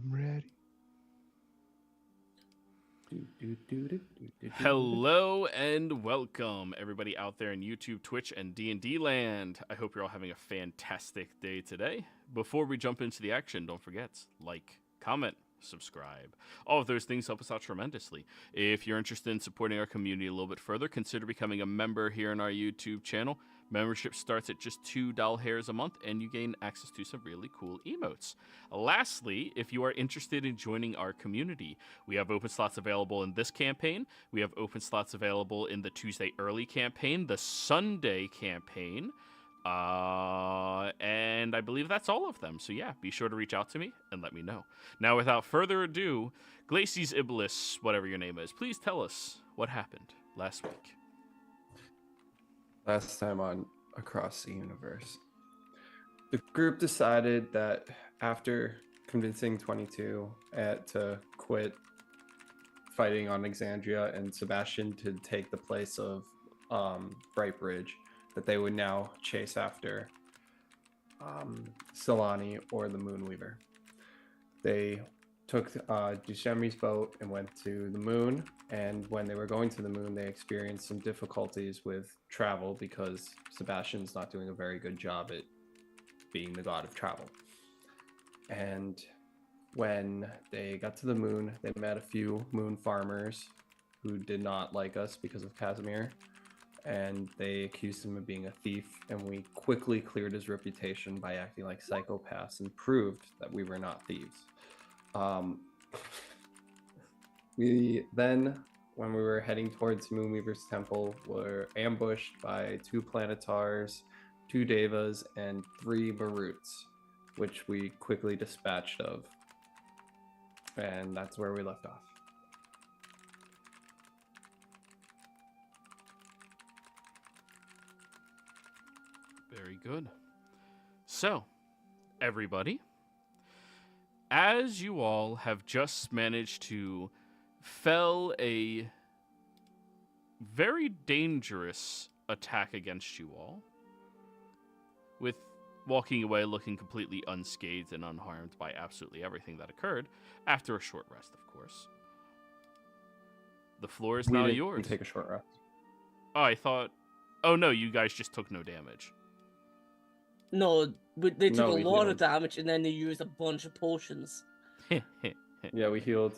I'm ready. Hello and welcome, everybody out there in YouTube, Twitch, and D&D land. I hope you're all having a fantastic day today. Before we jump into the action, don't forget, like, comment, subscribe. All of those things help us out tremendously. If you're interested in supporting our community a little bit further, consider becoming a member here on our YouTube channel. Membership starts at just $2 a month, and you gain access to some really cool emotes. Lastly, if you are interested in joining our community, we have open slots available in this campaign. We have open slots available in the Tuesday early campaign, the Sunday campaign, and I believe that's all of them. So yeah, be sure to reach out to me and let me know. Now, without further ado, Glacies Iblis, whatever your name is, please tell us what happened last week. Last time on Across the Universe, the group decided that after convincing 22 to quit fighting on Exandria and Sebastian to take the place of Brightbridge, that they would now chase after Silani or the Moonweaver. They took Duchemre's boat and went to the moon, and when they were going to the moon, they experienced some difficulties with travel because Sebastian's not doing a very good job at being the god of travel. And when they got to the moon, they met a few moon farmers who did not like us because of Casimir, and they accused him of being a thief, and we quickly cleared his reputation by acting like psychopaths and proved that we were not thieves. We then, when we were heading towards Moonweaver's temple, were ambushed by 2 Planetars, 2 Devas, and 3 Maruts, which we quickly dispatched of. And that's where we left off. Very good. So, everybody, as you all have just managed to fell a very dangerous attack against you all, with walking away looking completely unscathed and unharmed by absolutely everything that occurred, after a short rest, of course. The floor is now yours. We take a short rest. Oh, I thought... Oh, no, you guys just took no damage. No, they took a lot of healed. damage and then they used a bunch of potions. Yeah, we healed,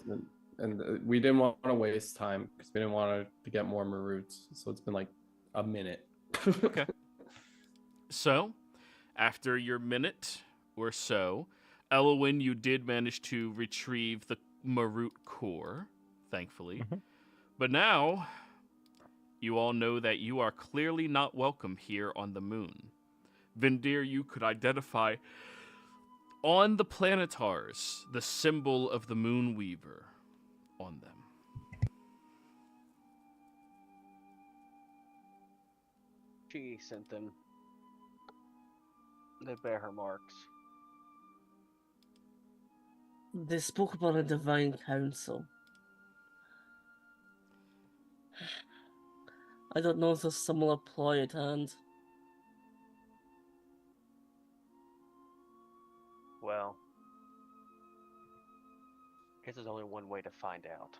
and we didn't want to waste time because we didn't want to get more Maruts, so it's been like a minute. Okay. So, after your minute or so, Elowin, you did manage to retrieve the Marut core, thankfully. Mm-hmm. But now, you all know that you are clearly not welcome here on the moon. Vindir, you could identify on the Planetars the symbol of the Moonweaver on them. She sent them. They bear her marks. They spoke about a divine council. I don't know if there's similar ploy at hand. Well, I guess there's only one way to find out.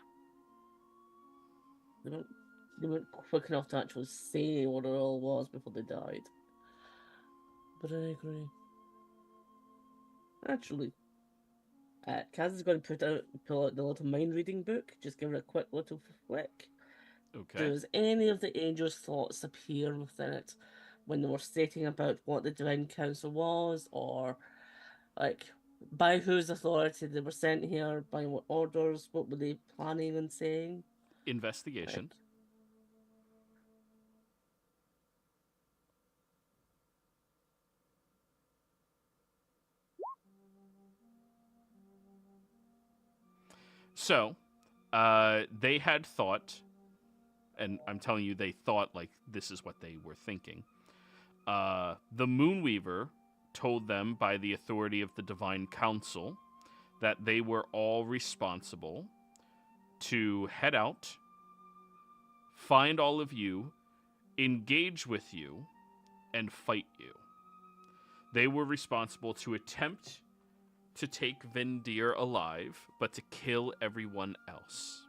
They weren't quick enough to actually say what it all was before they died. But I agree. Actually, Kaz is going to pull out the little mind reading book. Just give it a quick little flick. Okay. Does any of the angels' thoughts appear within it when they were stating about what the Divine Council was, or like by whose authority they were sent here, by what orders, what were they planning and saying? Investigation. Like, So, they had thought, and I'm telling you, they thought like this is what they were thinking. The Moonweaver told them by the authority of the Divine Council that they were all responsible to head out, find all of you, engage with you, and fight you. They were responsible to attempt to take Vindir alive, but to kill everyone else.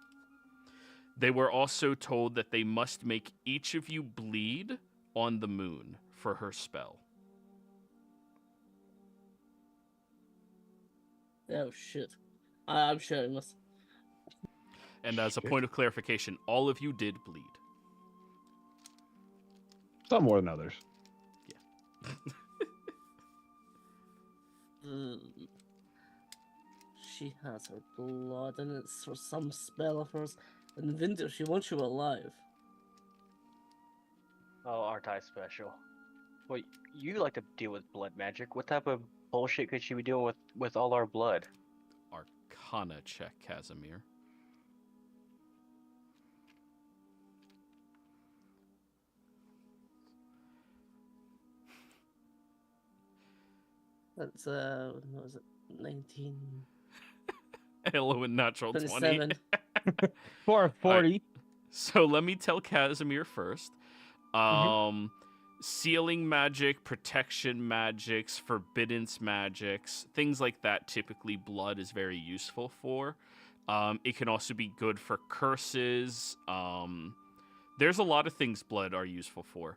They were also told that they must make each of you bleed on the moon for her spell. Oh shit. I'm sharing this. And as a point of clarification, all of you did bleed. Some more than others. She has her blood, and it's for some spell of hers. And Vinder, she wants you alive. Oh, aren't I special? Well, you like to deal with blood magic. What type of bullshit could she be doing with all our blood? Arcana check, Casimir. That's what was it? 19. Elowen natural 20. 27. 440. So let me tell Casimir first. Sealing magic, protection magics, forbiddance magics, things like that, typically blood is very useful for. It can also be good for curses. There's a lot of things blood are useful for.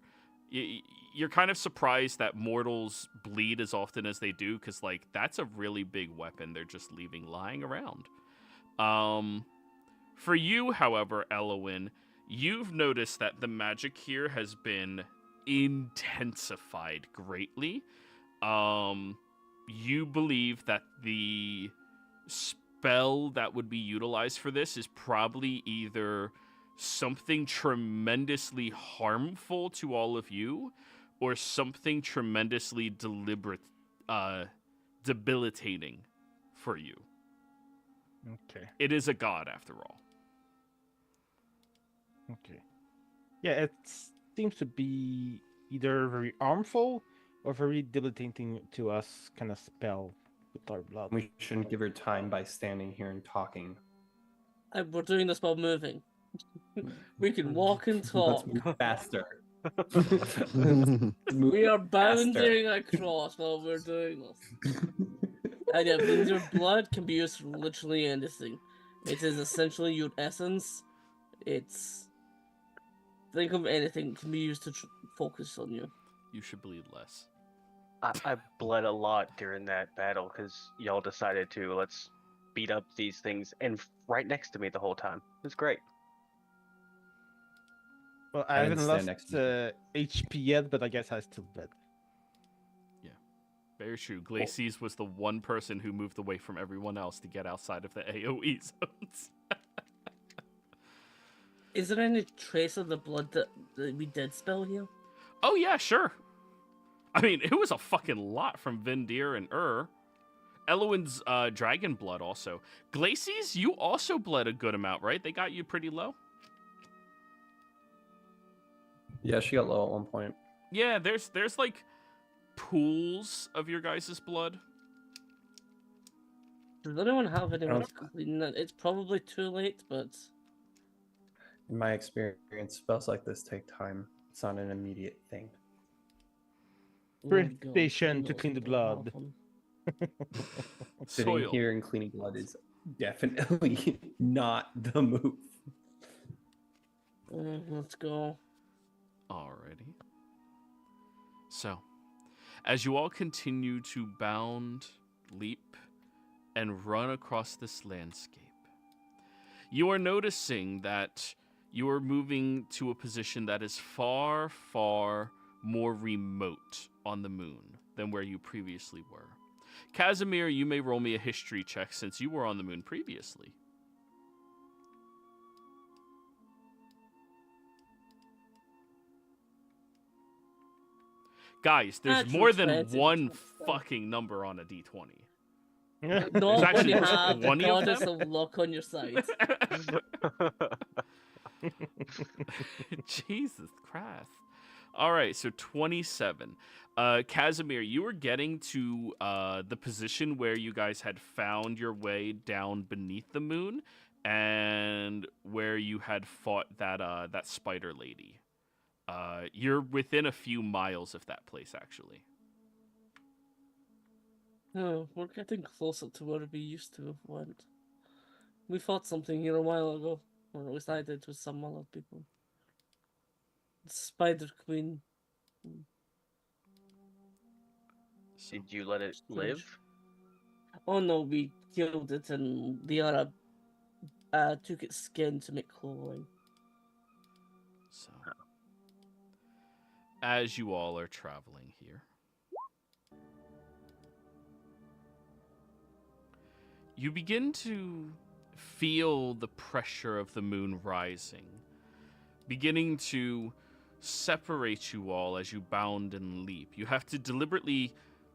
You're kind of surprised that mortals bleed as often as they do, because, like, that's a really big weapon they're just leaving lying around. For you, however, Elowen, you've noticed that the magic here has been intensified greatly. You believe that the spell that would be utilized for this is probably either something tremendously harmful to all of you, or something tremendously debilitating for you. Okay. It is a god, after all. Okay. Yeah, it seems to be either very harmful or very debilitating to us kind of spell with our blood. We shouldn't give her time by standing here and talking. We're doing this while moving. We can walk and Let's talk. move faster. We are bounding across while we're doing this. And yeah, your blood can be used for literally anything. It is essentially your essence. It's... Think of anything that can be used to focus on you. You should bleed less. I bled a lot during that battle because y'all decided to let's beat up these things, and right next to me the whole time. It was great. Well, I I didn't haven't stand lost next HP yet, but I guess I still bled. Very true. Glacies was the one person who moved away from everyone else to get outside of the AoE zones. Is there any trace of the blood that we did spill here? Oh, yeah, sure. I mean, it was a fucking lot from Vindir and Elowen's dragon blood also. Glacies, you also bled a good amount, right? They got you pretty low? Yeah, she got low at one point. Yeah, there's like pools of your guys' blood. Does anyone have anyone Sounds to clean that? It's probably too late, but... In my experience, spells like this take time. It's not an immediate thing. Pretty God, patient to knows clean the we don't blood. have one. Sitting Soil. here and cleaning blood is definitely not the move. Let's go. Alrighty. So, as you all continue to bound, leap, and run across this landscape, you are noticing that you are moving to a position that is far, far more remote on the moon than where you previously were. Casimir, you may roll me a history check since you were on the moon previously. Guys, there's Natural more than 20. one fucking number on a d20. Not There's when actually you have the 20 of goddess them? of luck on your side. Jesus Christ. All right, so 27. Casimir, you were getting to the position where you guys had found your way down beneath the moon and where you had fought that spider lady. You're within a few miles of that place, actually. Oh, we're getting closer to where we used to have went. We fought something here a while ago, or at least I did with some other people. The Spider Queen. So, Did you let it Strange. live? Oh no, we killed it and the Arab took its skin to make clothing. so as you all are traveling here, you begin to feel the pressure of the moon rising, beginning to separate you all as you bound and leap. You have to deliberately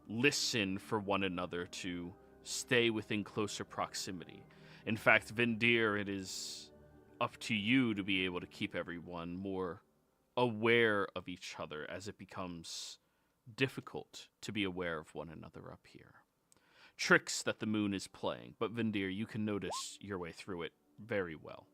listen for one another to stay within closer proximity. In fact, Vendir, it is up to you to be able to keep everyone more aware of each other as it becomes difficult to be aware of one another up here. Tricks that the moon is playing, but Vendir, you can notice your way through it very well.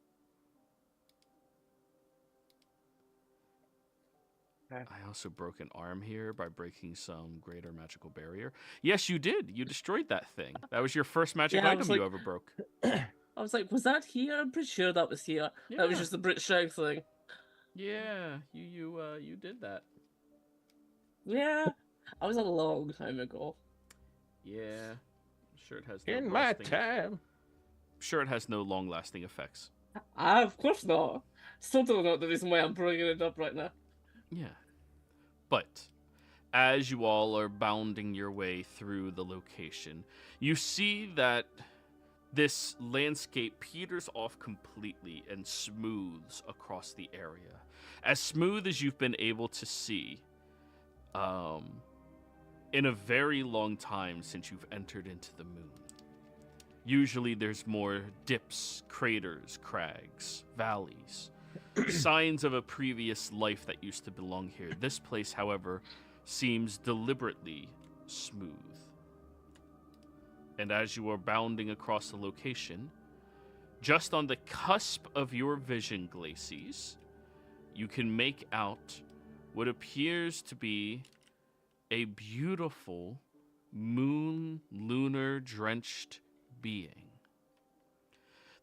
Okay. I also broke an arm here by breaking some greater magical barrier. Yes, you did. You destroyed that thing. That was your first magic Yeah, I item was you like- ever broke. I was like, was that here? I'm pretty sure that was here. That was Yeah. just the British Egg thing. Yeah, you did that. Yeah, I was a long time ago. Yeah. I'm sure it has no In my lasting- time. Sure it has no long-lasting effects. Of course not. Still don't know the reason why I'm bringing it up right now. Yeah. But as you all are bounding your way through the location, you see that this landscape peters off completely and smooths across the area. As smooth as you've been able to see in a very long time since you've entered into the moon. Usually there's more dips, craters, crags, valleys. Signs of a previous life that used to belong here. This place, however, seems deliberately smooth. And as you are bounding across the location, just on the cusp of your vision, Glacies, you can make out what appears to be a beautiful lunar-drenched being.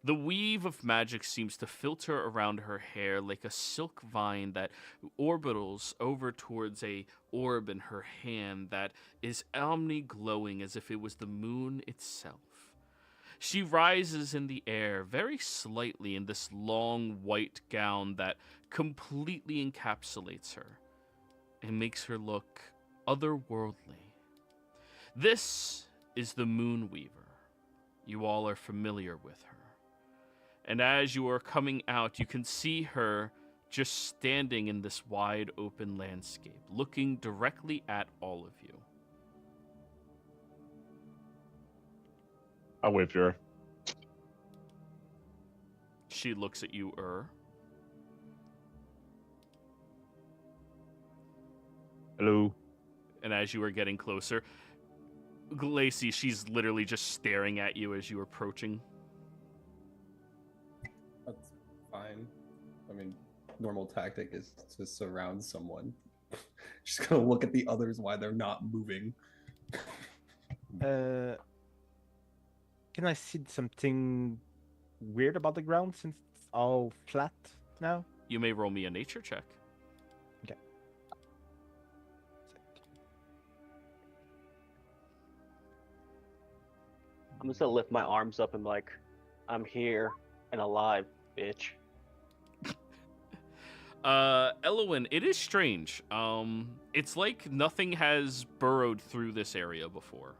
The weave of magic seems to filter around her hair like a silk vine that orbitals over towards a orb in her hand that is omni-glowing as if it was the moon itself. She rises in the air very slightly in this long white gown that completely encapsulates her and makes her look otherworldly. This is the Moon Weaver. You all are familiar with her. And as you are coming out, you can see her just standing in this wide open landscape, looking directly at all of you. I wave to her. She looks at you, Hello. and as you are getting closer, Glacy, she's literally just staring at you as you are approaching. That's fine. I mean, normal tactic is to surround someone. Just gonna look at the others while they're not moving. Can I see something weird about the ground since it's all flat now? You may roll me a nature check. I'm just gonna lift my arms up and be like, I'm here and alive, bitch. Elowin, it is strange. It's like nothing has burrowed through this area before.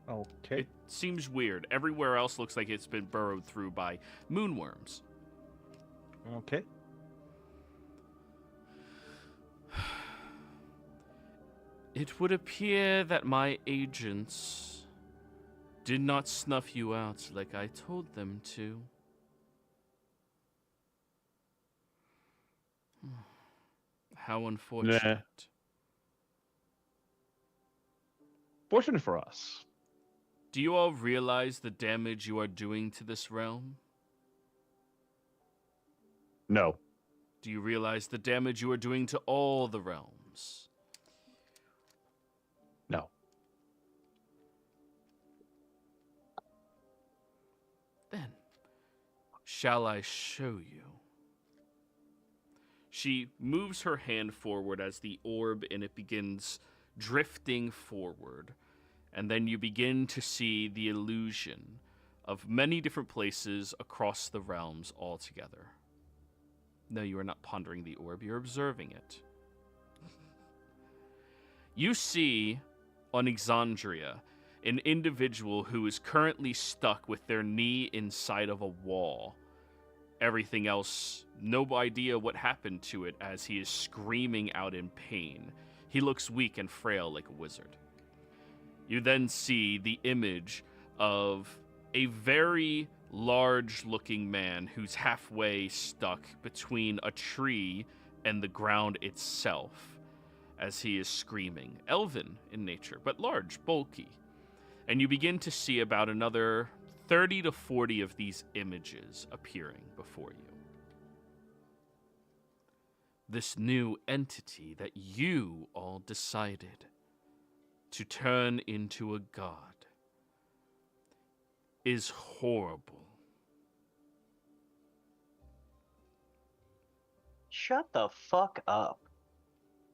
Okay. It seems weird. Everywhere else looks like it's been burrowed through by moonworms. Okay. It would appear that my agents did not snuff you out like I told them to. How unfortunate. Fortunate for us. Do you all realize the damage you are doing to this realm? No. Do you realize the damage you are doing to all the realms? No. Shall I show you? She moves her hand forward as the orb in it begins drifting forward, and then you begin to see the illusion of many different places across the realms altogether. No, you are not pondering the orb, you're observing it. You see on Exandria an individual who is currently stuck with their knee inside of a wall. Everything else, no idea what happened to it as he is screaming out in pain. He looks weak and frail like a wizard. You then see the image of a very large-looking man who's halfway stuck between a tree and the ground itself as he is screaming. Elven in nature, but large, bulky. And you begin to see about another 30 to 40 of these images appearing before you. This new entity that you all decided to turn into a god is horrible. Shut the fuck up.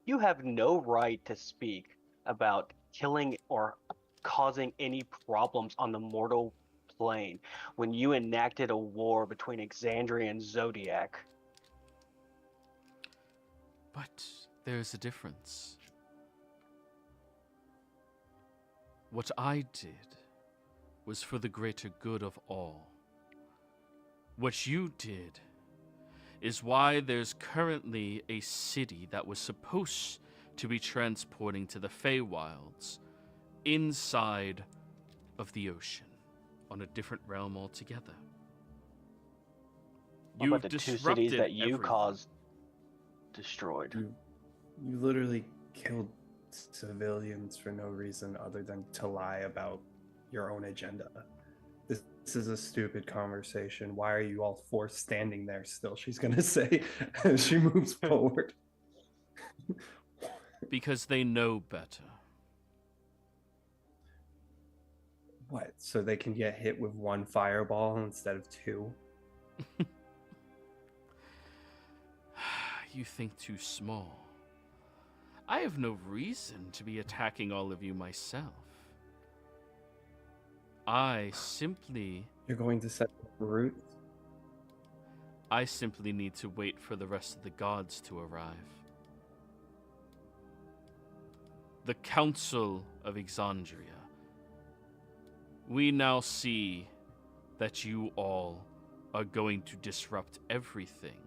You have no right to speak about killing or causing any problems on the mortal plane when you enacted a war between Exandria and Zodiac. But there's a difference. What I did was for the greater good of all. What you did is why there's currently a city that was supposed to be transporting to the Feywilds inside of the ocean on a different realm altogether. What about the two cities that you everything. caused destroyed? You literally killed civilians for no reason other than to lie about your own agenda. This is a stupid conversation. Why are you all four standing there still? She's gonna say as she moves forward. Because they know better. What? So they can get hit with one fireball instead of two? You think too small. I have no reason to be attacking all of you myself. I simply need to wait for the rest of the gods to arrive. The Council of Exandria. We now see that you all are going to disrupt everything,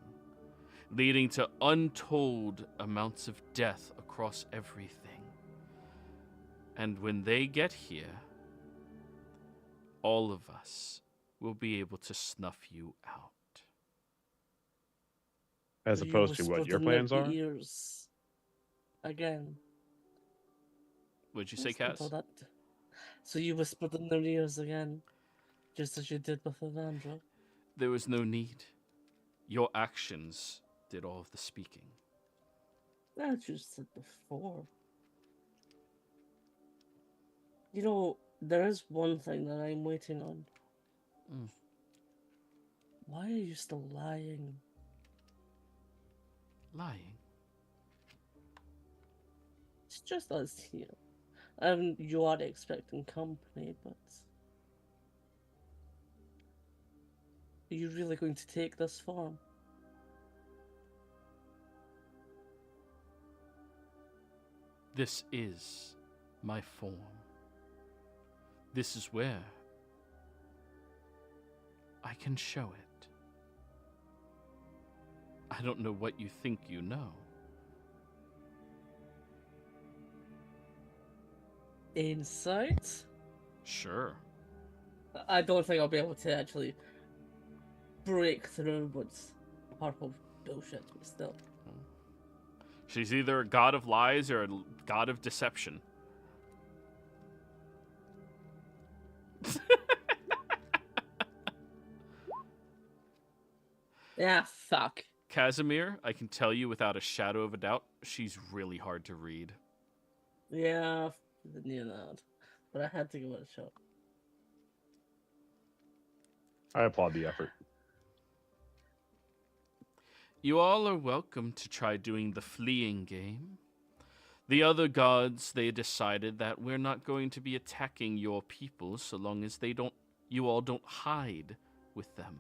leading to untold amounts of death across everything. And when they get here, all of us will be able to snuff you out. As opposed to what your plans are? Ears. Again. What'd you say, Kaz? So you whispered in their ears again, just as you did with Evandra. There was no need. Your actions did all of the speaking. As you said before. You know, there is one thing that I'm waiting on. Why are you still lying? Lying? It's just us here. You are expecting company, but... Are you really going to take this far? This is my form. This is where I can show it. I don't know what you think you know. Insight? Sure. I don't think I'll be able to actually break through what's purple bullshit, but still. She's either a god of lies or a god of deception. Yeah, fuck. Casimir, I can tell you without a shadow of a doubt, she's really hard to read. Yeah, I knew that. But I had to give it a shot. I applaud the effort. You all are welcome to try doing the fleeing game. The other gods, they decided that we're not going to be attacking your people so long as you all don't hide with them.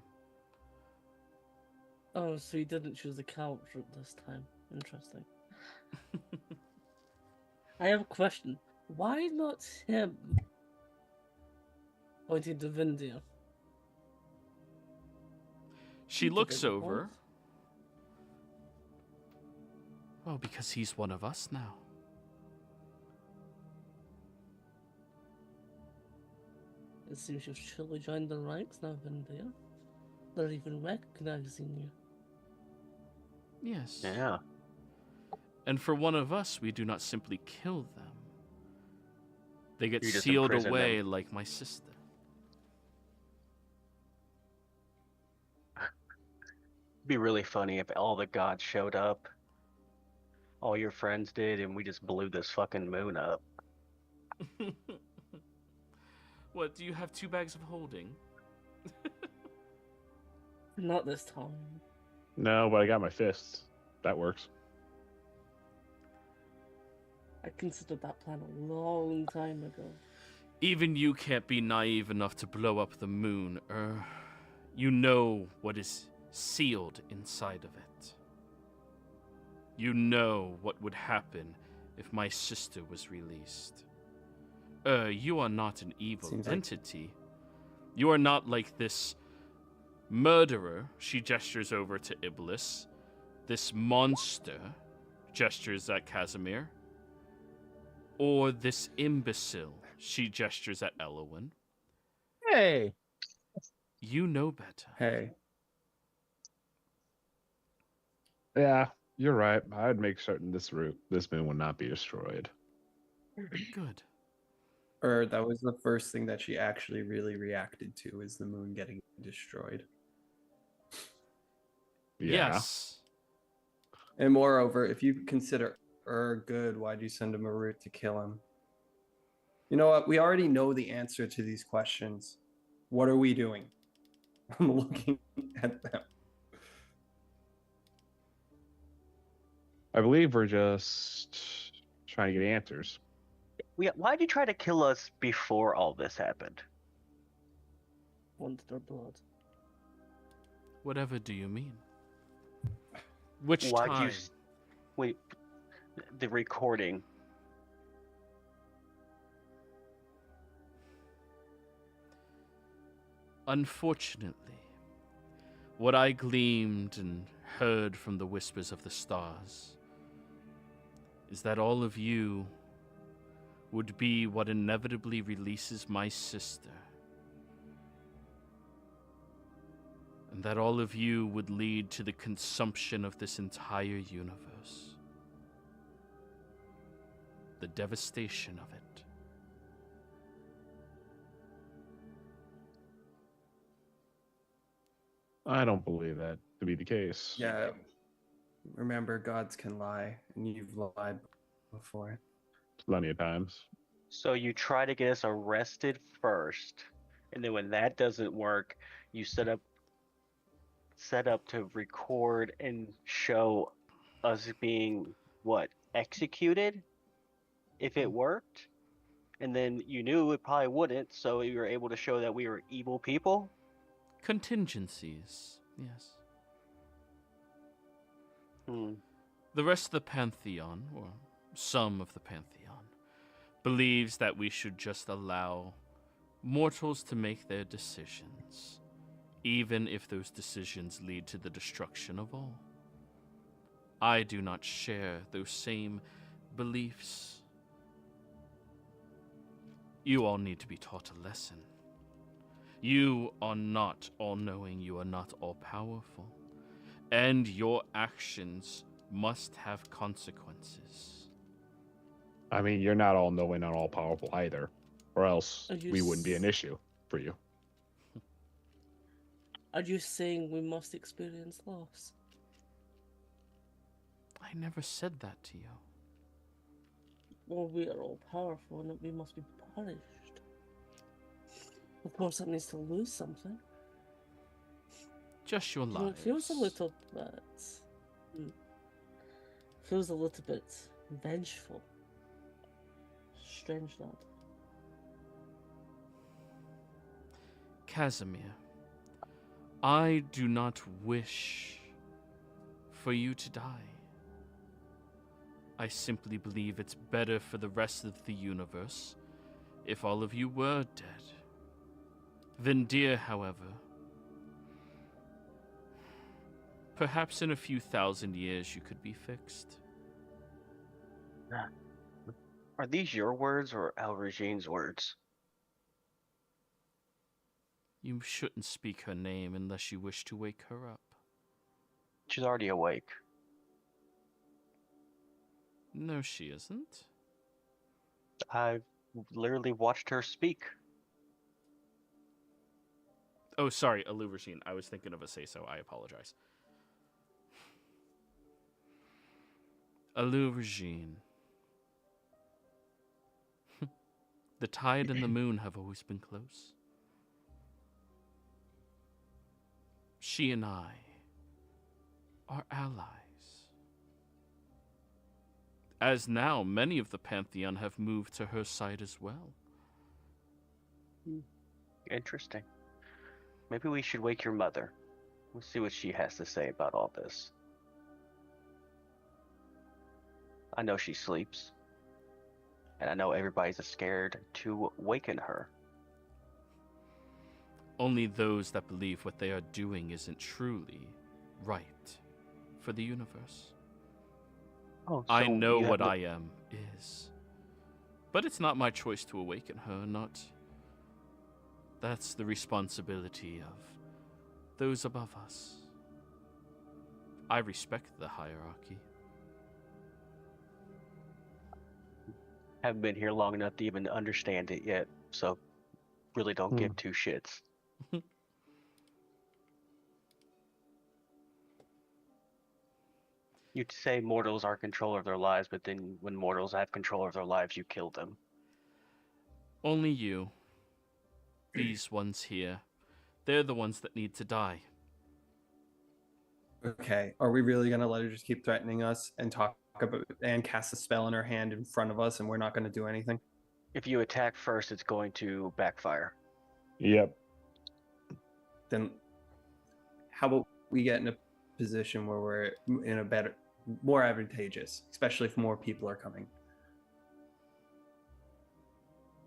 Oh, so you didn't choose the coward route this time. Interesting. I have a question. Why not him? Pointing to Vindia. She looks over. Well, because he's one of us now. It seems you've surely joined the ranks now, Vindia. They're even recognizing you. Yes. Yeah. And for one of us, we do not simply kill them. They get You just sealed imprison away them. like my sister. It'd be really funny if all the gods showed up. All your friends did, and we just blew this fucking moon up. What, do you have 2 bags of holding? Not this time. No, but I got my fists. That works. I considered that plan a long time ago. Even you can't be naive enough to blow up the moon. You know what is sealed inside of it. You know what would happen if my sister was released. You are not an evil entity. You are not like this murderer, she gestures over to Iblis. This monster, gestures at Casimir. Or this imbecile, she gestures at Elowen. Hey! You know better. Hey. Yeah, you're right. I'd make certain this moon would not be destroyed. Good. Or that was the first thing that she actually really reacted to, is the moon getting destroyed. Yeah. Yes. And moreover, if you consider good, why'd you send him a route to kill him? You know what? We already know the answer to these questions. What are we doing? I'm looking at them. I believe we're just trying to get answers. Why'd you try to kill us before all this happened? Wanted our blood. Whatever do you mean? Which Why'd time? you... Wait, the recording. Unfortunately, what I gleamed and heard from the whispers of the stars is that all of you would be what inevitably releases my sister. And that all of you would lead to the consumption of this entire universe. The devastation of it. I don't believe that to be the case. Yeah. Remember, gods can lie, and you've lied before. Plenty of times. So you try to get us arrested first, and then when that doesn't work, you set up to record and show us being executed if it worked, and then you knew it probably wouldn't, so you were able to show that we were evil people. Contingencies, yes. Hmm. The rest of the Pantheon, or some of the Pantheon, believes that we should just allow mortals to make their decisions, even if those decisions lead to the destruction of all. I do not share those same beliefs. You all need to be taught a lesson. You are not all-knowing, you are not all-powerful, and your actions must have consequences. I mean, you're not all-knowing and all-powerful either, or else Are you we wouldn't be an issue for you. Are you saying we must experience loss? I never said that to you. Well, we are all powerful and we must be punished. Of course, that needs to lose something. Just your You know, lives. it feels a little bit Feels a little bit vengeful. Strange that. Casimir, I do not wish for you to die. I simply believe it's better for the rest of the universe if all of you were dead. Vendir, however, perhaps in a few thousand years you could be fixed. Are these your words or Al Regine's words? You shouldn't speak her name unless you wish to wake her up. She's already awake. No, she isn't. I've literally watched her speak. Oh, sorry, Aluvershine. I was thinking of a say-so. I apologize. Aluvershine. The tide and the moon have always been close. She and I are allies. As now, many of the Pantheon have moved to her side as well. Interesting. Maybe we should wake your mother. We'll see what she has to say about all this. I know she sleeps. And I know everybody's scared to waken her. Only those that believe what they are doing isn't truly right for the universe. Oh, I so know you have what no- I am is. But it's not my choice to awaken her, not. That's the responsibility of those above us. I respect the hierarchy. Haven't been here long enough to even understand it yet, so really don't give two shits. You say mortals are control of their lives, but then when mortals have control of their lives, you kill them. Only you. These ones here. They're the ones that need to die. Okay, are we really gonna let her just keep threatening us and talk about and cast a spell in her hand in front of us, and we're not gonna do anything? If you attack first, it's going to backfire. Yep. Then how about we get in a position where we're in a better, more advantageous, especially if more people are coming.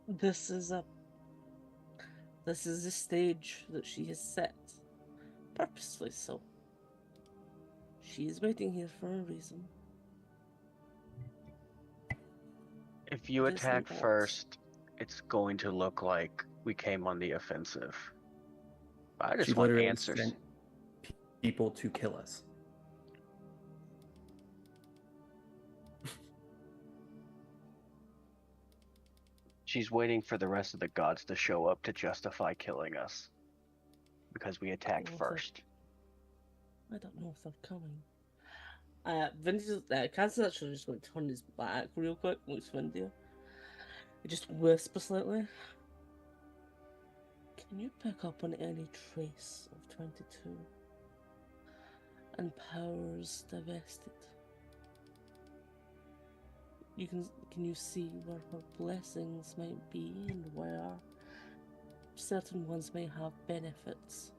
This is a stage that she has set, purposely so. She is waiting here for a reason. If you It is attack an alt. first, it's going to look like we came on the offensive. I just She want literally answers. sent people to kill us. She's waiting for the rest of the gods to show up to justify killing us. Because we attacked Oh, first. I don't know if they're coming. Kansas actually just going to turn his back real quick, looks Vindia. He just whispers slightly. Can you pick up on any trace of 22? And powers divested? Can you see where her blessings might be and where certain ones may have benefits?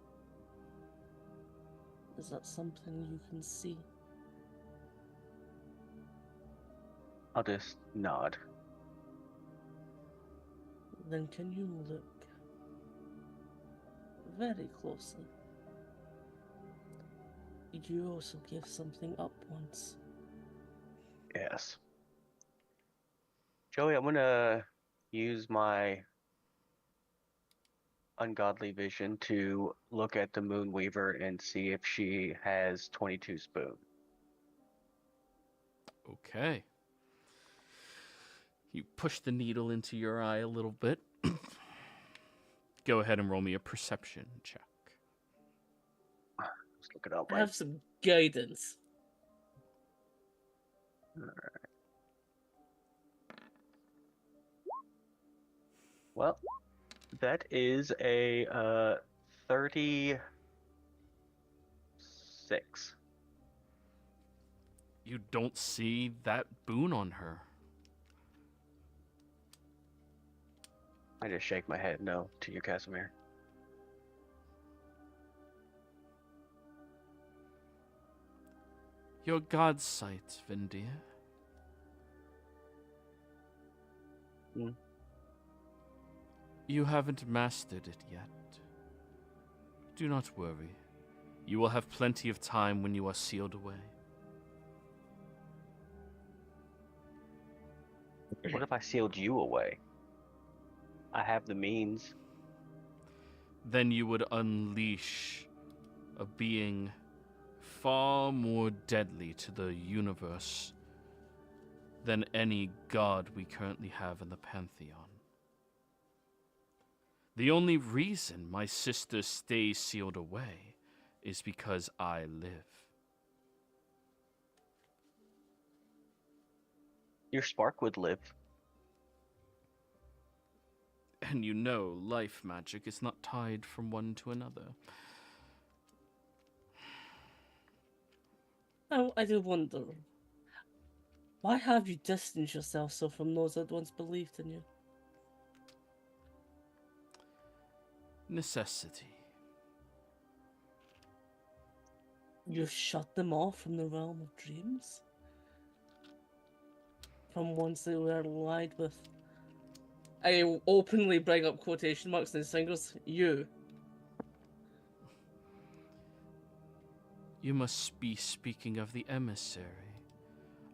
Is that something you can see? I'll just nod. Then can you look very closely? You also gave something up once. Yes. Joey, I'm gonna use my ungodly vision to look at the Moonweaver and see if she has 22 spoon. Okay. You push the needle into your eye a little bit. Go ahead and roll me a perception check. Let's look it up. I have some guidance. Well, that is a 36. You don't see that boon on her. I just shake my head no to you, Casimir. Your God's sight, Vindir. Hmm. You haven't mastered it yet. Do not worry. You will have plenty of time when you are sealed away. What if I sealed you away? I have the means. Then you would unleash a being far more deadly to the universe than any god we currently have in the Pantheon. The only reason my sister stays sealed away is because I live. Your spark would live. And you know, life magic is not tied from one to another. Oh, I do wonder, why have you distanced yourself so from those that once believed in you? Necessity. You shut them off from the realm of dreams? From once they were allied with... I openly bring up quotation marks in his fingers. You. You must be speaking of the emissary.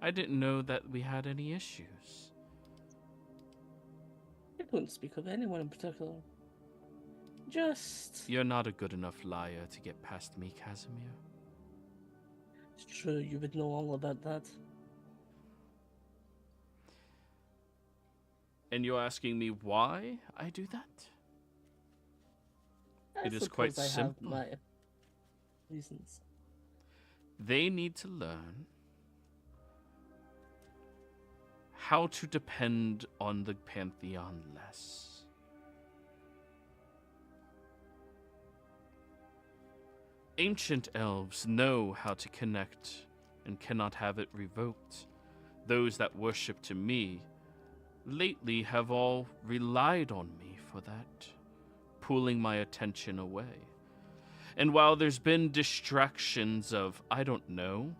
I didn't know that we had any issues. I don't speak of anyone in particular. Just... You're not a good enough liar to get past me, Casimir. It's true, you would know all about that. And you're asking me why I do that? I It is quite suppose I have simple. my reasons. They need to learn how to depend on the Pantheon less. Ancient elves know how to connect and cannot have it revoked. Those that worship to me lately have all relied on me for that, pulling my attention away. And while there's been distractions of, I don't know,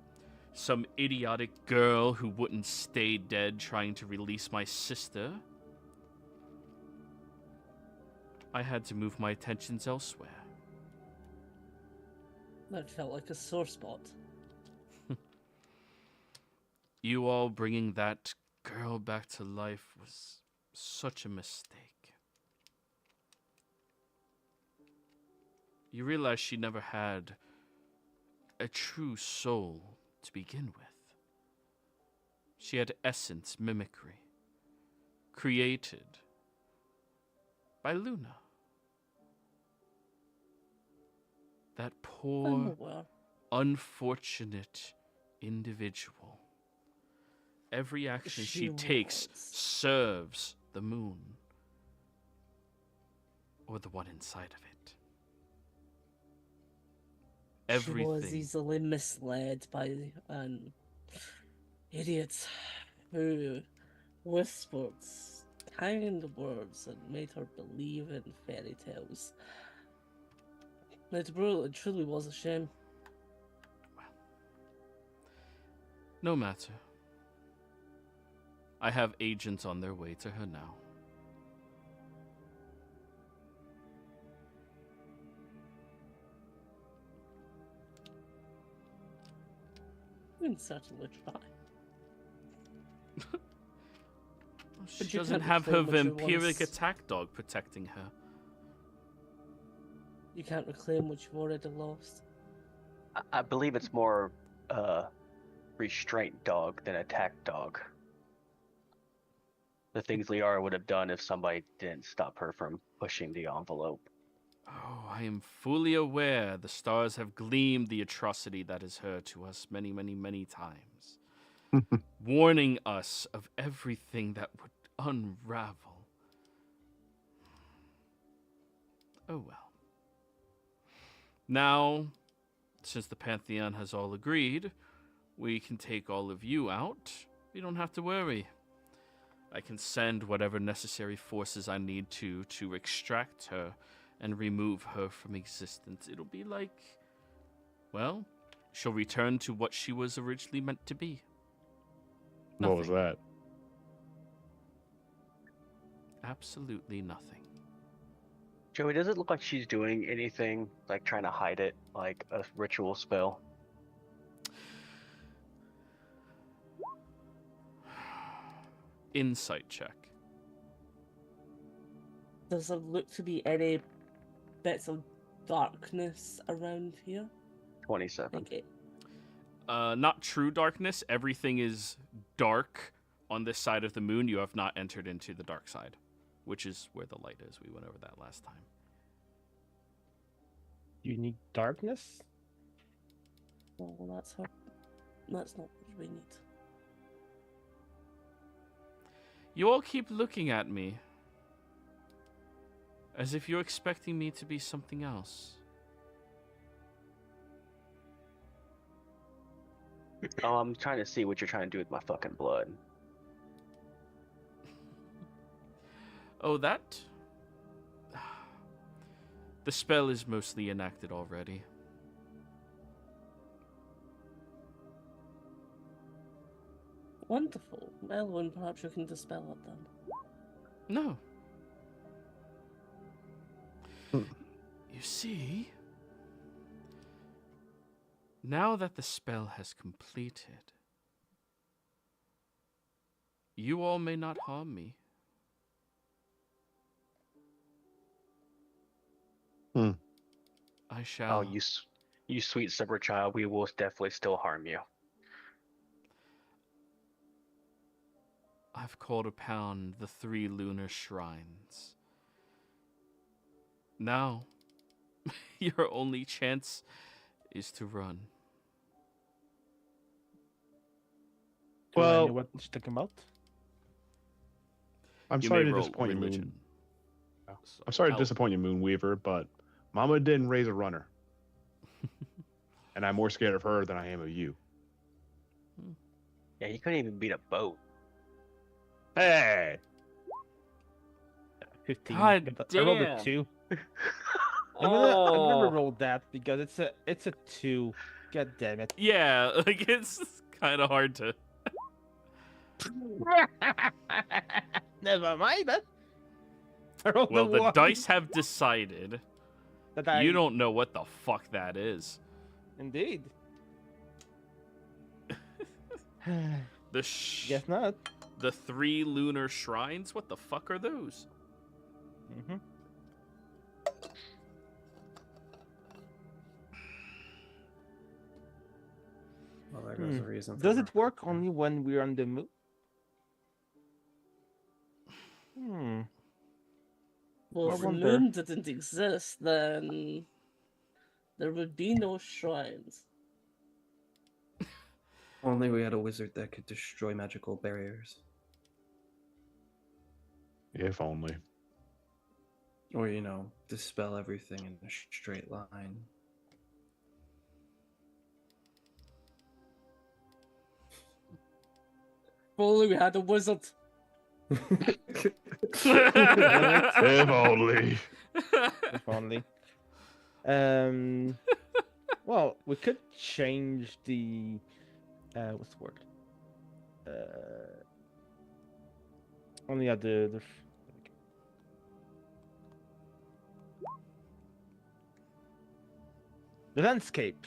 some idiotic girl who wouldn't stay dead trying to release my sister, I had to move my attentions elsewhere. That felt like a sore spot. You all bringing that girl back to life was such a mistake. You realize she never had a true soul to begin with. She had essence mimicry, created by Luna. That I'm poor, aware. unfortunate individual. Every action she She takes was. serves the moon. Or the one inside of it. She was Everything. easily misled by an idiot who whispered kind words and made her believe in fairy tales. It truly was a shame. No matter. I have agents on their way to her now. We can certainly try. She But you doesn't can't have her reclaim what you vampiric once- attack dog protecting her. You can't reclaim what you've already lost. I believe it's more restraint dog than attack dog. The things Liara would have done if somebody didn't stop her from pushing the envelope. Oh, I am fully aware the stars have gleamed the atrocity that is her to us many, many, many times, warning us of everything that would unravel. Oh well. Now, since the Pantheon has all agreed, we can take all of you out. You don't have to worry. I can send whatever necessary forces I need to extract her and remove her from existence. It'll be like, well, she'll return to what she was originally meant to be. What was Nothing. that? Absolutely nothing. Joey, does it look like she's doing anything, like trying to hide it, like a ritual spell? Insight check. Does there look to be any bits of darkness around here? 27. Like it, Not true darkness. Everything is dark on this side of the moon. You have not entered into the dark side, which is where the light is. We went over that last time. You need darkness? well, that's her. That's not what we need. You all keep looking at me as if you're expecting me to be something else. Oh, I'm trying to see what you're trying to do with my fucking blood. Oh, that? The spell is mostly enacted already. Wonderful. Well, then perhaps you can dispel it then. No. Hmm. You see, now that the spell has completed, you all may not harm me. Hmm. I shall. Oh, you sweet sober child, we will definitely still harm you. I've called upon the 3 lunar shrines. Now, your only chance is to run. Do I know Well, what you're talking about? I'm You sorry may to roll disappoint you, religion. Moon. I'm sorry to Oh. disappoint you, Moonweaver, but Mama didn't raise a runner, and I'm more scared of her than I am of you. Yeah, you couldn't even beat a boat. Hey, 15. God I rolled a damn. 2. I'm gonna Oh. roll that because it's a 2. God damn it. Yeah, like it's kind of hard to. Never mind. I rolled Well, a the 1. dice have decided That you don't know what the fuck that is. Indeed. Guess not. The 3 lunar shrines. What the fuck are those? Mm-hmm. Well, there goes the reason. Does for it work only when we're on the moon? Well, I if the wonder. moon didn't exist, then there would be no shrines. Only we had a wizard that could destroy magical barriers. if only. Or, dispel everything in a straight line. If only we had a wizard. If only. If only. Well, we could change the what's the word? Only at the landscape.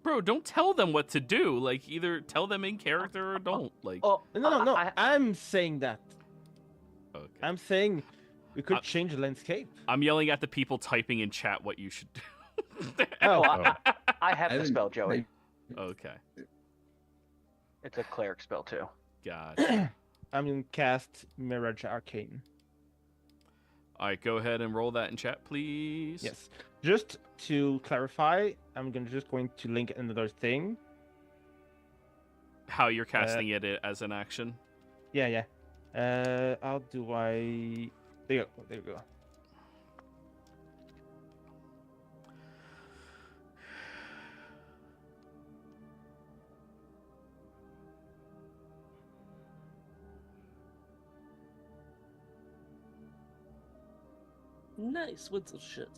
Bro, don't tell them what to do. Like, either tell them in character or don't. Like, Oh, No. I'm saying that. okay. I'm saying we could change the landscape. I'm yelling at the people typing in chat what you should do. Oh, I have the spell, Joey. Okay. It's a cleric spell too. Gotcha. I'm gonna cast Mirage Arcane. All right, go ahead and roll that in chat, please. Yes. Just to clarify, I'm just going to link another thing. How you're casting it as an action. Yeah. How do I? There you go. Nice winter shit.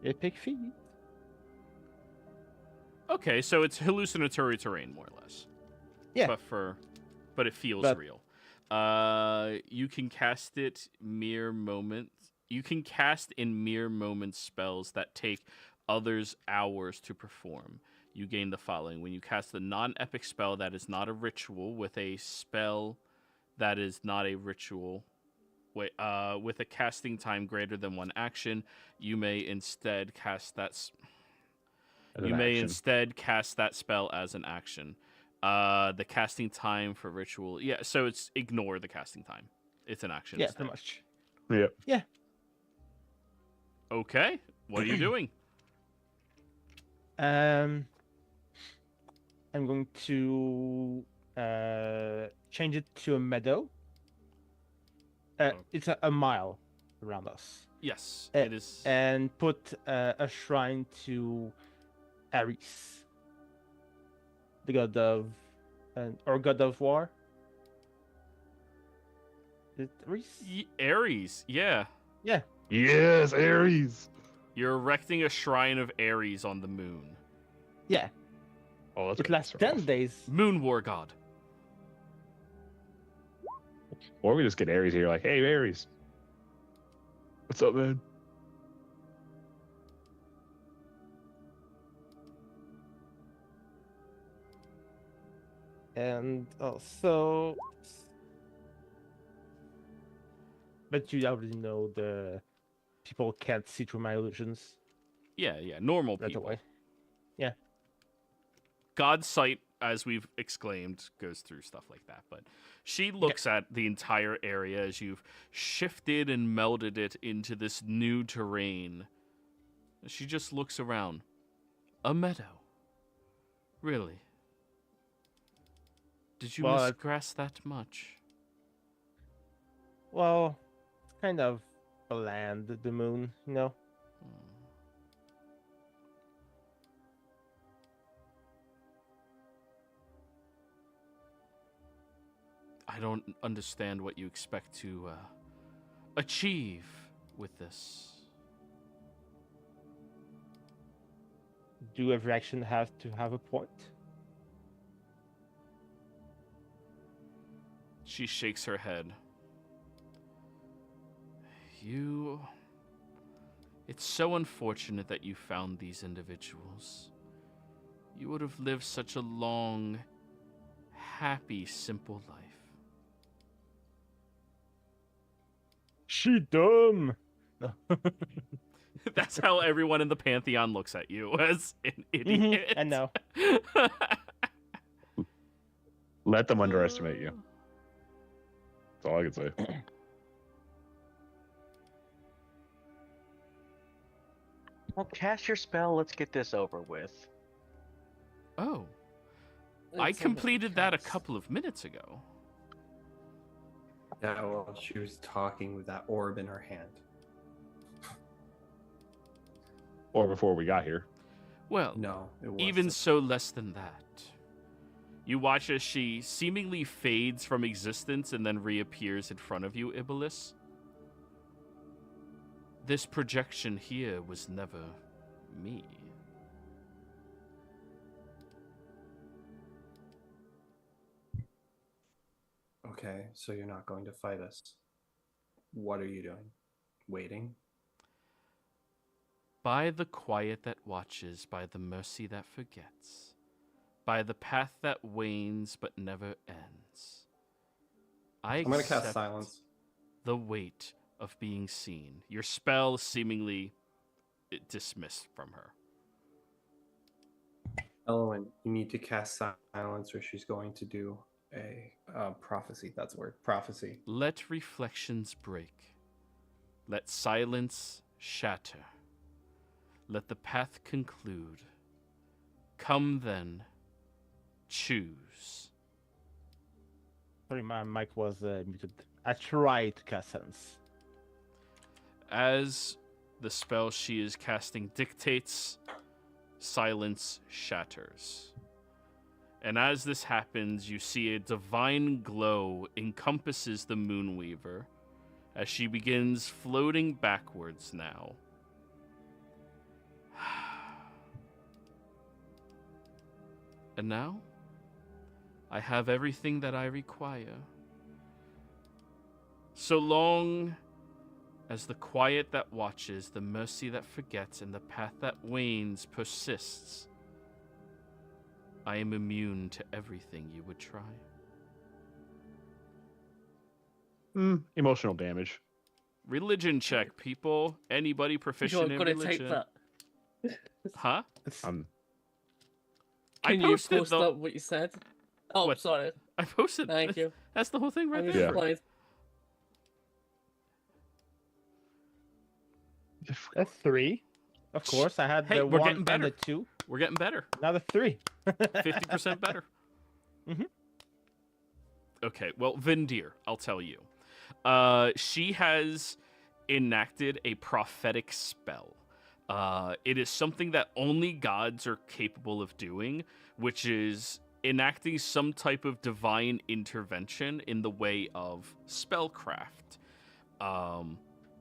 Epic feat. Okay, so it's hallucinatory terrain, more or less. Yeah. But it feels But- real. You can cast it mere moments. You can cast in mere moments spells that take others hours to perform. You gain the following: when you cast a non-epic spell that is not a ritual with a spell that is not a ritual, with a casting time greater than 1 action, you may instead cast that. Instead cast that spell as an action. The casting time for ritual, yeah. So it's ignore the casting time. It's an action. Yeah, instead. pretty much. Yeah. Okay, what are you doing? I'm going to change it to a meadow. It's a mile around us. Yes, Uh, it is. And put a shrine to Ares, the god of, or god of war. Is it Ares? Ares, yeah. Yeah. Yes, Ares. You're erecting a shrine of Ares on the moon. Yeah. Oh, that's It gonna lasts start 10 off. days. Moon war god. Or we just get Ares here, like, hey, Ares. What's up, man? And also, but you already know the people can't see through my illusions Yeah, normal right people. away. God's sight, as we've exclaimed, goes through stuff like that. But she looks at the entire area as you've shifted and melded it into this new terrain. She just looks around. A meadow. Really? Did you Well, miss grass that much? Well, it's kind of a land, the moon, you know? I don't understand what you expect to achieve with this. Do every action have to have a point? She shakes her head. It's so unfortunate that you found these individuals. You would have lived such a long, happy, simple life. She dumb! No. That's how everyone in the Pantheon looks at you, as an idiot. I know. Let them underestimate you. That's all I can say. Well, cast your spell. Let's get this over with. Oh, I It's a bit completed that a intense. couple of minutes ago. Yeah, well, she was talking with that orb in her hand. Or before we got here. Well, No, it wasn't. even so, less than that. You watch as she seemingly fades from existence and then reappears in front of you, Iblis. This projection here was never me. Okay, so you're not going to fight us. What are you doing? Waiting? By the quiet that watches, by the mercy that forgets, by the path that wanes but never ends. I'm going to cast accept silence. the weight of being seen. Your spell seemingly dismissed from her. Elowen, you need to cast silence or she's going to do a prophecy. That's the word. Prophecy. Let reflections break. Let silence shatter. Let the path conclude. Come then, choose. Sorry, my mic was muted. I tried to cast sense. As the spell she is casting dictates, silence shatters. And as this happens, you see a divine glow encompasses the Moonweaver as she begins floating backwards now. And now, I have everything that I require. So long as the quiet that watches, the mercy that forgets, and the path that wanes persists, I am immune to everything you would try. Emotional damage. Religion check, people. Anybody proficient in You're gonna religion? type that. Huh? I Can you posted post the- up what you said? Oh, What? sorry. I posted. Thank you. That's the whole thing right I there. replied. That's 3. Of course, I had Hey, the we're 1 getting and better. the 2. We're getting better. Now the 3. 50% better. Mhm. Okay, well, Vindir, I'll tell you. She has enacted a prophetic spell. It is something that only gods are capable of doing, which is enacting some type of divine intervention in the way of spellcraft.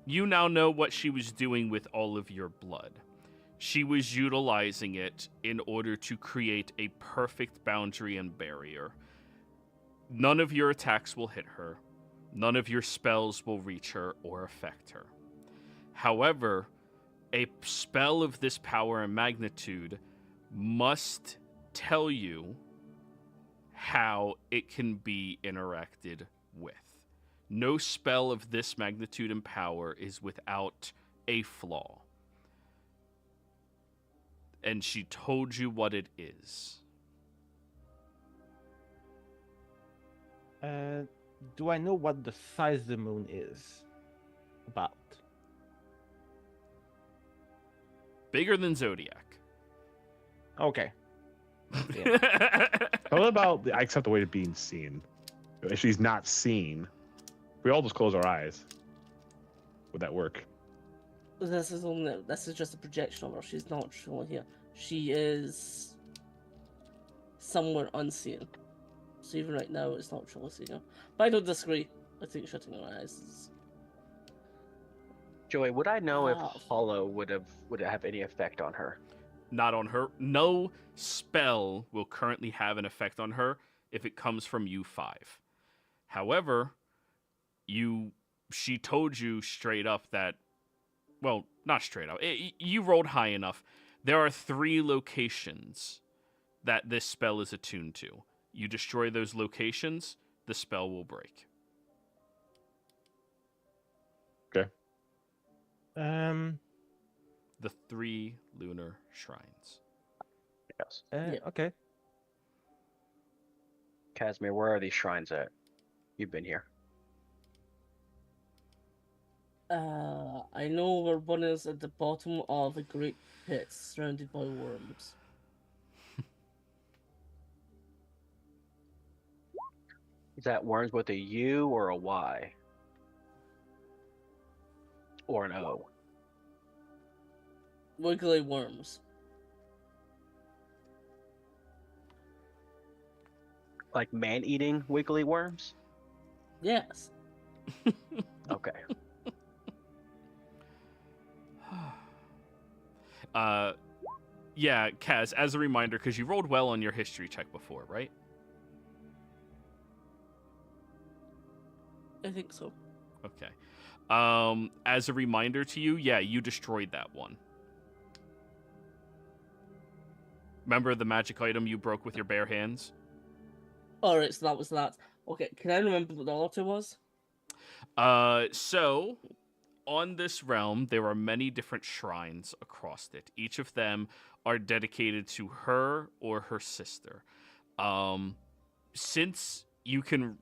You now know what she was doing with all of your blood. She was utilizing it in order to create a perfect boundary and barrier. None of your attacks will hit her. None of your spells will reach her or affect her. However, a spell of this power and magnitude must tell you how it can be interacted with. No spell of this magnitude and power is without a flaw. And she told you what it is. Do I know what the size the moon is? About. Bigger than Zodiac. Okay. What about I accept the weight of being seen? If she's not seen, we all just close our eyes. Would that work? This is just a projection of her. She's not truly here. She is somewhere unseen. So even right now, it's not truly seen her. But I don't disagree. I think shutting her eyes is... Joey, would I know if Wow. Hollow would have any effect on her? Not on her. No spell will currently have an effect on her if it comes from you 5. However, she told you straight up that, well, not straight up. You rolled high enough. There are 3 locations that this spell is attuned to. You destroy those locations, the spell will break. Okay. The 3 lunar shrines. Yes. Yeah. Okay. Casimir, where are these shrines at? You've been here. I know where one is at the bottom of a great pit surrounded by worms. Is that worms with a U or a Y? Or an O? Wiggly worms. Like man-eating wiggly worms? Yes. Okay. Yeah, Kaz, as a reminder, because you rolled well on your history check before, right? I think so. Okay. As a reminder to you, yeah, you destroyed that one. Remember the magic item you broke with your bare hands? Alright, so that was that. Okay, can I remember what the other 2 was? So, on this realm, there are many different shrines across it. Each of them are dedicated to her or her sister. Since you can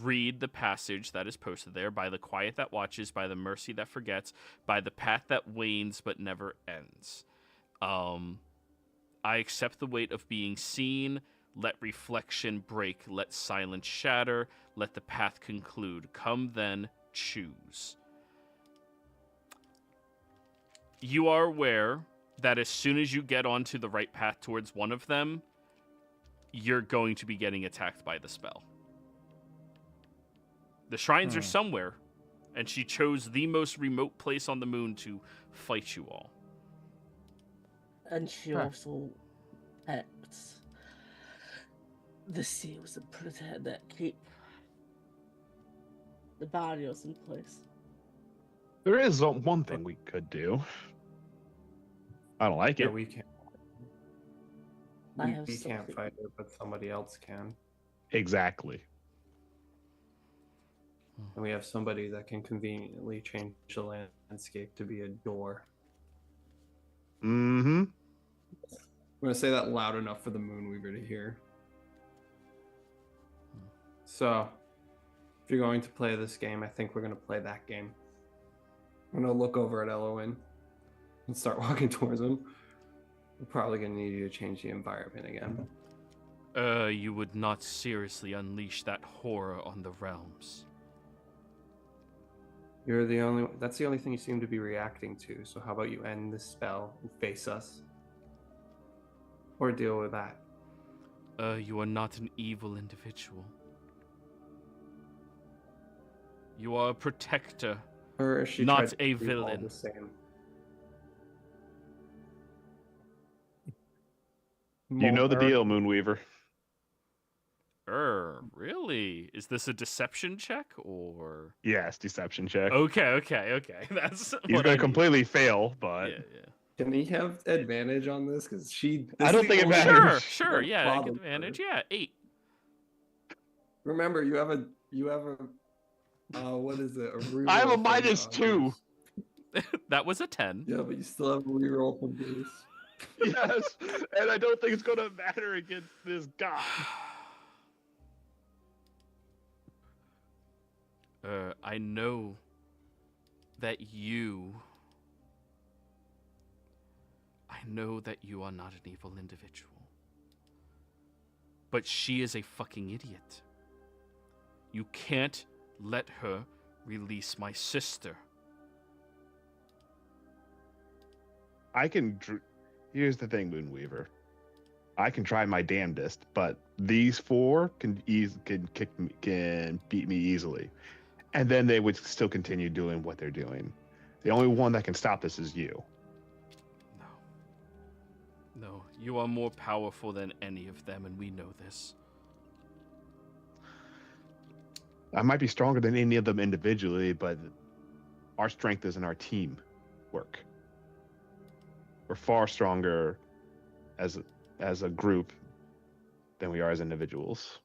read the passage that is posted there, by the quiet that watches, by the mercy that forgets, by the path that wanes but never ends. I accept the weight of being seen. Let reflection break. Let silence shatter. Let the path conclude. Come then, choose. You are aware that as soon as you get onto the right path towards one of them, you're going to be getting attacked by the spell. The shrines are somewhere, and she chose the most remote place on the moon to fight you all. And she also picked the seals that keep the barriers in place. There is one thing we could do. I don't like Yeah, it. we can't. I have We can't something. fight it, but somebody else can. Exactly. And we have somebody that can conveniently change the landscape to be a door. Mm-hmm. I'm going to say that loud enough for the Moonweaver to hear. So, if you're going to play this game, I think we're going to play that game. I'm going to look over at Elowen and start walking towards him. We're probably going to need you to change the environment again. You would not seriously unleash that horror on the realms. You're the only. That's the only thing you seem to be reacting to. So how about you end this spell and face us, or deal with that? You are not an evil individual. You are a protector, Or is she not tried to a be all villain. the same? You know the deal, Moonweaver. Really? Is this a deception check or? Yes, deception check. Okay. That's. He's what going I to completely fail, but need. Yeah. Can he have advantage on this? Because she. I don't think it this is the matters. only- Sure. Yeah, I problem get for advantage. her. Yeah, 8. Remember, you have a. What is it? A reroll I have a from, -2. That was a 10. Yeah, but you still have a reroll from Bruce. Yes, and I don't think it's going to matter against this guy. I know that you are not an evil individual. But she is a fucking idiot. You can't let her release my sister. I can. Here's the thing, Moonweaver. I can try my damnedest, but these 4 can beat me easily, and then they would still continue doing what they're doing. The only one that can stop this is you. No, you are more powerful than any of them, and we know this. I might be stronger than any of them individually, but our strength is in our team work. We're far stronger as a group than we are as individuals.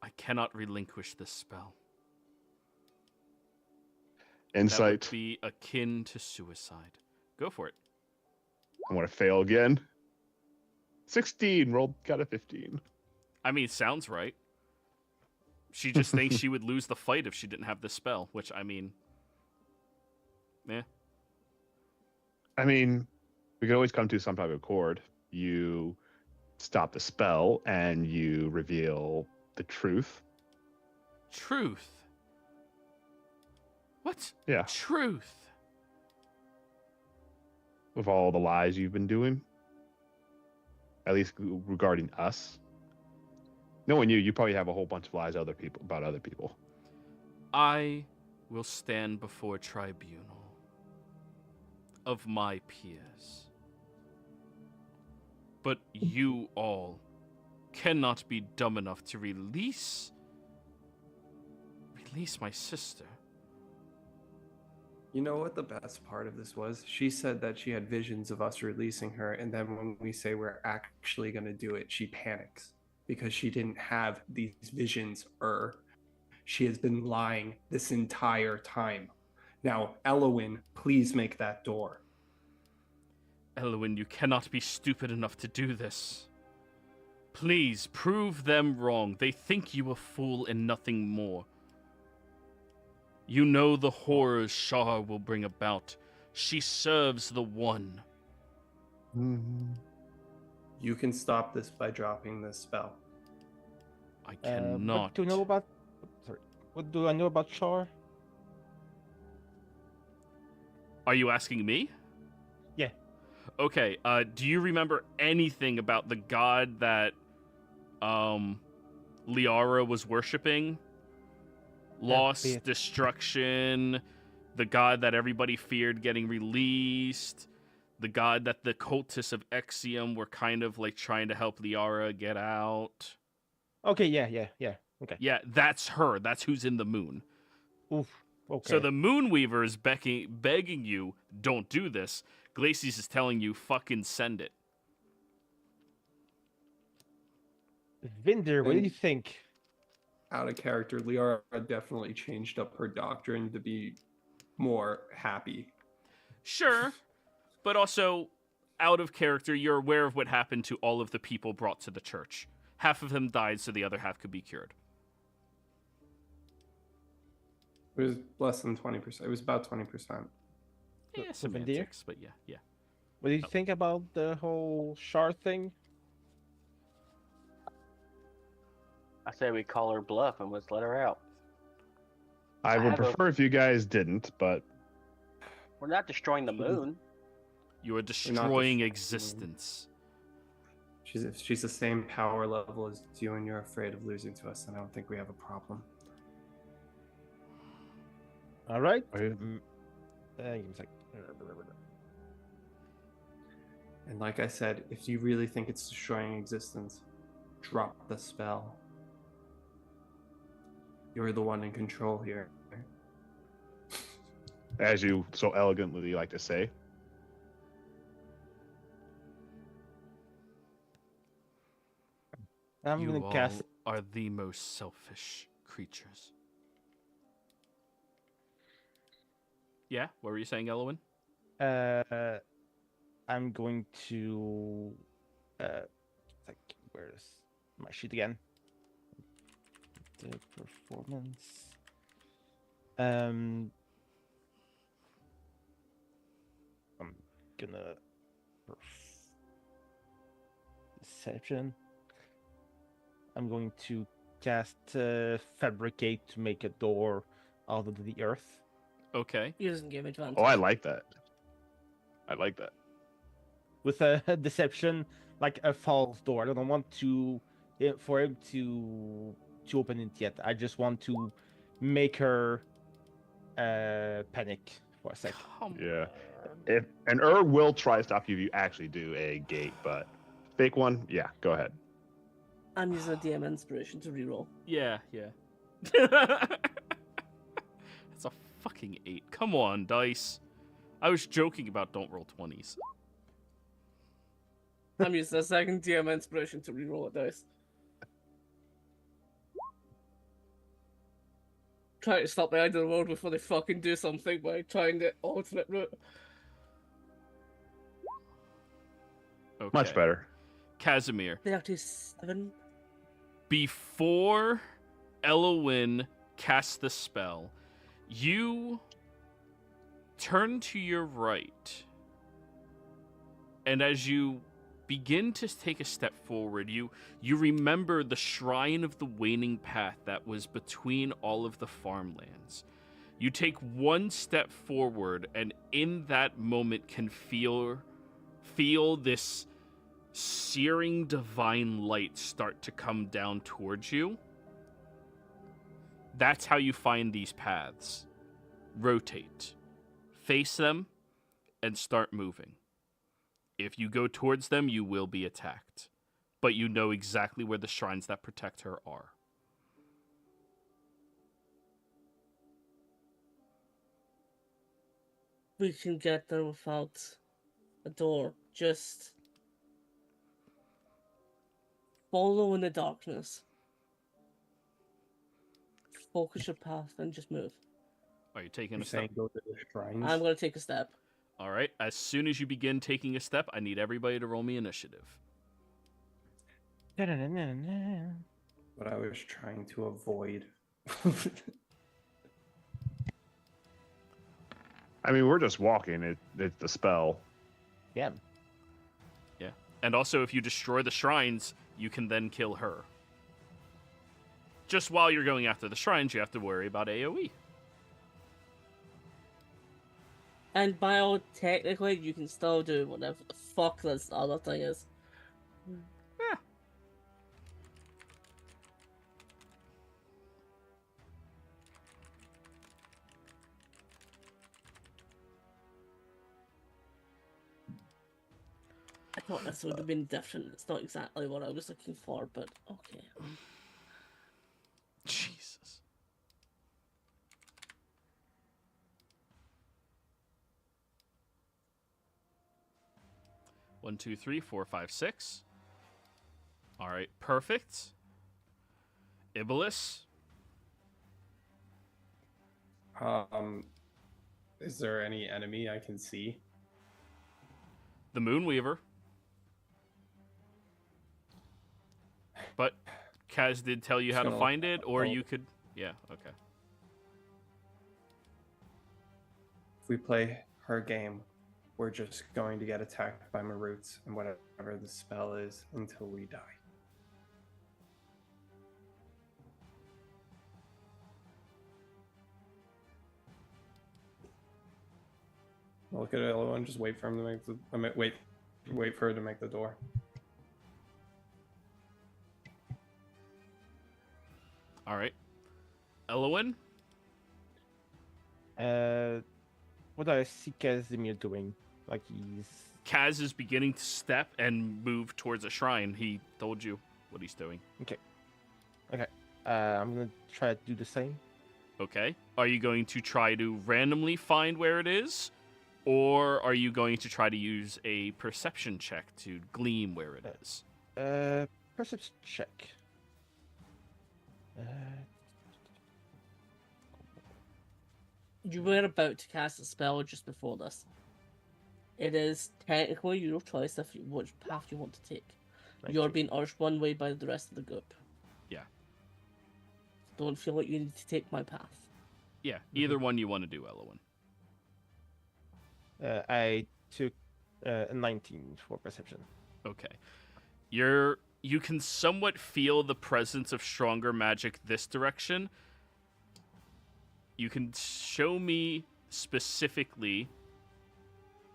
I cannot relinquish this spell. Insight. That would be akin to suicide. Go for it. I'm gonna fail again. 16. Got a 15. I mean, sounds right. She just thinks she would lose the fight if she didn't have this spell, which, I mean... I mean, we could always come to some type of accord. You stop the spell and you reveal the truth. Truth? What? Yeah. Truth? With all the lies you've been doing. At least regarding us. Knowing you probably have a whole bunch of lies about other people. I will stand before a tribunal of my peers. But you all cannot be dumb enough to release my sister. You know what the best part of this was? She said that she had visions of us releasing her, and then when we say we're actually going to do it, she panics because she didn't have these visions, or she has been lying this entire time. Now, Elowen, please make that door. Elwyn, you cannot be stupid enough to do this. Please, prove them wrong. They think you a fool and nothing more. You know the horrors Shar will bring about. She serves the One. You can stop this by dropping this spell. I cannot. What do you know about... Sorry. What do I know about Shar? Are you asking me? Yeah. Okay, do you remember anything about the god that Liara was worshipping. Loss, bitch. destruction, the god that everybody feared getting released, the god that the cultists of Exium were kind of like trying to help Liara get out. Okay, yeah. Okay. Yeah, that's her. That's who's in the moon. Oof. Okay. So the Moonweaver is begging you, don't do this. Glacius is telling you, fucking send it. Vinder, what do you think? Out of character, Liara definitely changed up her doctrine to be more happy. Sure, but also out of character, you're aware of what happened to all of the people brought to the church. Half of them died so the other half could be cured. It was less than 20%. It was about 20%. Yeah, Vinder? semantics, but yeah. What do you think about the whole shard thing? I say we call her bluff and let's let her out. I would have a- prefer if you guys didn't, but We're not destroying the moon. You are destroying existence. She's the same power level as you, and you're afraid of losing to us, and I don't think we have a problem. All right. Oh, yeah. Give me a sec. And like I said, if you really think it's destroying existence, drop the spell. You're the one in control here. as you so elegantly like to say, I'm You gonna all cast. are the most selfish creatures. Yeah, what were you saying, Elowin? I'm going to. Like, where's my sheet again? The performance. I'm gonna. Deception. I'm going to cast Fabricate to make a door out of the earth. Okay. He doesn't give advantage. oh, I like that. I like that. With a deception, like a false door. I don't want for him to open it yet. I just want to make her panic for a second. Come Yeah. on. And will try to stop you if you actually do a gate, but fake one, yeah, go ahead. I'm using a DM inspiration to reroll. Yeah. It's a fucking 8. Come on, dice. I was joking about don't roll 20s. I'm using a second DM inspiration to reroll a dice. Trying to stop the end of the world before they fucking do something by trying the alternate route. Okay. Much better. Casimir, 37. before Elowin casts the spell, you turn to your right, and as you begin to take a step forward, you remember the shrine of the waning path that was between all of the farmlands. You take one step forward, and in that moment can feel this searing divine light start to come down towards you. That's how you find these paths. Rotate, face them, and start moving. If you go towards them, you will be attacked. But you know exactly where the shrines that protect her are. We can get there without a door. Just follow in the darkness. Focus your path and just move. Are you taking You're a step? saying go to the shrines? I'm gonna take a step. All right. As soon as you begin taking a step, I need everybody to roll me initiative. What I was trying to avoid. I mean, we're just walking. It's the spell. Yeah. Yeah. And also, if you destroy the shrines, you can then kill her. Just while you're going after the shrines, you have to worry about AoE. And technically, you can still do whatever the fuck this other thing is. thought this would have been different. It's not exactly what I was looking for, but okay. Jesus. One, two, three, four, five, six. All right, perfect. Iblis. Is there any enemy I can see? The Moonweaver. But Kaz did tell you how to find it, or you could... Yeah, okay. If we play her game, we're just going to get attacked by Maroots and whatever the spell is until we die. Look at it, everyone. Just wait for him to make the. Wait for her to make the door. All right. Elowen? What do I see Casimir doing? Like he's... Kaz is beginning to step and move towards a shrine. He told you what he's doing. Okay. I'm gonna try to do the same. Okay. Are you going to try to randomly find where it is? Or are you going to try to use a perception check to glean where it is? Perception check. You were about to cast a spell just before this. It is technically your choice if which path you want to take. You're being urged one way by the rest of the group. Yeah. Don't feel like you need to take my path. Yeah, either one you want to do, Elowen. I took a 19 for perception. Okay. You can somewhat feel the presence of stronger magic this direction. You can show me specifically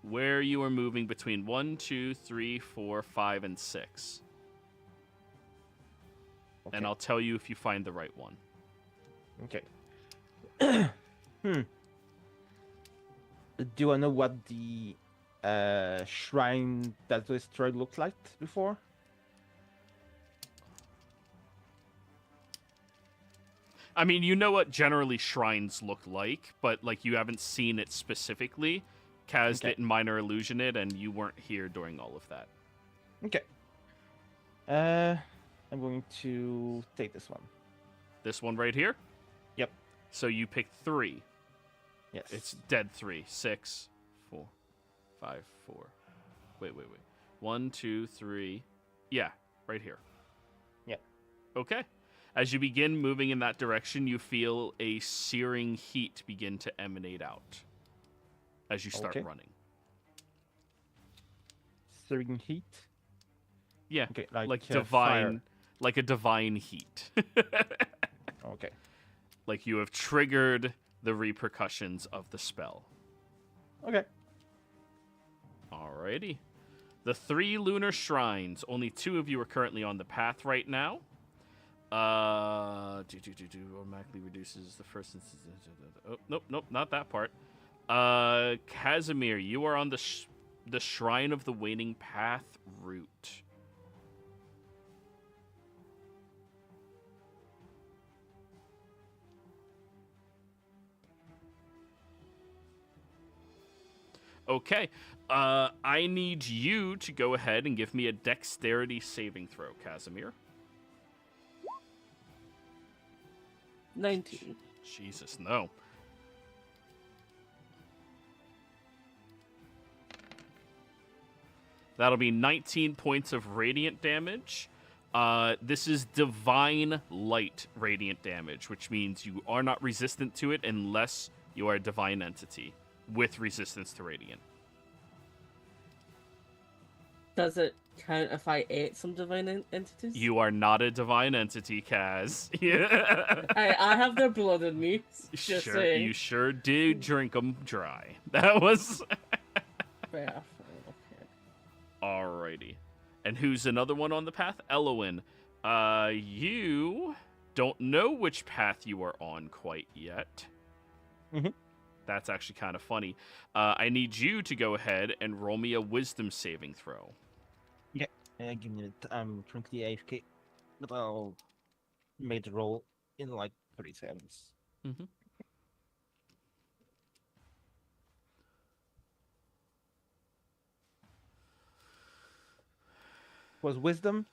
where you are moving between 1, 2, 3, 4, 5, and 6. Okay. And I'll tell you if you find the right one. Okay. Do I know what the shrine that was destroyed looked like before? I mean, you know what generally shrines look like, but like you haven't seen it specifically. Kaz didn't minor illusion it, and you weren't here during all of that. Okay. I'm going to take this one. This one right here? Yep. So you picked 3. Yes. It's dead 3. 6, 4, 5, 4. Wait. 1, 2, 3. Yeah, right here. Yeah. Okay. As you begin moving in that direction, you feel a searing heat begin to emanate out as you start running. Searing heat? Yeah, okay, like divine, fire. Like a divine heat. Okay. Like you have triggered the repercussions of the spell. Okay. Alrighty. The 3 lunar shrines. Only 2 of you are currently on the path right now. Automatically reduces the first instance. Oh, nope, not that part. Casimir, you are on the Shrine of the Waning Path route. Okay. I need you to go ahead and give me a dexterity saving throw, Casimir. 19. Jesus, no. That'll be 19 points of radiant damage. This is divine light radiant damage, which means you are not resistant to it unless you are a divine entity with resistance to radiant. Does it count if I ate some divine entities? You are not a divine entity, Kaz. I have their blood in me. Just sure, saying. you sure do drink them dry. That was... Fair. Okay. Alrighty. And who's another one on the path? Elowen. You don't know which path you are on quite yet. Mm-hmm. That's actually kind of funny. I need you to go ahead and roll me a wisdom saving throw. Give me I'm currently AFK, but I'll make the roll in like 30 seconds. Mm-hmm. Was wisdom?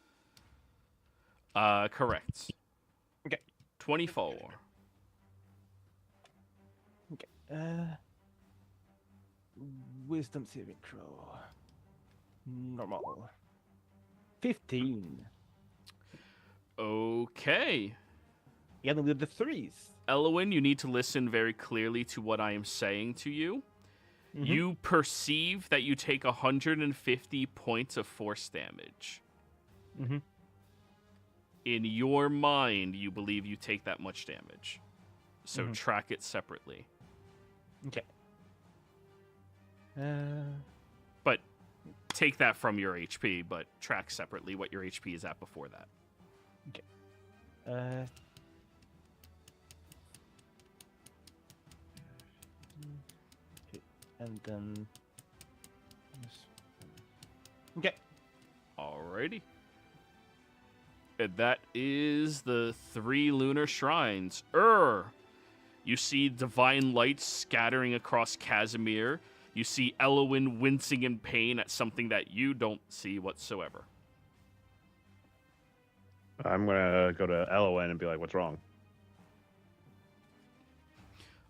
Correct. Okay. 24. Okay. Wisdom saving throw. Normal. 15. Okay. Again with the threes. Elowin, you need to listen very clearly to what I am saying to you. Mhm. You perceive that you take 150 points of force damage. Mhm. In your mind, you believe you take that much damage. So Mhm. track it separately. Okay. But take that from your HP, but track separately what your HP is at before that. Okay, and then... Okay. Alrighty. And that is the 3 lunar shrines. You see divine lights scattering across Casimir. You see Elowin wincing in pain at something that you don't see whatsoever. I'm gonna go to Elowin and be like, "What's wrong?"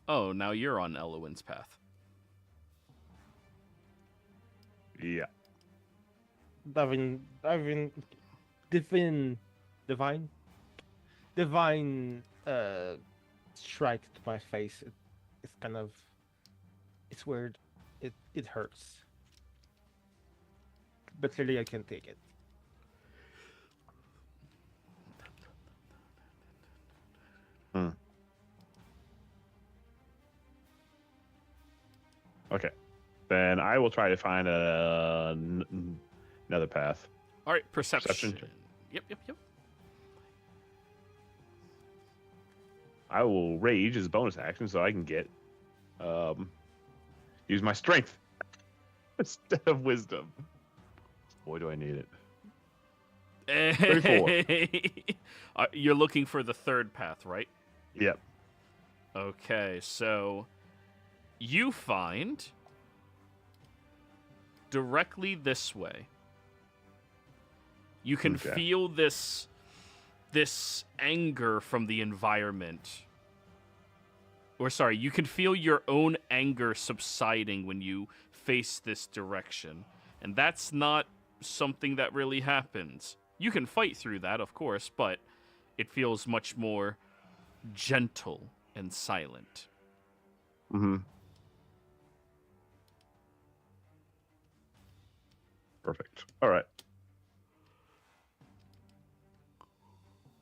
Oh, now you're on Elowin's path. Yeah. Divine strike to my face. It's kind of, it's weird. It hurts, but clearly I can take it. Okay. Then I will try to find another path. All right, perception. Perception. Yep. I will rage as a bonus action so I can get use my strength instead of wisdom. Boy, do I need it. 34. You're looking for the third path, right? Yep. Okay, so you find directly this way. You can Okay. feel this anger from the environment. Or sorry, you can feel your own anger subsiding when you face this direction. And that's not something that really happens. You can fight through that, of course, but it feels much more gentle and silent. Mm-hmm. Perfect. All right.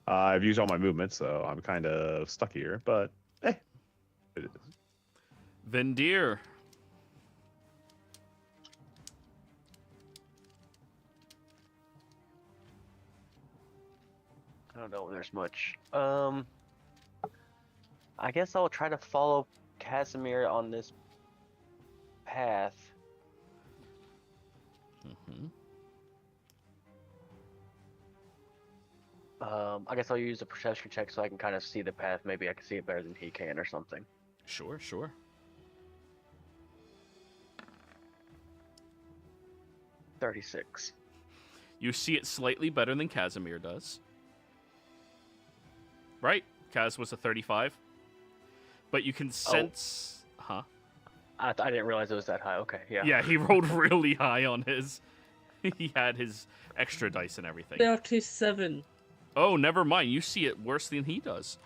I've used all my movements, so I'm kind of stuck here, but it is. Vendir. I don't know if there's much. I guess I'll try to follow Casimir on this path. Mm-hmm. I guess I'll use a perception check so I can kind of see the path. Maybe I can see it better than he can or something. Sure. 36. You see it slightly better than Casimir does. Right? Kaz was a 35. But you can sense... Huh? I didn't realize it was that high. Okay, yeah. Yeah, he rolled really high on his... He had his extra dice and everything. 37. Oh, never mind. You see it worse than he does.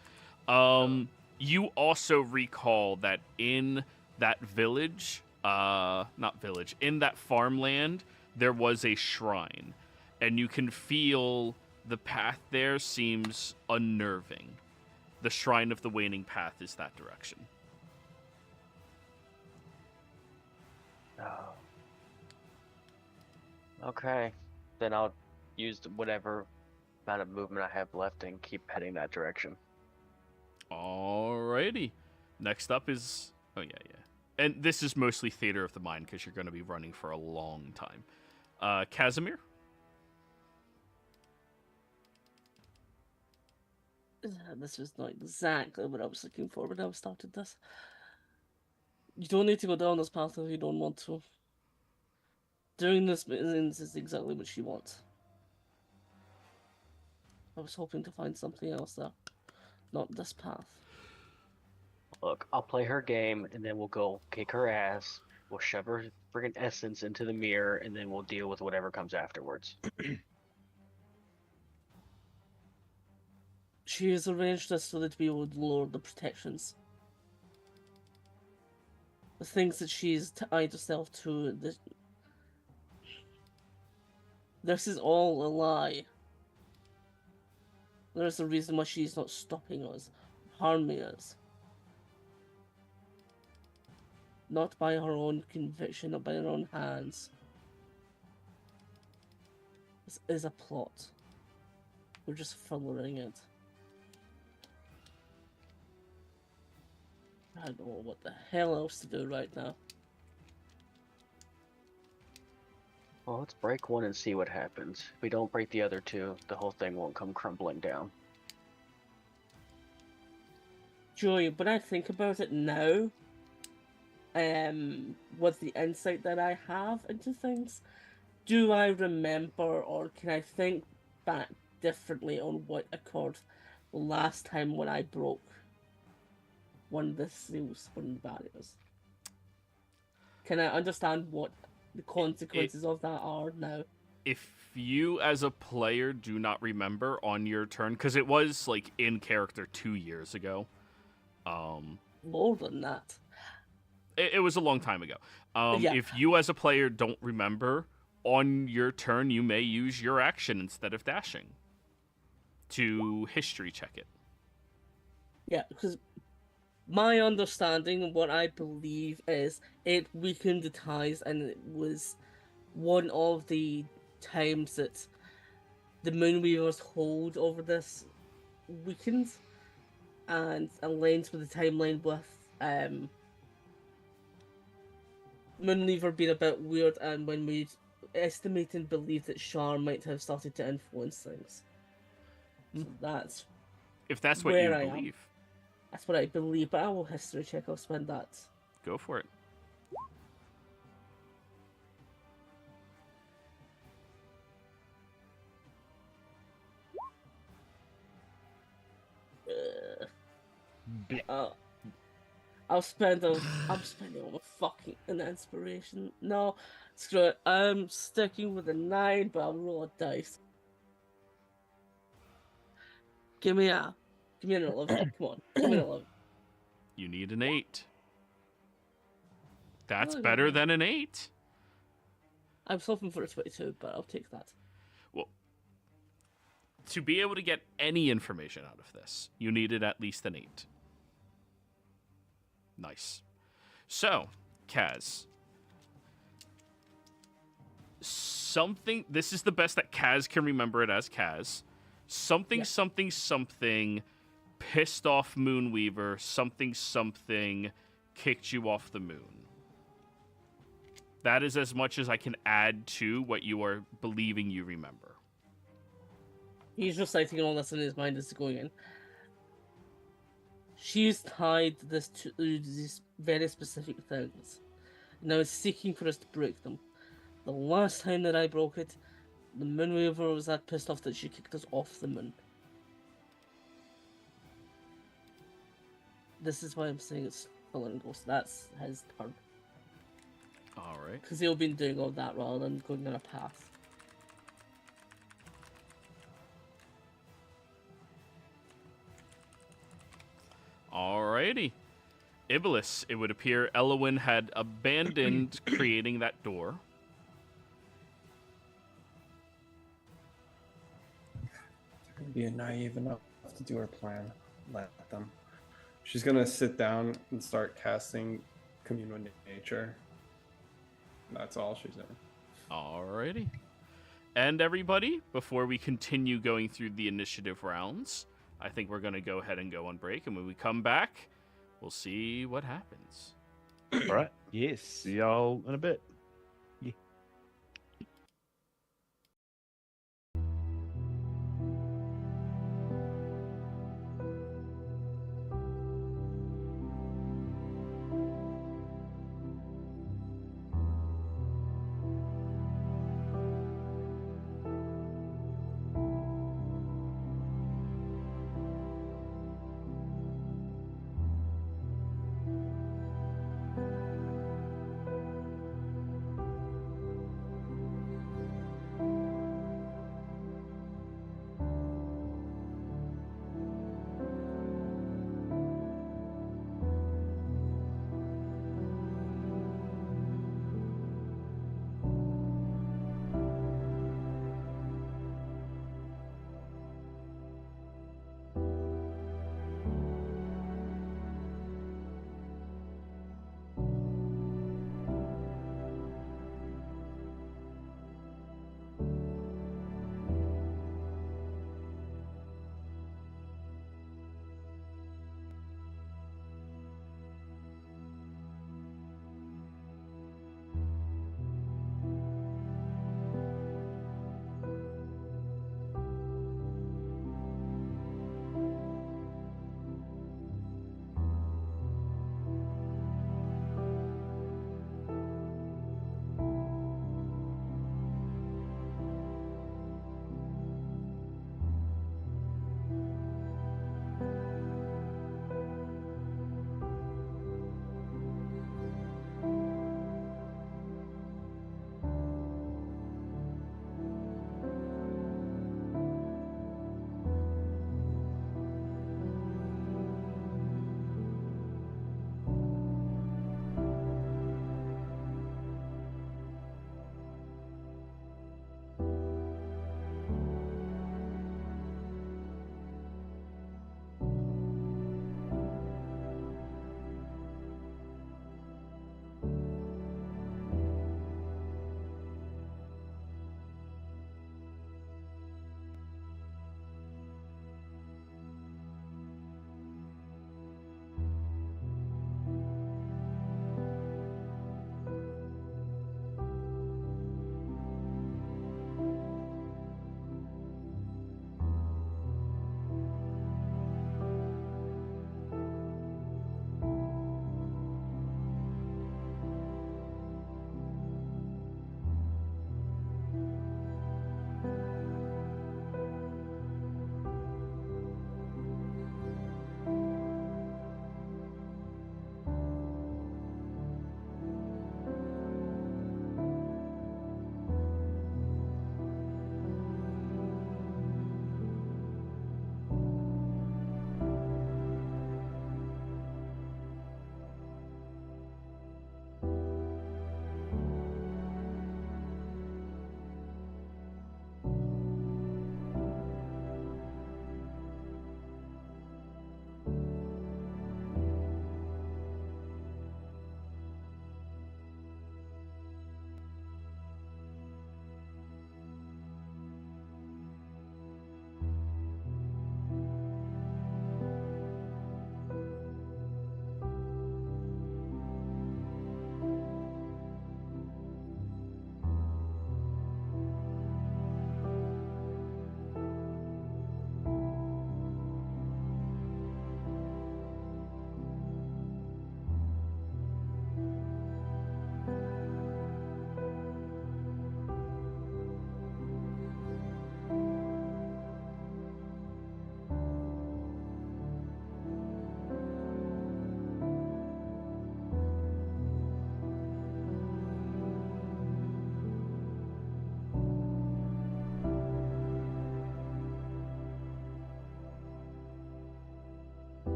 You also recall that in that village... not village. In that farmland, there was a shrine. And you can feel the path there seems unnerving. The Shrine of the Waning Path is that direction. Oh. Okay, then I'll use whatever amount of movement I have left and keep heading that direction. Alrighty. Next up is... Oh, yeah. And this is mostly theater of the mind because you're going to be running for a long time. Casimir? This was not exactly what I was looking for when I started this. You don't need to go down this path if you don't want to. Doing this is exactly what she wants. I was hoping to find something else there. Not this path. Look, I'll play her game, and then we'll go kick her ass. We'll shove her friggin' essence into the mirror, and then we'll deal with whatever comes afterwards. She has arranged this so that we would lower the protections. The things that she's tied herself to. This is all a lie. There's a reason why she's not stopping us, harming us. Not by her own conviction, not by her own hands. This is a plot. We're just following it. I don't know what the hell else to do right now. Well, let's break one and see what happens. If we don't break the other two, the whole thing won't come crumbling down. Joey, when I think about it now, with the insight that I have into things, do I remember or can I think back differently on what occurred the last time when I broke one of the seals, one of the barriers? Can I understand what the consequences of that are now? If you as a player do not remember on your turn, because it was like in character 2 years ago. More than that. It was a long time ago. Yeah. If you as a player don't remember, on your turn you may use your action instead of dashing to history check it. Yeah, because my understanding and what I believe is it weakened the ties, and it was one of the times that the Moonweaver's hold over this weakened and aligns with the timeline with Moonweaver being a bit weird, and when we estimate and believe that Char might have started to influence things. So that's If that's what where you I am. believe, That's what I believe, but I will history check. I'll spend that. go for it. I'm spending all the fucking an inspiration. No, screw it. I'm sticking with a 9, but I'll roll a dice. Give me an 11. Come on, give me an 11. You need an 8. That's Oh, better yeah. than an 8. I was hoping for a 22, but I'll take that. Well, to be able to get any information out of this, you needed at least an 8. Nice. So, Kaz. This is the best that Kaz can remember it as Kaz. Something, Yeah. something, pissed off Moonweaver, something, kicked you off the moon. That is as much as I can add to what you are believing you remember. He's reciting all this in his mind as going in. She's tied this to these very specific things. Now is seeking for us to break them. The last time that I broke it, the Moonweaver was that pissed off that she kicked us off the moon. This is why I'm saying it's Fallen Ghost. That's his turn. Alright. Because he'll been doing all that rather than going on a path. Alrighty. Iblis, it would appear Elowin had abandoned creating that door. They're gonna be naive enough to do her plan. Let them. She's gonna sit down and start casting Commune with Nature. That's all she's doing. Alrighty. And everybody, before we continue going through the initiative rounds, I think we're going to go ahead and go on break. And when we come back, we'll see what happens. All right. Yes. See y'all in a bit.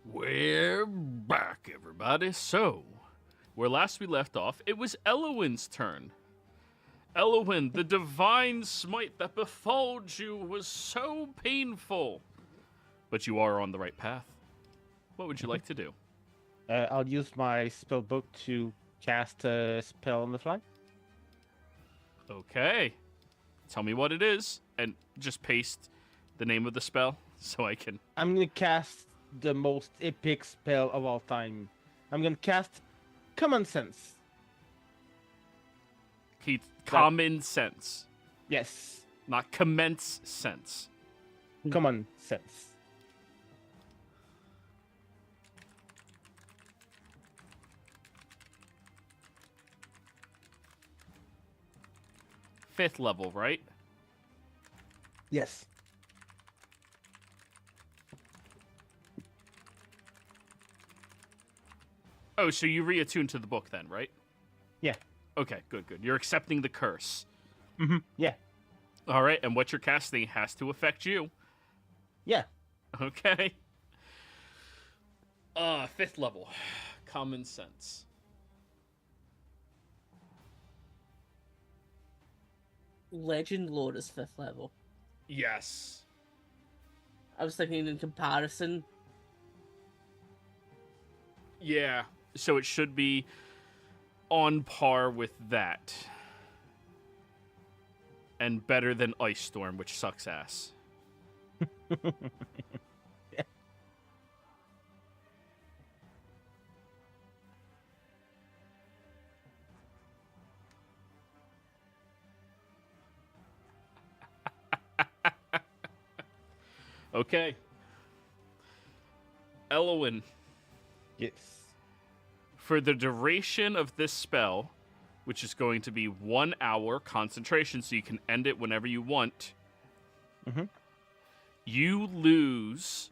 We're back, everybody. So, where last we left off, it was Elowin's turn. Elowin, the divine smite that befalled you was so painful. But you are on the right path. What would you like to do? I'll use my spell book to cast a spell on the fly. Okay. Tell me what it is, and just paste the name of the spell so I can... I'm gonna cast the most epic spell of all time. I'm gonna cast Common Sense. Common sense. Yes, Not commence sense. Common Sense. Fifth level, right? Yes. Oh, so you reattune to the book then, right? Yeah. Okay, good. You're accepting the curse. Mm-hmm. Yeah. All right, and what you're casting has to affect you. Yeah. Okay. Fifth level. Common sense. Legend lore is 5th level. Yes. I was thinking in comparison. Yeah, so it should be on par with that. And better than Ice Storm, which sucks ass. Okay. Elowin, Yes. for the duration of this spell, which is going to be 1 hour concentration, so you can end it whenever you want, you lose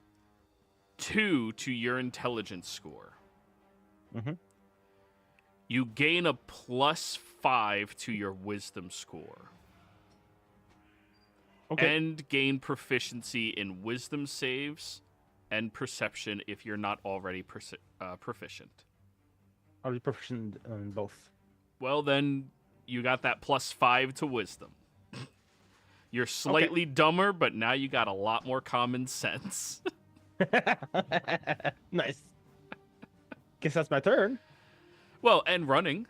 2 to your intelligence score. You gain a +5 to your wisdom score. Okay. And gain proficiency in wisdom saves and perception if you're not already proficient. I'll be proficient on both. Well, then you got that +5 to wisdom. You're slightly dumber, but now you got a lot more common sense. Nice. Guess that's my turn. Well, and running.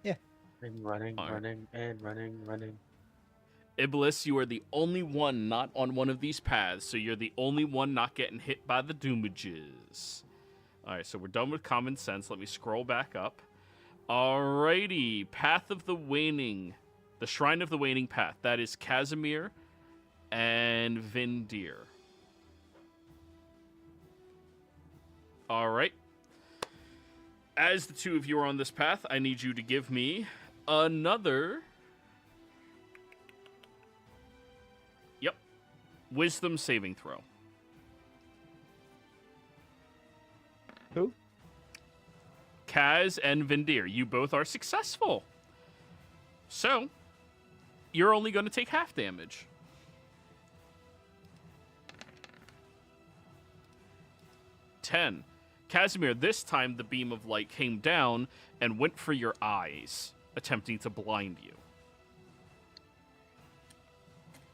And running, Alright. running. Iblis, you are the only one not on one of these paths, so you're the only one not getting hit by the doomages. Alright, so we're done with common sense. Let me scroll back up. Alrighty, Path of the Waning. The Shrine of the Waning Path. That is Casimir and Vindir. Alright. As the two of you are on this path, I need you to give me another... Yep. Wisdom saving throw. Who? Kaz and Vindir, you both are successful. So, you're only going to take half damage. Ten. Casimir, this time the beam of light came down and went for your eyes, attempting to blind you.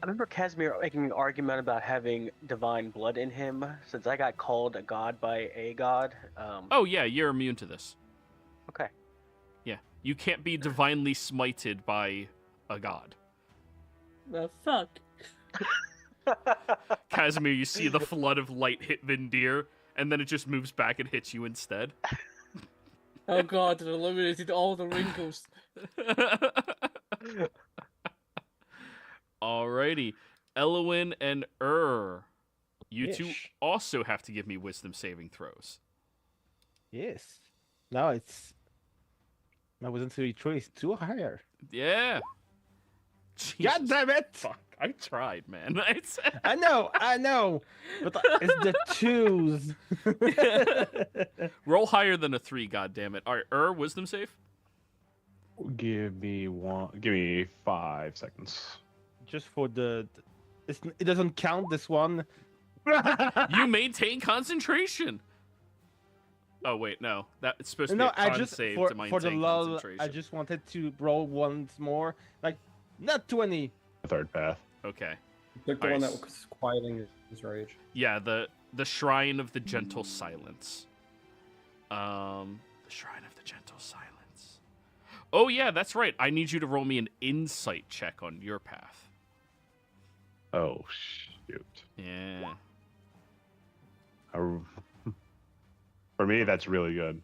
I remember Casimir making an argument about having divine blood in him, since I got called a god by a god. Oh yeah, you're immune to this. Okay. Yeah, you can't be divinely smited by a god. The fuck? Casimir, you see the flood of light hit Vindir, and then it just moves back and hits you instead. Oh god, it eliminated all the wrinkles. Alrighty. Elowin and you two Ish. also have to give me wisdom saving throws. Yes. Now it's... I wasn't too choice too higher. Yeah. God Jesus damn it! fuck. I tried, man. It's... I know. But it's the twos. Roll higher than a 3, goddammit. Alright, wisdom save? Give me 5 seconds. Just for it doesn't count this one You maintain concentration. Oh wait, no. That's supposed to be No, a I con just save for, to maintain for the lull, concentration. I just wanted to roll once more, like not 20. The third path. Okay. Took the one that Nice. was quieting his rage. Yeah, the Shrine of the Gentle Silence. The Shrine of the Gentle Silence. Oh yeah, that's right. I need you to roll me an insight check on your path. Oh shoot. Yeah. For me, that's really good.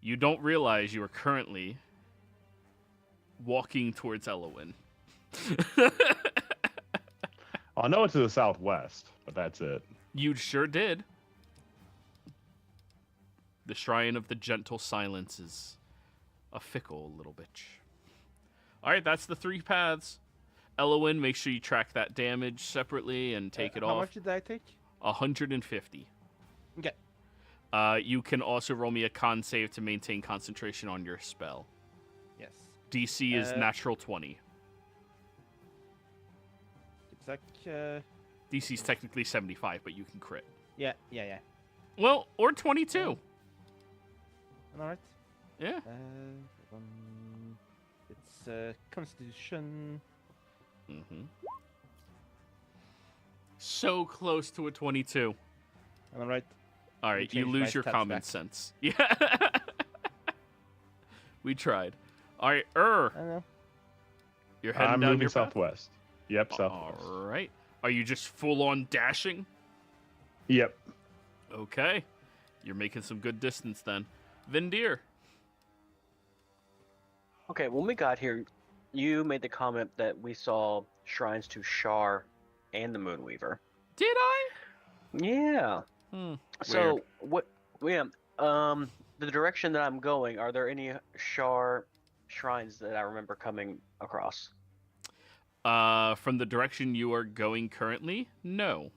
You don't realize you are currently walking towards Elowin. I know it's to the southwest, but that's it. You sure did. The Shrine of the Gentle Silence is a fickle little bitch. All right, that's the 3 paths. Elowin, make sure you track that damage separately and take it How off. much did I take? 150. Okay. You can also roll me a con save to maintain concentration on your spell. Yes. DC is natural 20. It's like DC is technically 75, but you can crit. yeah. Well, or 22. All right. Yeah. It's Constitution. Mm-hmm. So close to a 22. All right. All right, you changed my lose your stats common back. sense. Yeah. We tried. All right, I know. you're heading I'm down moving your path? southwest. Yep, southwest. All right. Are you just full on dashing? Yep. Okay. You're making some good distance then. Vindir. Okay, when we got here, you made the comment that we saw shrines to Shar and the Moonweaver. Did I? Yeah. Hmm. So what? Yeah. The direction that I'm going, are there any Shar shrines that I remember coming across? From the direction you are going currently? No.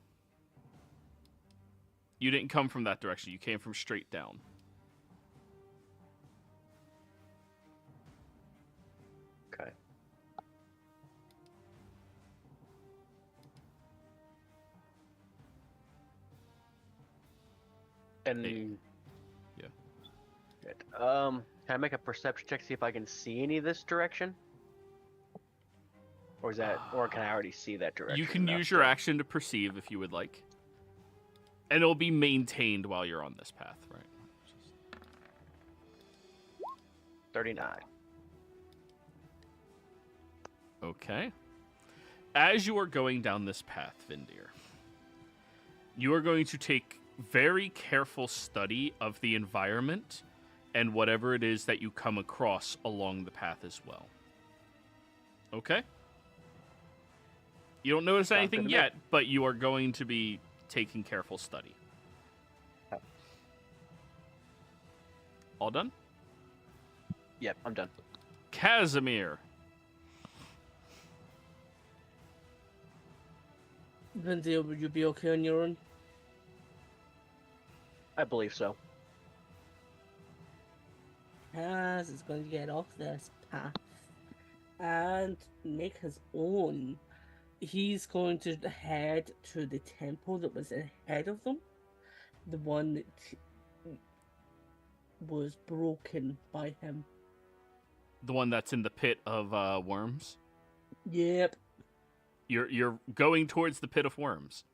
You didn't come from that direction. You came from straight down. Okay. And Hey. Yeah. Good. Can I make a perception check to see if I can see any of this direction? Or is that, or can I already see that direction? You can enough use your to- action to perceive if you would like. And it'll be maintained while you're on this path, right? 39. Okay. As you are going down this path, Vindir, you are going to take very careful study of the environment and whatever it is that you come across along the path as well. Okay? You don't notice Sounds anything good to me. yet, but you are going to be taking careful study. Yep. All done? Yep, I'm done. Casimir. Vindale, would you be okay on your own? I believe so. Kaz is going to get off this path and make his own. He's going to head to the temple that was ahead of them, the one that was broken by him. The one that's in the pit of worms. Yep. You're going towards the pit of worms.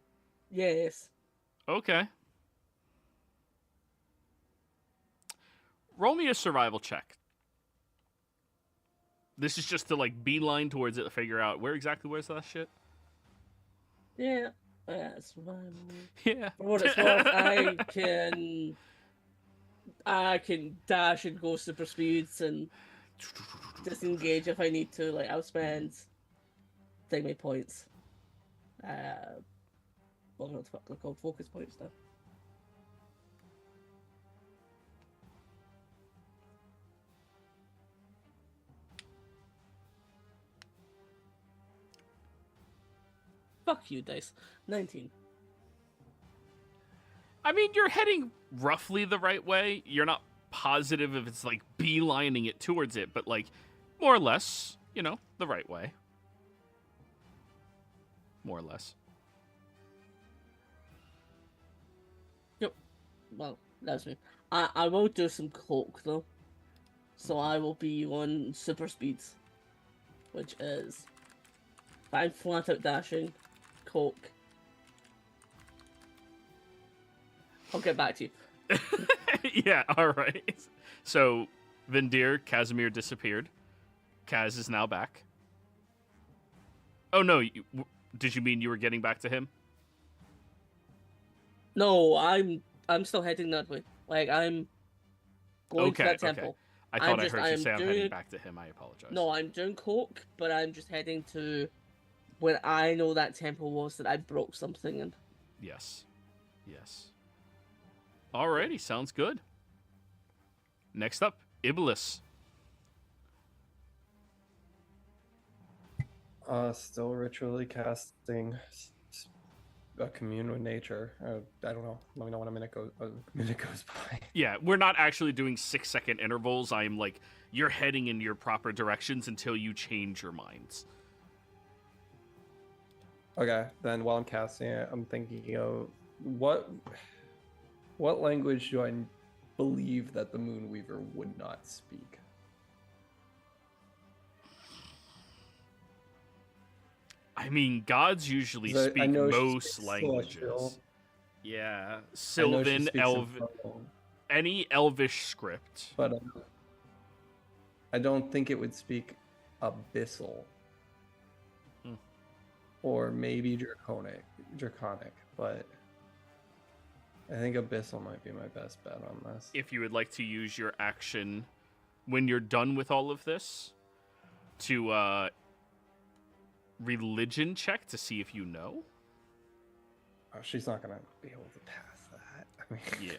Yes. Okay. Roll me a survival check. This is just to like beeline towards it to figure out where's that shit. Yeah. Survival. Yeah. For what it's worth, I can dash and go super speeds and disengage if I need to. Like, I'll spend my points. What the fuck they're called? Focus points now. Fuck you, dice. 19. I mean, you're heading roughly the right way. You're not positive if it's like beelining it towards it, but like more or less, you know, the right way. More or less. well, that's me. I will do some cloak though. So I will be on super speeds, which is 5 flat out dashing, cloak. I'll get back to you. Yeah, all right. So, Vindir, Casimir disappeared. Kaz is now back. Oh, no. Did you mean you were getting back to him? No, I'm still heading that way. Like, I'm going to that temple. I thought I heard you say I'm heading back to him. I apologize. No, I'm doing cloak, but I'm just heading to where I know that temple was that I broke something in. Yes. Yes. Alrighty, sounds good. Next up, Iblis. Still ritually casting a commune with nature. I don't know. Let me know when a minute goes by. Yeah, we're not actually doing 6-second intervals. I'm like, you're heading in your proper directions until you change your minds. Okay, then while I'm casting it, I'm thinking of what language do I believe that the Moonweaver would not speak? I mean, gods usually speak most languages. Celestial. Yeah, Sylvan, any Elvish script. But I don't think it would speak Abyssal. Or maybe Draconic, but I think Abyssal might be my best bet on this. If you would like to use your action when you're done with all of this to religion check to see if you know. Oh, she's not gonna be able to pass that. I mean, yeah,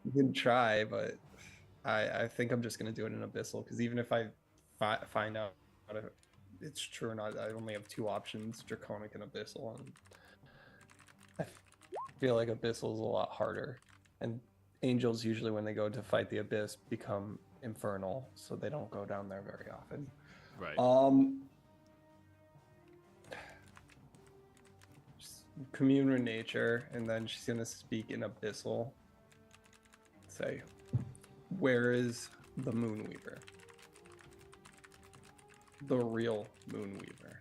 you can try, but I think I'm just gonna do it in Abyssal because even if I find out if it's true or not, I only have 2 options: Draconic and Abyssal, and I feel like Abyssal is a lot harder. And angels usually, when they go to fight the Abyss, become infernal, so they don't go down there very often. Right. Commune with nature, and then she's gonna speak in Abyssal. Say, where is the Moonweaver? The real Moonweaver.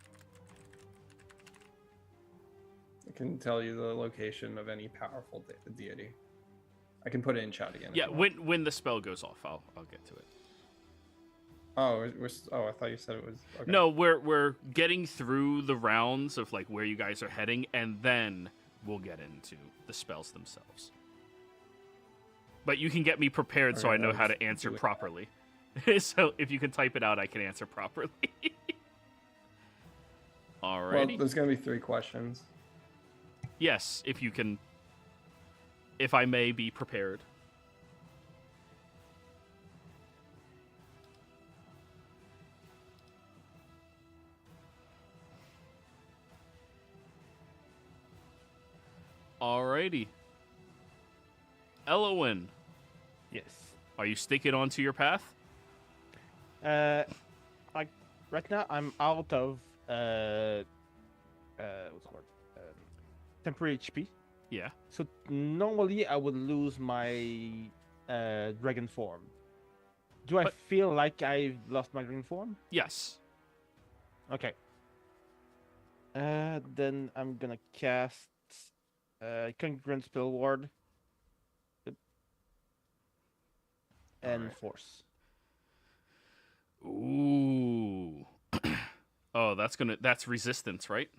I can tell you the location of any powerful deity. I can put it in chat again. Yeah, when the spell goes off, I'll get to it. Oh, I thought you said it was. Okay. No, we're getting through the rounds of like where you guys are heading, and then we'll get into the spells themselves. But you can get me prepared so I know how to answer properly. So if you can type it out, I can answer properly. Alrighty. Well, there's gonna be 3 questions. Yes, if you can. If I may be prepared. Alrighty. Elowin, Yes. are you sticking onto your path? Like right now, I'm out of what's the word? Temporary HP. Yeah. So normally I would lose my dragon form. Do I feel like I've lost my dragon form? Yes. Okay. Then I'm gonna cast Congruent Spell Ward and Alright. Force. Ooh. Oh, that's resistance, right?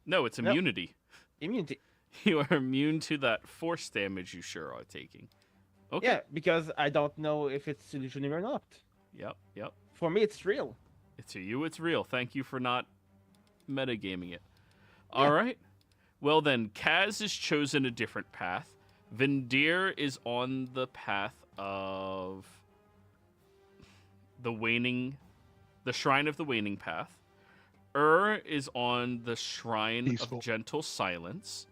No, it's Nope. immunity. Immunity. You are immune to that force damage you sure are taking. Okay. Yeah, because I don't know if it's illusionary or not. Yep. For me, it's real. To you, it's real. Thank you for not metagaming it. All right. Well, then, Kaz has chosen a different path. Vindir is on the path of the Shrine of the Waning Path. Is on the Shrine Peaceful. of Gentle Silence.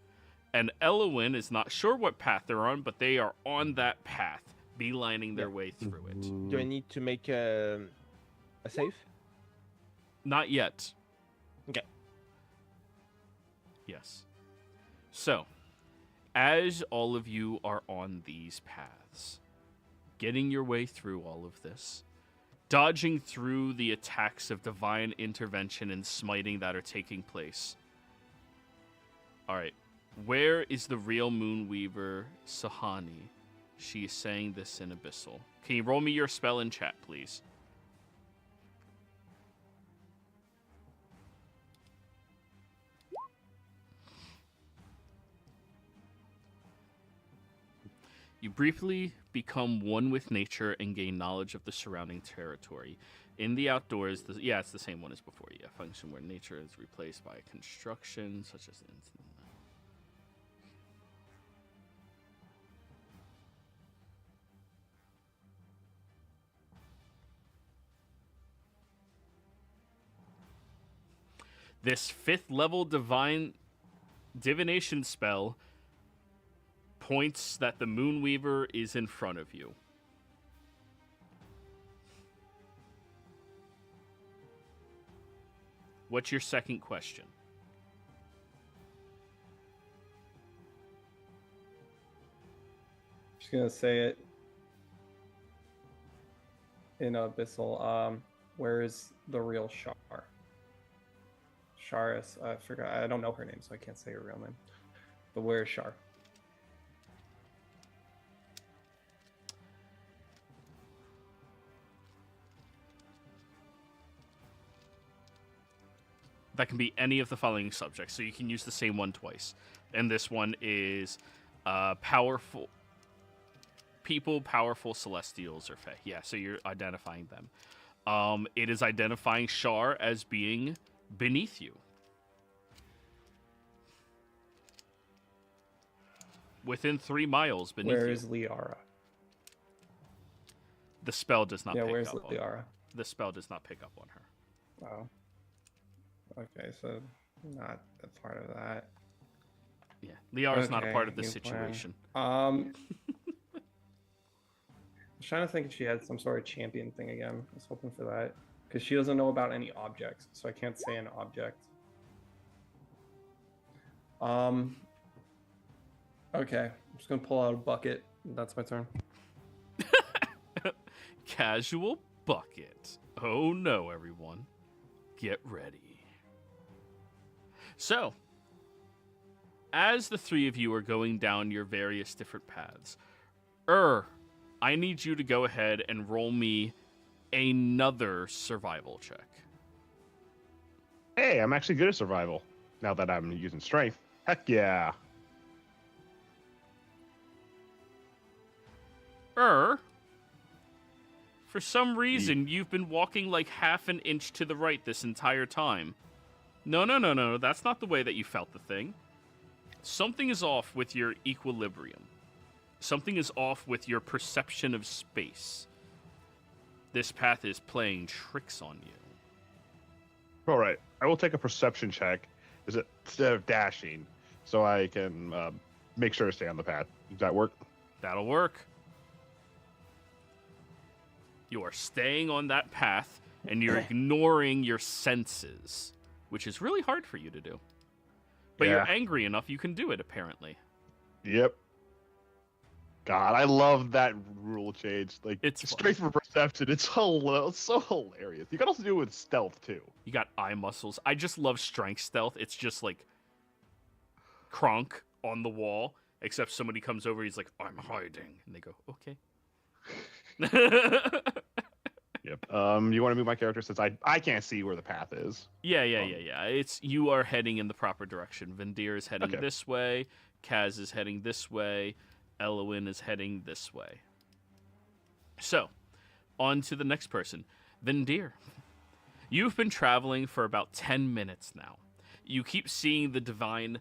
And Elowin is not sure what path they're on, but they are on that path, beelining their way through it. Do I need to make a save? Not yet. Okay. Yes. So, as all of you are on these paths, getting your way through all of this, dodging through the attacks of divine intervention and smiting that are taking place. All right, where is the real Moonweaver Sahani? She is saying this in Abyssal. Can you roll me your spell in chat, please? You briefly become one with nature and gain knowledge of the surrounding territory. In the outdoors, it's the same one as before. Yeah, function where nature is replaced by construction, such as... This 5th level divination spell points that the Moonweaver is in front of you. What's your second question? Just gonna say it in Abyssal. Where is the real Shar? Sharis, I forgot. I don't know her name, so I can't say her real name. But where is Shar? That can be any of the following subjects, so you can use the same one twice. And this one is powerful people, powerful celestials, or fae. Yeah, so you're identifying them. It is identifying Shar as being beneath you. Within 3 miles beneath you. Where is Liara? The spell does not pick where's up Liara? on her. The spell does not pick up on her. Oh. Okay, so not a part of that. Yeah, Liara's not a part of the new situation. Plan. I was trying to think if she had some sort of champion thing again. I was hoping for that. Because she doesn't know about any objects, so I can't say an object. Okay, I'm just gonna pull out a bucket. That's my turn. Casual bucket. Oh no, everyone. Get ready. So, as the 3 of you are going down your various different paths, I need you to go ahead and roll me another survival check. Hey, I'm actually good at survival now that I'm using strength. Heck yeah. For some reason, you've been walking like half an inch to the right this entire time. No, that's not the way that you felt the thing. Something is off with your equilibrium. Something is off with your perception of space. This path is playing tricks on you. All right, I will take a perception check instead of dashing, so I can make sure to stay on the path. Does that work? That'll work. You are staying on that path, and you're ignoring your senses, which is really hard for you to do. But you're angry enough you can do it, apparently. Yep. God, I love that rule change. Like, it's strength for perception. It's so hilarious. You can also do it with stealth, too. You got eye muscles. I just love strength stealth. It's just like Kronk on the wall, except somebody comes over, he's like, I'm hiding. And they go, okay. Yep. You want to move my character since I can't see where the path is? Yeah. It's you are heading in the proper direction. Vendir is heading this way. Kaz is heading this way. Elowin is heading this way. So, on to the next person. Vendir. You've been traveling for about 10 minutes now. You keep seeing the divine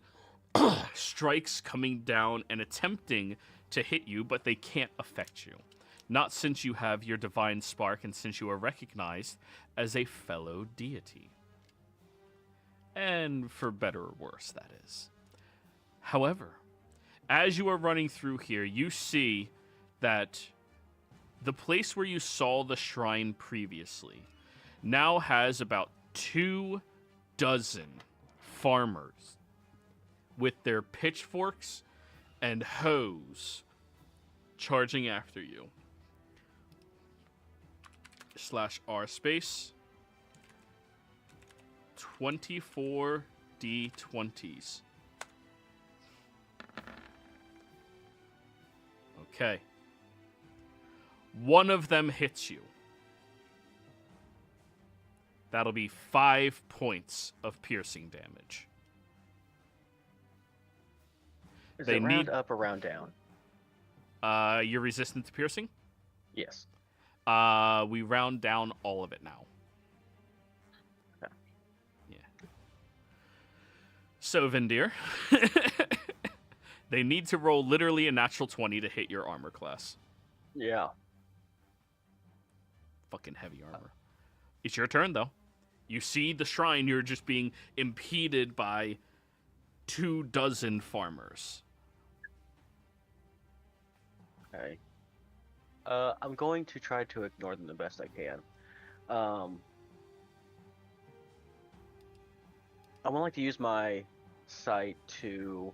strikes coming down and attempting to hit you, but they can't affect you. Not since you have your divine spark and since you are recognized as a fellow deity. And for better or worse, that is. However, as you are running through here, you see that the place where you saw the shrine previously now has about 24 farmers with their pitchforks and hose charging after you. /R space 24 D20s. Okay. One of them hits you. That'll be 5 points of piercing damage. Is They it round need- up or round down? You're resistant to piercing? Yes. We round down all of it now. Okay. Yeah. So, Vindir, they need to roll literally a natural 20 to hit your armor class. Yeah. Fucking heavy armor. It's your turn, though. You see the shrine, you're just being impeded by 24 farmers. Okay. I'm going to try to ignore them the best I can. I would like to use my sight to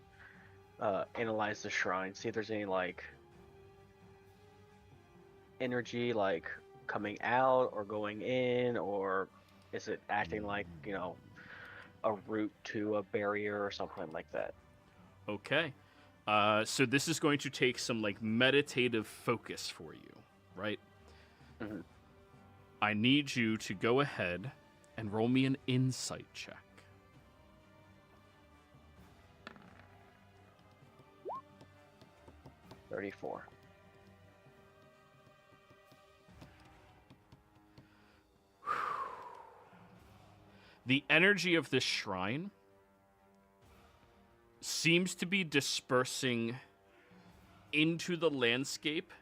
analyze the shrine, see if there's any like energy like coming out or going in, or is it acting like, you know, a route to a barrier or something like that. Okay. So this is going to take some like meditative focus for you, right? Mm-hmm. I need you to go ahead and roll me an insight check. $34. The energy of this shrine seems to be dispersing into the landscape,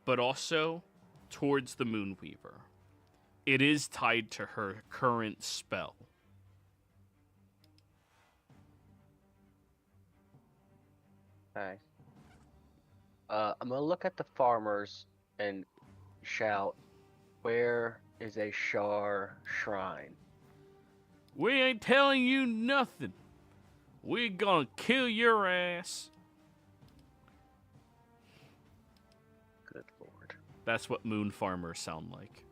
but also towards the Moonweaver. It is tied to her current spell. Okay. I'm gonna look at the farmers and shout, "Where is a Shar shrine?" We ain't telling you nothing. We're gonna kill your ass. Good lord. That's what moon farmers sound like.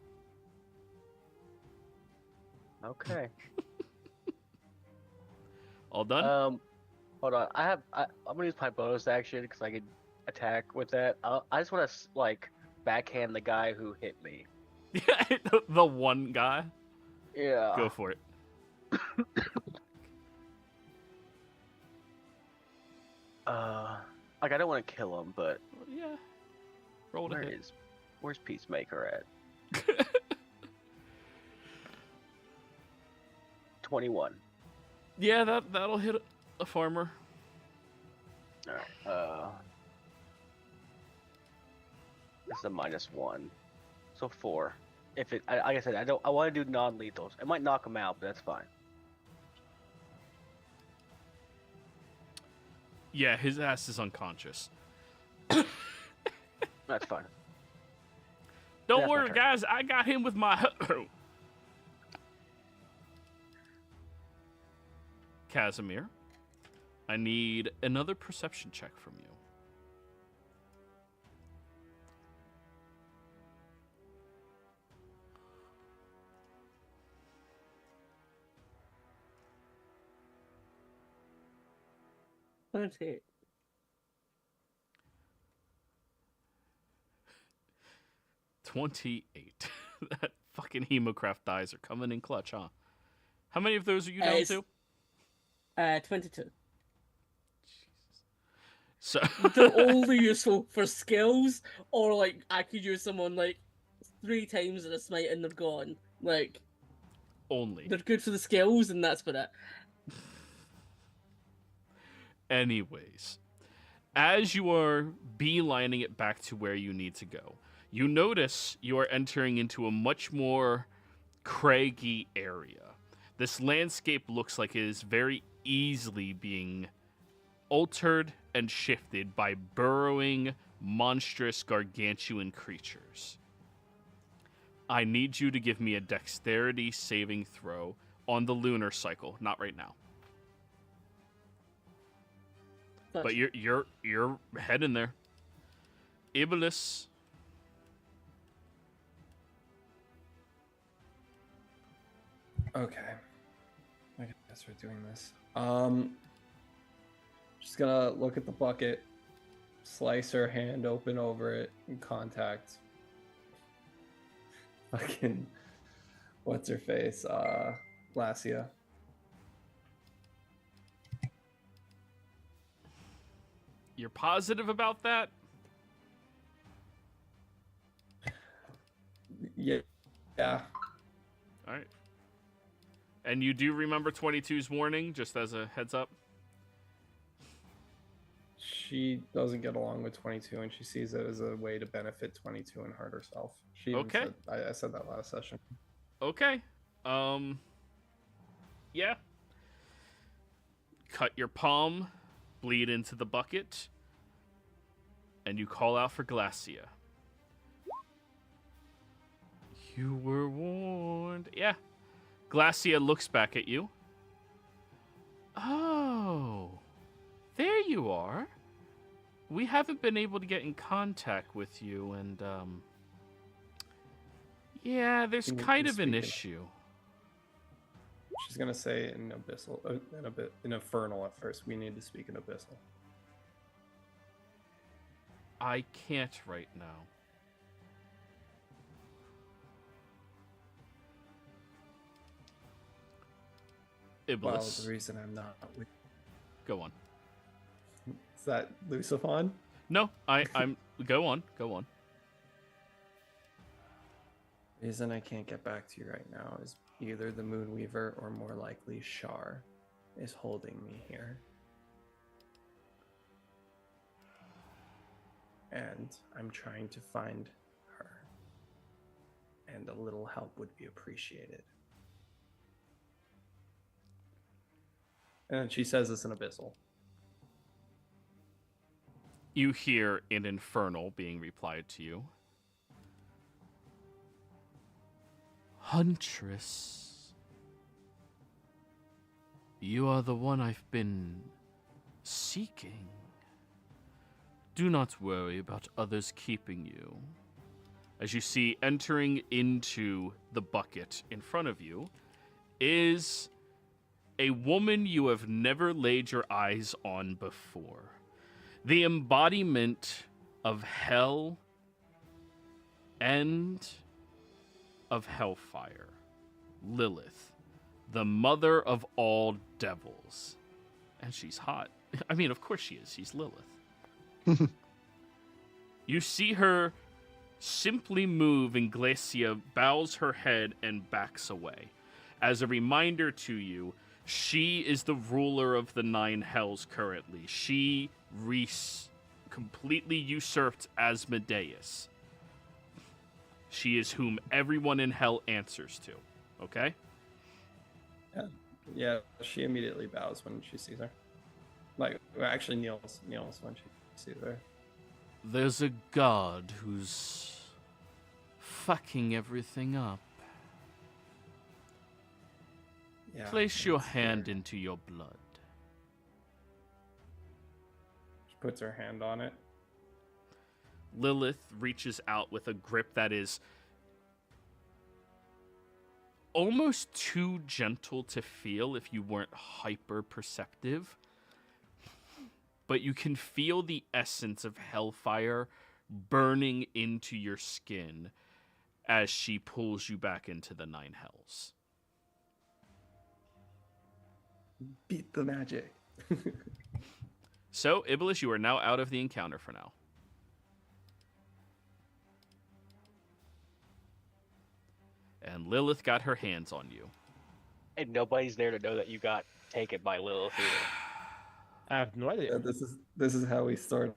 Okay. All done? Hold on. I'm gonna use my bonus action because I can attack with that. I just want to like backhand the guy who hit me. The one guy? Yeah. Go for it. Like I don't want to kill him, but Yeah. Roll to hit. where's Peacemaker at? 21. Yeah, that'll hit a farmer. All right. This is a -1, so 4. If it, like I said, I want to do non-lethals. It might knock him out, but that's fine. Yeah, his ass is unconscious. That's fine. Don't That's my worry, turn. guys. I got him with my... Casimir, I need another perception check from you. That's it. 28. That fucking Hemocraft dies are coming in clutch, huh? How many of those are you down It's- to? 22. So They're only useful for skills, or like I could use someone like 3 times in a smite and they're gone. Like only. they're good for the skills, and that's about it. Anyways, as you are beelining it back to where you need to go, you notice you are entering into a much more craggy area. This landscape looks like it is very easily being altered and shifted by burrowing, monstrous, gargantuan creatures. I need you to give me a dexterity saving throw on the lunar cycle. Not right now. But you're heading there. Iblis. Okay. I guess we're doing this. Just gonna look at the bucket, slice her hand open over it, and contact fucking what's her face? Glacia. You're positive about that? Yeah. All right. And you do remember 22's warning, just as a heads up? She doesn't get along with 22, and she sees it as a way to benefit 22 and hurt herself. She even Okay. said, I said that last session. Okay. Yeah. Cut your palm, bleed into the bucket, and you call out for Glacia. You were warned. Yeah. Glacia looks back at you. Oh, there you are. We haven't been able to get in contact with you, and, yeah, there's Can you kind of an speak in- issue. She's gonna say in abyssal, in infernal at first. We need to speak in abyssal. I can't right now. Well, Iblis, the reason I'm not with go on. is that Lucifon. No, I'm. Go on. Reason I can't get back to you right now is either the Moonweaver or more likely Shar is holding me here. And I'm trying to find her. And a little help would be appreciated. And she says it's an abyssal. You hear an infernal being replied to you. Huntress, you are the one I've been seeking. Do not worry about others keeping you. As you see, entering into the bucket in front of you is a woman you have never laid your eyes on before. The embodiment of hell and of hellfire. Lilith, the mother of all devils. And she's hot. I mean, of course she is. She's Lilith. You see her simply move, and Glacia bows her head and backs away. As a reminder to you, she is the ruler of the 9 hells currently. She completely usurped Asmodeus. She is whom everyone in hell answers to. Okay? Yeah, she immediately bows when she sees her. Like, well, actually, kneels when she sees her. There's a god who's fucking everything up. Yeah, Place your it's hand there. into your blood. She puts her hand on it. Lilith reaches out with a grip that is almost too gentle to feel if you weren't hyper perceptive. But you can feel the essence of hellfire burning into your skin as she pulls you back into the 9 hells. Beat the magic. So, Iblis, you are now out of the encounter for now. And Lilith got her hands on you. And nobody's there to know that you got taken by Lilith either. I have no idea. This is how we start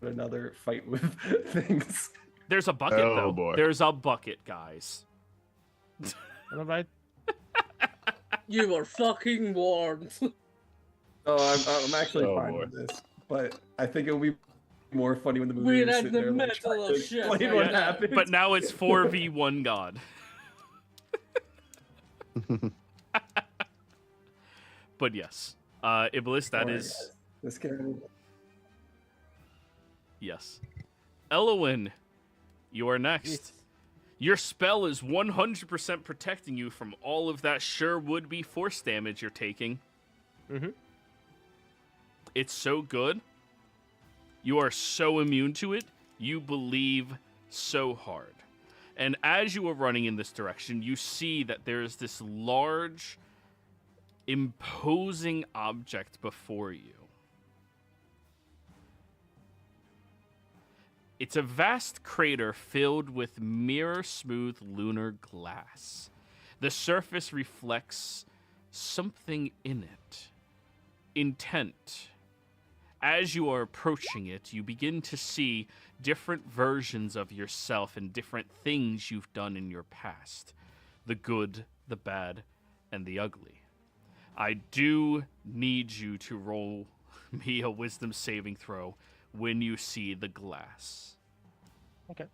another fight with things. There's a bucket, Oh, though. boy. There's a bucket, guys. Am I right? You were fucking warned. Oh, I'm actually Oh, fine boy. with this, but I think it'll be more funny when the movie We're is in sitting the there, like, middle trying of to shit explain right what now. happened. But now it's 4v1 God. Oh But yes, Iblis, that Sorry, is guys. This guy. Yes. Elowin, you are next. Yes. Your spell is 100% protecting you from all of that sure would-be force damage you're taking. Mm-hmm. It's so good. You are so immune to it. You believe so hard. And as you are running in this direction, you see that there is this large, imposing object before you. It's a vast crater filled with mirror-smooth lunar glass. The surface reflects something in it. Intent. As you are approaching it, you begin to see different versions of yourself and different things you've done in your past. The good, the bad, and the ugly. I do need you to roll me a wisdom saving throw when you see the glass. Okay.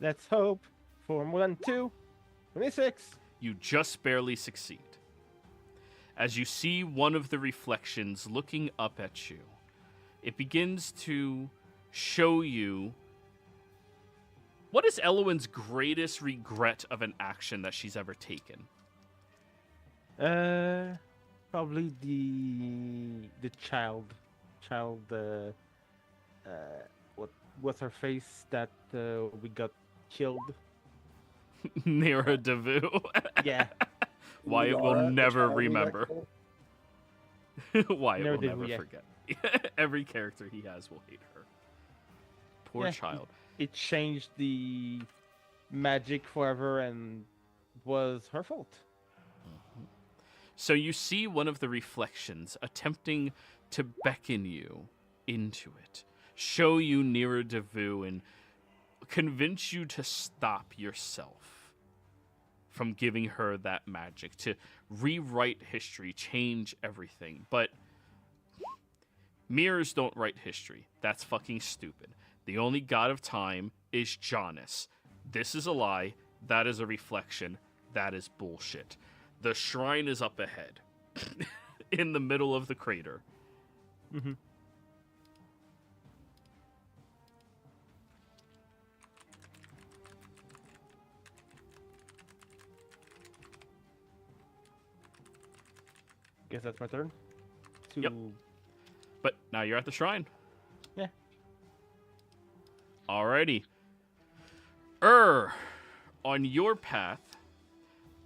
Let's hope for more than 2. 26. You just barely succeed. As you see one of the reflections looking up at you, it begins to show you what is Elowin's greatest regret of an action that she's ever taken. Probably the child, what was her face that we got killed? Nira Devu. Yeah. Wyatt will never remember. Wyatt will never forget. Every character he has will hate her. Poor child. It changed the magic forever and was her fault. So you see one of the reflections attempting to beckon you into it, show you Nira Devu, and convince you to stop yourself from giving her that magic, to rewrite history, change everything. But mirrors don't write history. That's fucking stupid. The only god of time is Janus. This is a lie. That is a reflection. That is bullshit. The shrine is up ahead, in the middle of the crater. Mm-hmm. Guess that's my turn. Yep. But now you're at the shrine. Yeah. Alrighty. On your path,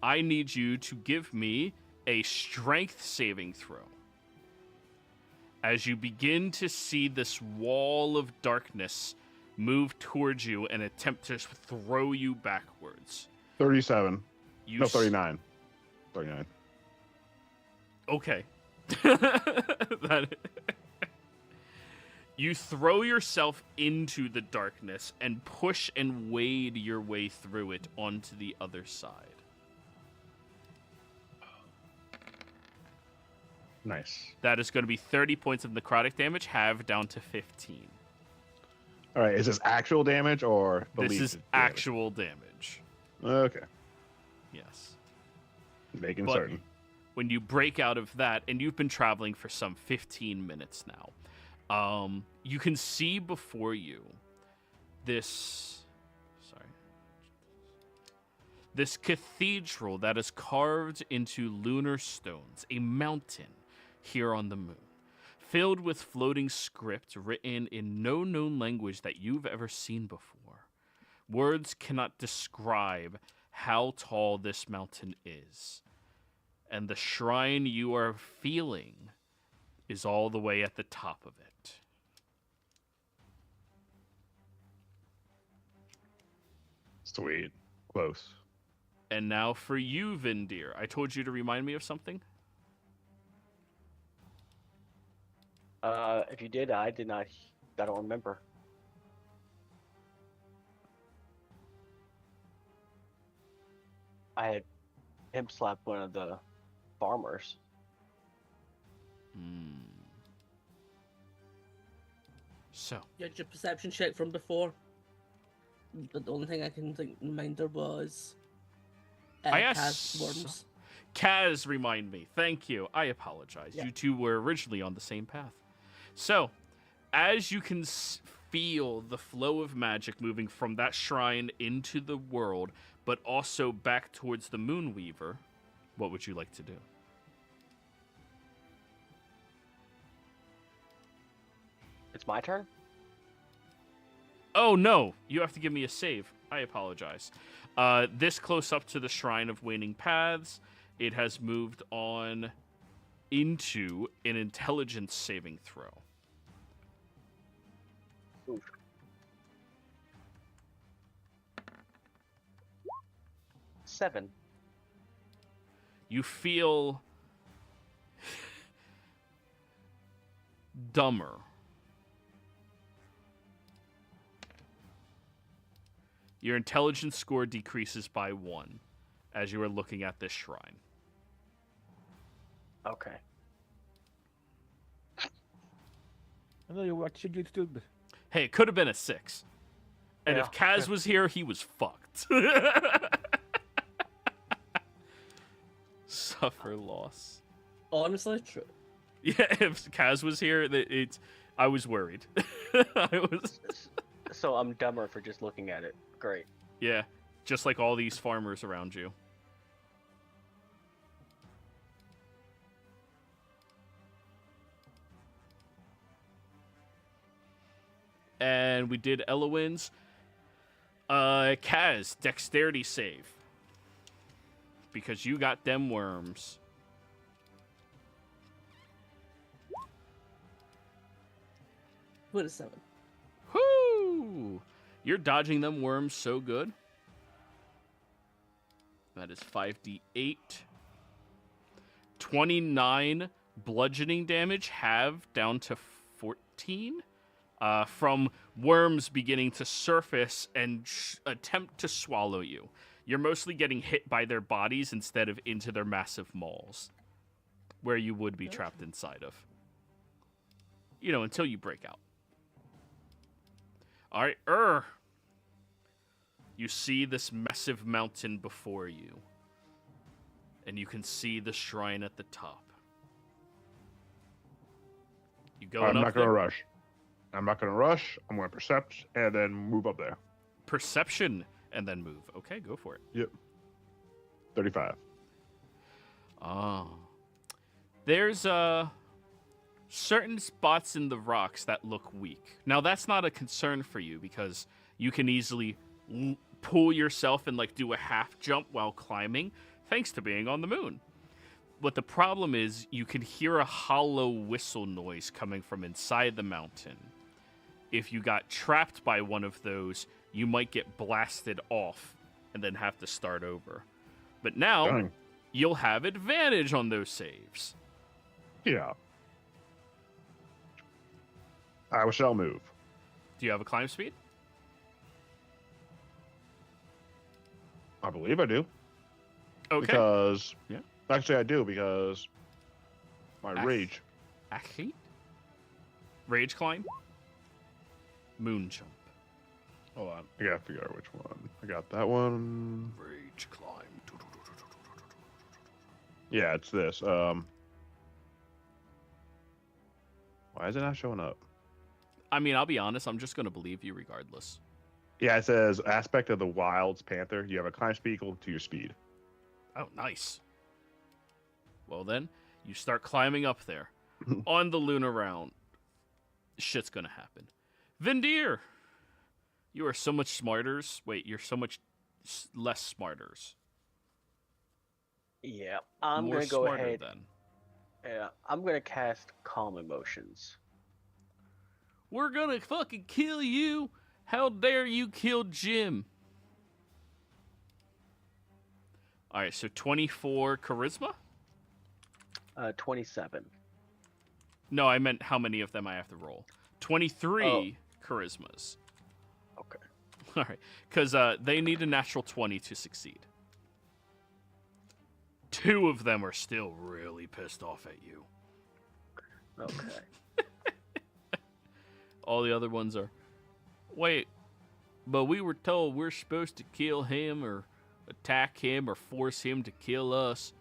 I need you to give me a strength saving throw. As you begin to see this wall of darkness move towards you and attempt to throw you backwards. 37. No, 39. 39. Okay. You throw yourself into the darkness and push and wade your way through it onto the other side. Nice. That is going to be 30 points of necrotic damage, halved down to 15. All right, is this actual damage or This believed is damage? actual damage. Okay. Yes. Making But certain. when you break out of that, and you've been traveling for some 15 minutes now, you can see before you this cathedral that is carved into lunar stones, a mountain here on the moon, filled with floating script written in no known language that you've ever seen before. Words cannot describe how tall this mountain is. And the shrine you are feeling is all the way at the top of it. Sweet. Close. And now for you, Vindir. I told you to remind me of something. If you did, I did not. I don't remember. I had him slap one of the farmers. So, You had your perception check from before. But the only thing I can reminder was I Kaz asked worms. Kaz, remind me. Thank you. I apologize. Yeah. You two were originally on the same path. So, as you can feel the flow of magic moving from that shrine into the world, but also back towards the Moonweaver, what would you like to do? It's my turn? Oh, no. You have to give me a save. I apologize. This close up to the Shrine of Waning Paths, it has moved on into an intelligence saving throw. Oof. Seven. You feel dumber. Your intelligence score decreases by 1 as you are looking at this shrine. Okay. I know what you do. Hey, it could have been a 6. And Yeah. if Kaz was here, he was fucked. Suffer loss. Honestly, true. Yeah, if Kaz was here, I was worried. I was. So I'm dumber for just looking at it. Great. Yeah, just like all these farmers around you. And we did Elowin's. Kaz, dexterity save. Because you got them worms. What is 7? Whoo! You're dodging them worms so good. That is 5d8. 29 bludgeoning damage, halved down to 14. From worms beginning to surface and attempt to swallow you. You're mostly getting hit by their bodies instead of into their massive mauls, where you would be trapped inside of. You know, until you break out. All right, you see this massive mountain before you, and you can see the shrine at the top. You going I'm up not going to there? rush. I'm not going to rush. I'm going to percept and then move up there. Perception and then move. Okay, go for it. Yep. 35. Oh. There's certain spots in the rocks that look weak. Now, that's not a concern for you because you can easily pull yourself and like do a half jump while climbing thanks to being on the moon. What the problem is, you can hear a hollow whistle noise coming from inside the mountain. If you got trapped by one of those, you might get blasted off and then have to start over. But now, Dang. you'll have advantage on those saves. Yeah. I shall move. Do you have a climb speed? I believe I do. Okay. Because... Yeah. Actually, I do, because... My rage. Actually? Rage climb? Moon jump. Hold on. I gotta figure out which one. I got that one. Rage climb. Yeah, it's this. Why is it not showing up? I mean, I'll be honest, I'm just going to believe you regardless. Yeah, it says aspect of the Wild's Panther. You have a climb speed equal to your speed. Oh, nice. Well then, you start climbing up there. On the lunar round. Shit's going to happen. Vindir! You are so much smarters. Wait, you're so much less smarters. Yeah, I'm More gonna go smarter ahead. then. Yeah, I'm gonna cast Calm Emotions. We're gonna fucking kill you. How dare you kill Jim? Alright, so 24 charisma? 27. No, I meant how many of them I have to roll. 23 charismas. Okay. Alright, because they need a natural 20 to succeed. 2 of them are still really pissed off at you. Okay. All the other ones are, wait, but we were told we're supposed to kill him or attack him or force him to kill us.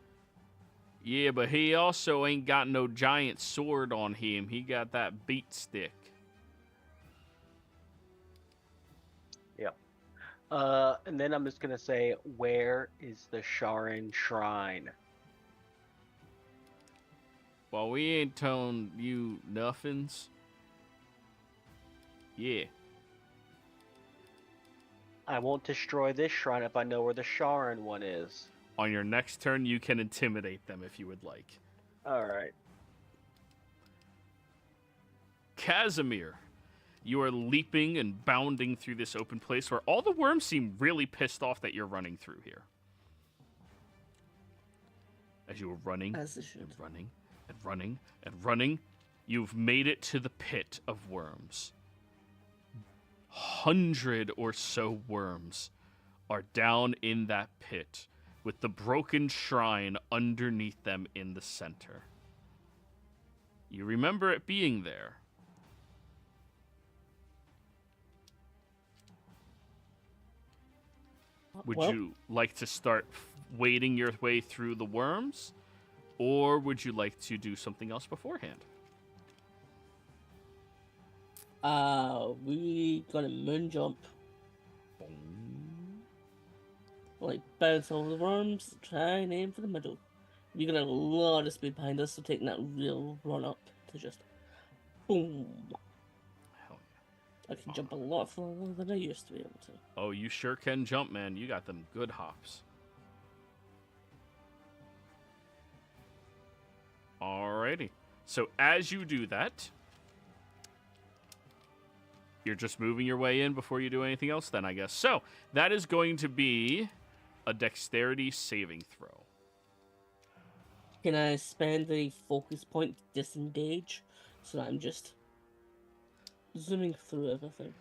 Yeah, but he also ain't got no giant sword on him. He got that beat stick. Yep. And then I'm just gonna say, where is the Sharon Shrine? Well, we ain't telling you nothings. Yeah. I won't destroy this shrine if I know where the Sharon one is. On your next turn, you can intimidate them if you would like. All right. Casimir, you are leaping and bounding through this open place where all the worms seem really pissed off that you're running through here. As you are running As they and should. running and running and running, you've made it to the pit of worms. 100 or so worms are down in that pit with the broken shrine underneath them in the center. You remember it being there. Would Well, you like to start wading your way through the worms? Or would you like to do something else beforehand? we gonna moon jump, like bounce over the worms, try and aim for the middle. You're gonna have a lot of speed behind us, so taking that real run up to just boom. Hell I can jump a lot further than I used to be able to. yeah. Oh, you sure can jump, man. You got them good hops. Alrighty. So as you do that, you're just moving your way in before you do anything else then, I guess. So that is going to be a dexterity saving throw. Can I spend a focus point to disengage so that I'm just zooming through everything?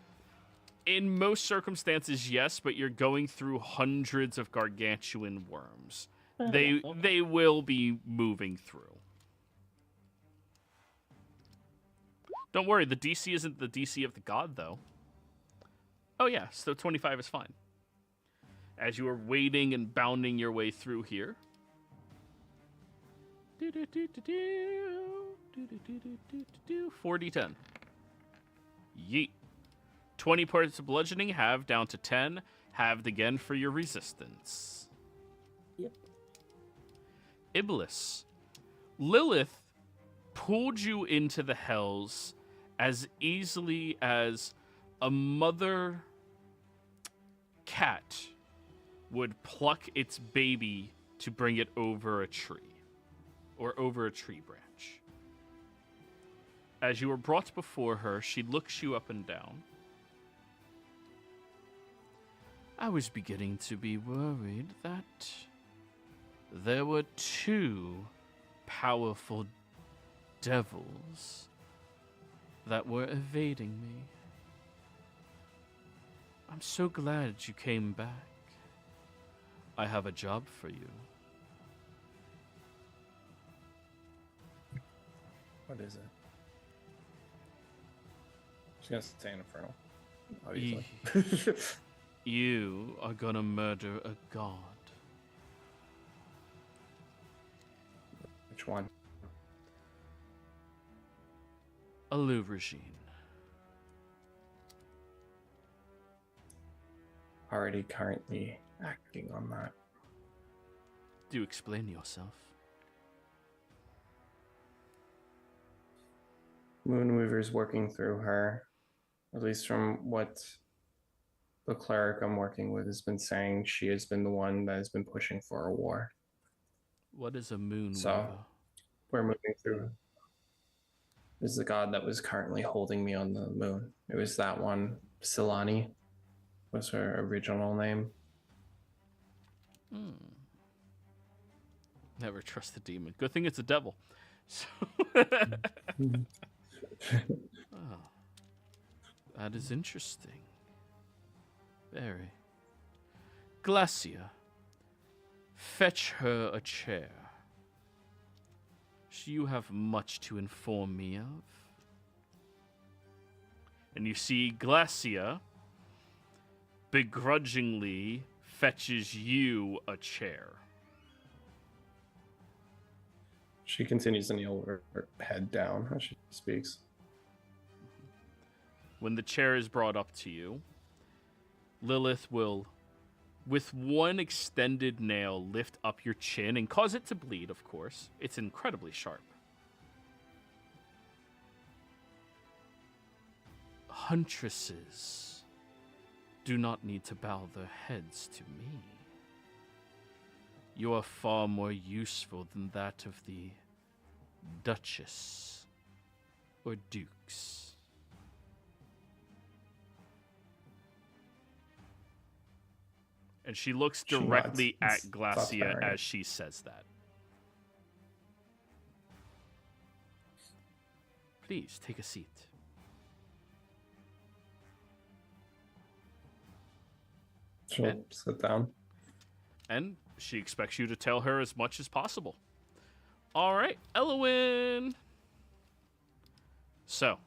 In most circumstances, yes, but you're going through hundreds of gargantuan worms. Fair They enough, okay. they will be moving through. Don't worry, the DC isn't the DC of the god, though. Oh yeah, so 25 is fine. As you are wading and bounding your way through here. 40-10. Yeet. 20 points of bludgeoning, halved down to 10. Halved again for your resistance. Yep. Iblis. Lilith pulled you into the hells as easily as a mother cat would pluck its baby to bring it over a tree or over a tree branch. As you are brought before her, she looks you up and down. I was beginning to be worried that there were two powerful devils that were evading me. I'm so glad you came back. I have a job for you. What is it? She's gonna say Infernal. Obviously. You are gonna murder a god. Which one? A Luvragine. Already currently acting on that. Do explain yourself. Moonweaver's working through her. At least from what the cleric I'm working with has been saying, she has been the one that has been pushing for a war. What is a moon So, weaver? we're moving through. This is the god that was currently holding me on the moon. It was that one. Silani was her original name. Never trust the demon. Good thing it's a devil. So oh, that is interesting. Very. Glacia, fetch her a chair. You have much to inform me of. And you see Glacia begrudgingly fetches you a chair. She continues to kneel with her head down as she speaks. When the chair is brought up to you, Lilith will, with one extended nail, lift up your chin and cause it to bleed, of course. It's incredibly sharp. Huntresses do not need to bow their heads to me. You are far more useful than that of the Duchess or Dukes. And she looks She directly nods. at Glacia That's as she says that. Please, take a seat. She'll sit down. And she expects you to tell her as much as possible. All right, Elowin. So,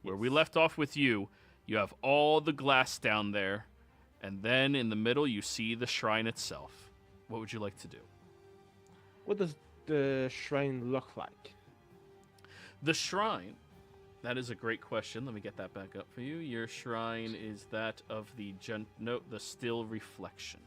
where we left off with you, you have all the glass down there, and then in the middle you see the shrine itself. What would you like to do? What does the shrine look like? The shrine, that is a great question. Let me get that back up for you. Your shrine is that of the the still reflection.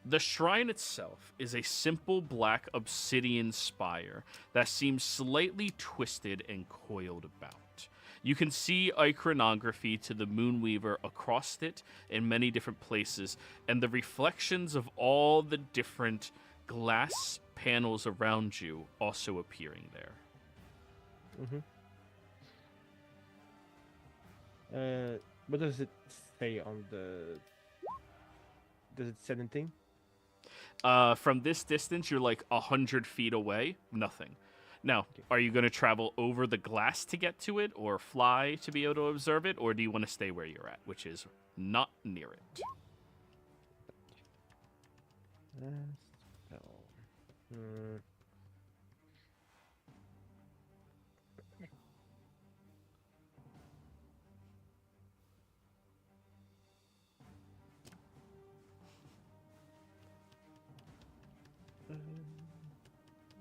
The shrine itself is a simple black obsidian spire that seems slightly twisted and coiled about. You can see iconography to the Moonweaver across it in many different places, and the reflections of all the different glass panels around you also appearing there. What does it say on the... Does it say anything? From this distance, you're like 100 feet away. Nothing. Now, are you going to travel over the glass to get to it, or fly to be able to observe it, or do you want to stay where you're at, which is not near it?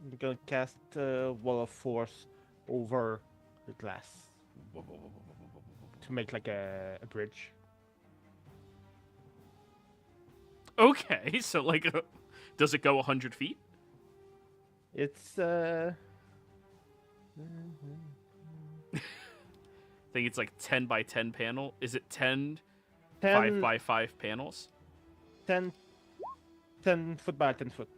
I'm gonna cast Wall of Force over the glass to make like a bridge. Okay, so like, does it go 100 feet? It's I think it's like 10 by 10 panel. Is it 10 5 by 5 panels? 10 foot by 10 foot.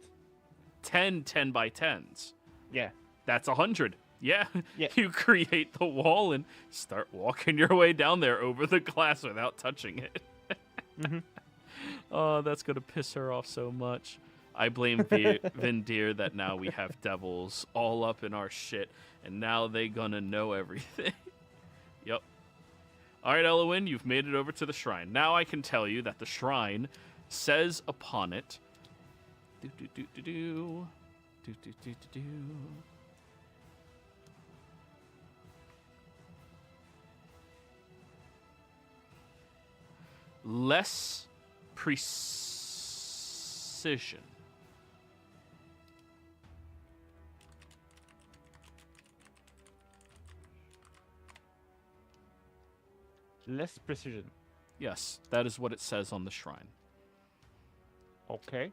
10 by 10s. Yeah. That's 100. Yeah. Yeah. You create the wall and start walking your way down there over the glass without touching it. Oh, that's going to piss her off so much. I blame Vindir that now we have devils all up in our shit, and now they gonna know everything. Yep. All right, Elowin, you've made it over to the shrine. Now I can tell you that the shrine says upon it... Less precision. Less precision. Yes, that is what it says on the shrine. Okay.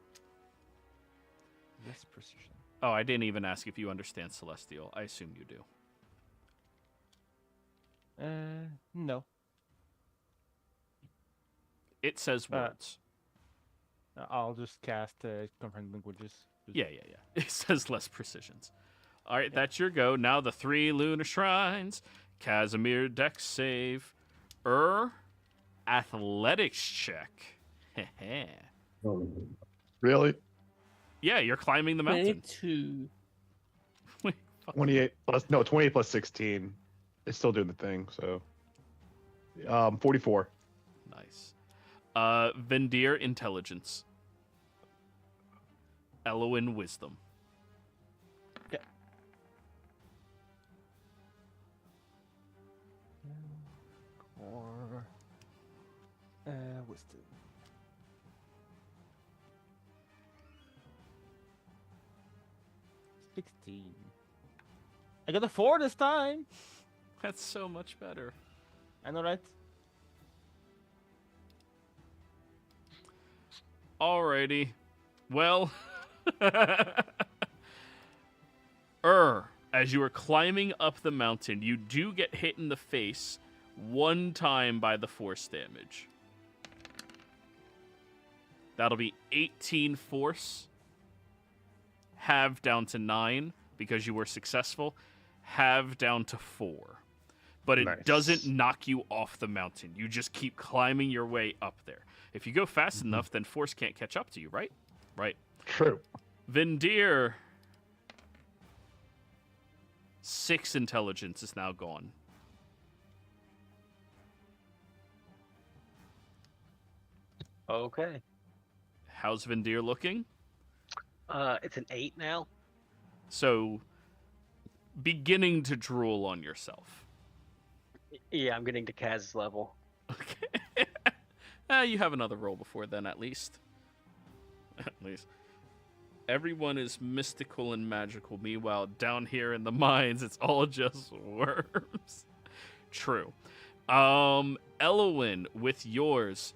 Less precision. Oh, I didn't even ask if you understand Celestial. I assume you do. No. It says words. I'll just cast Comprehend Languages. Yeah. It says less precisions. All right, that's your go. Now the 3 lunar shrines. Casimir Dex save. Athletics check. Really? Yeah, you're climbing the mountain. 22. 28 plus 16. It's still doing the thing, so 44. Nice. Vendir intelligence. Elowin wisdom. Okay. Or wisdom. 16. I got a 4 this time. That's so much better. I know, right? Alrighty. Well, as you are climbing up the mountain, you do get hit in the face one time by the force damage. That'll be 18 force. Halve down to 9 because you were successful. Halve down to 4. But it Nice. doesn't knock you off the mountain. You just keep climbing your way up there. If you go fast enough, then force can't catch up to you, right? Right. True. Vindir. 6 intelligence is now gone. Okay. How's Vindir looking? It's an 8 now. So, beginning to drool on yourself. Yeah, I'm getting to Kaz's level. Okay. You have another roll before then, at least. At least. Everyone is mystical and magical. Meanwhile, down here in the mines, it's all just worms. True. Elowin, with yours,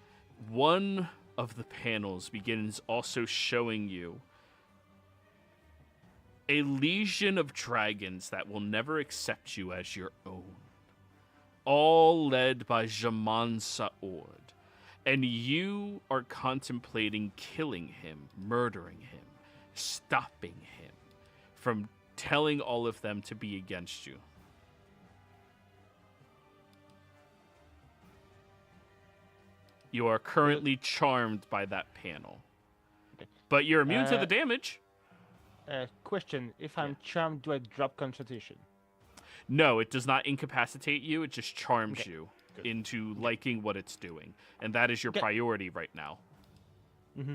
one of the panels begins also showing you a legion of dragons that will never accept you as your own. All led by Jaman Saord. And you are contemplating killing him, murdering him, stopping him from telling all of them to be against you. You are currently charmed by that panel. But you're immune to the damage. Question: if I'm charmed, do I drop concentration? No, it does not incapacitate you. It just charms Okay, you good. into liking what it's doing. And that is your Okay. priority right now. Mm-hmm.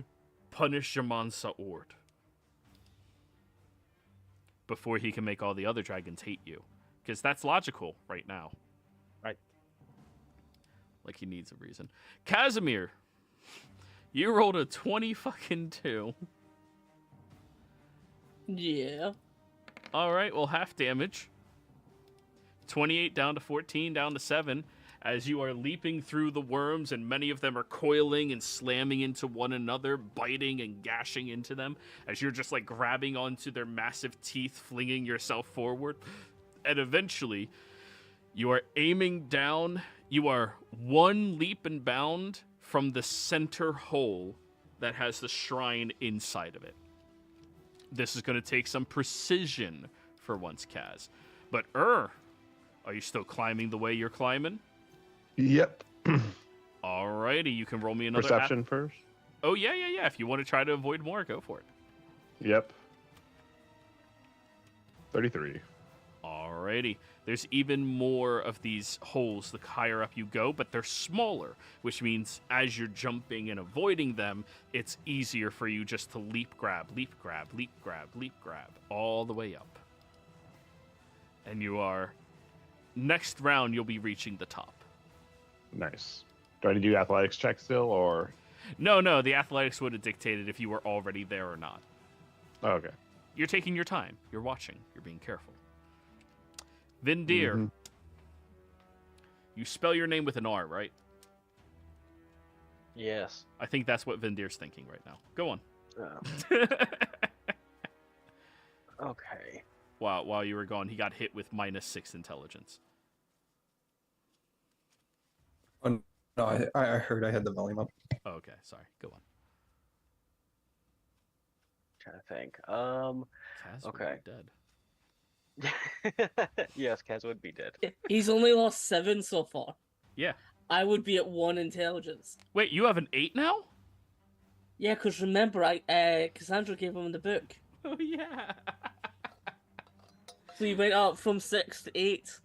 Punish Jaman Saord. Before he can make all the other dragons hate you. Because that's logical right now. Right. Like he needs a reason. Casimir, you rolled a 20-2. Yeah. All right, well, half damage. 28 down to 14, down to 7. As you are leaping through the worms, and many of them are coiling and slamming into one another, biting and gashing into them, as you're just like grabbing onto their massive teeth, flinging yourself forward. And eventually, you are aiming down. You are one leap and bound from the center hole that has the shrine inside of it. This is going to take some precision for once, Kaz. But, are you still climbing the way you're climbing? Yep. Alrighty, you can roll me another... Perception first. Oh, yeah. If you want to try to avoid more, go for it. Yep. 33. Alrighty. There's even more of these holes the higher up you go, but they're smaller, which means as you're jumping and avoiding them, it's easier for you just to leap grab, leap grab, leap grab, leap grab, all the way up. And you are... Next round, you'll be reaching the top. Nice. Do I need to do athletics check still, or? No, the athletics would have dictated if you were already there or not. Oh, okay. You're taking your time. You're watching. You're being careful. Vindir. Mhm. You spell your name with an R, right? Yes. I think that's what Vindir's thinking right now. Go on. Okay. While you were gone, he got hit with -6 intelligence. Oh, no, I heard I had the volume up. Oh, okay, sorry. Go on. Trying to think. Kaz would Okay. be dead. Yes, Kaz would be dead. He's only lost 7 so far. Yeah. I would be at 1 intelligence. Wait, you have an 8 now? Yeah, because remember, Cassandra gave him the book. Oh, yeah. So he went up from 6 to 8.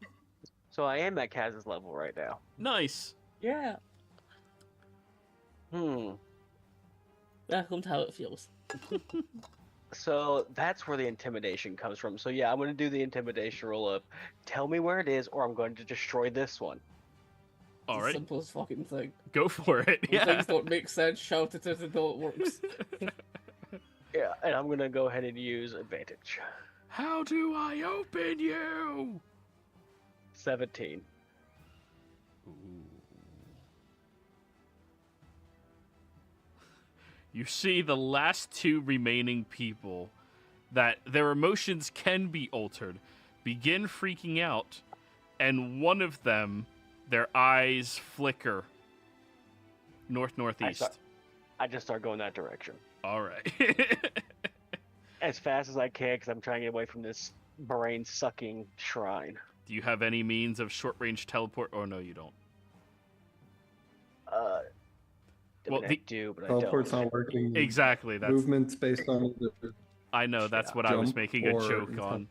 So I am at Kaz's level right now. Nice. Yeah. Welcome to how it feels. So that's where the intimidation comes from. So yeah, I'm going to do the intimidation roll up. Tell me where it is, or I'm going to destroy this one. All It's the right, simplest fucking thing. go for it. When Yeah. things don't make sense, shout it until it works. Yeah, and I'm going to go ahead and use advantage. How do I open you? 17. you see the last two remaining people that their emotions can be altered begin freaking out, and one of them, their eyes flicker north-northeast. I just start going that direction All right. as fast as I can because I'm trying to get away from this brain-sucking shrine. Do you have any means of short-range teleport? Oh, no, you don't. I do, but Teleport's I don't. not working. Exactly. That's. Movements based on the I know. That's what I was jump making a or joke something. on.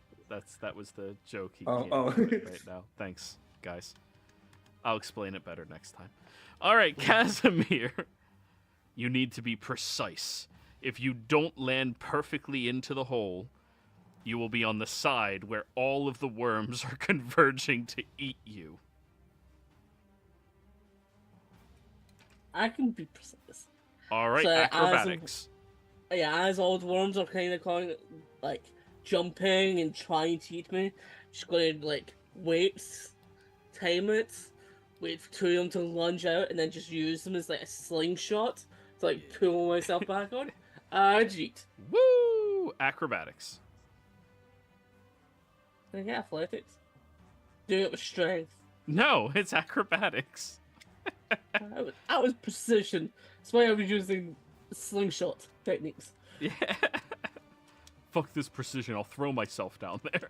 That was the joke he Oh, can't oh. get right now. Thanks, guys. I'll explain it better next time. All right, Casimir. You need to be precise. If you don't land perfectly into the hole, you will be on the side where all of the worms are converging to eat you. I can be precise. All right, So, acrobatics. As all the worms are kind of going, like, jumping and trying to eat me, just going to, like, time it, wait for two of them to lunge out, and then just use them as, like, a slingshot to, like, pull myself back on. Jeet. Woo! Acrobatics. Can I get athletics? Do it with strength. No, it's acrobatics. That was precision. That's why I was using slingshot techniques. Yeah. Fuck this precision. I'll throw myself down there.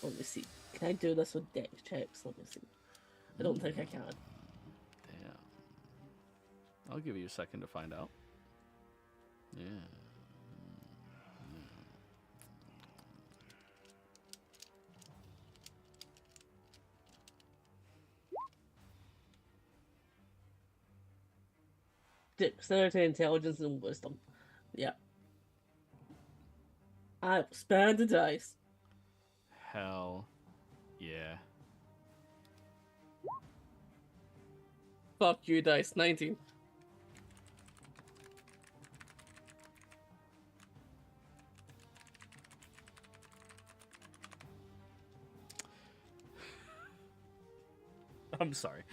Let me see. Can I do this with dex checks? Let me see. I don't think I can. Damn. I'll give you a second to find out. Yeah. Dexterity, intelligence, and wisdom. Yeah. I will spare the dice. Hell yeah. Fuck you, dice. 19. I'm sorry.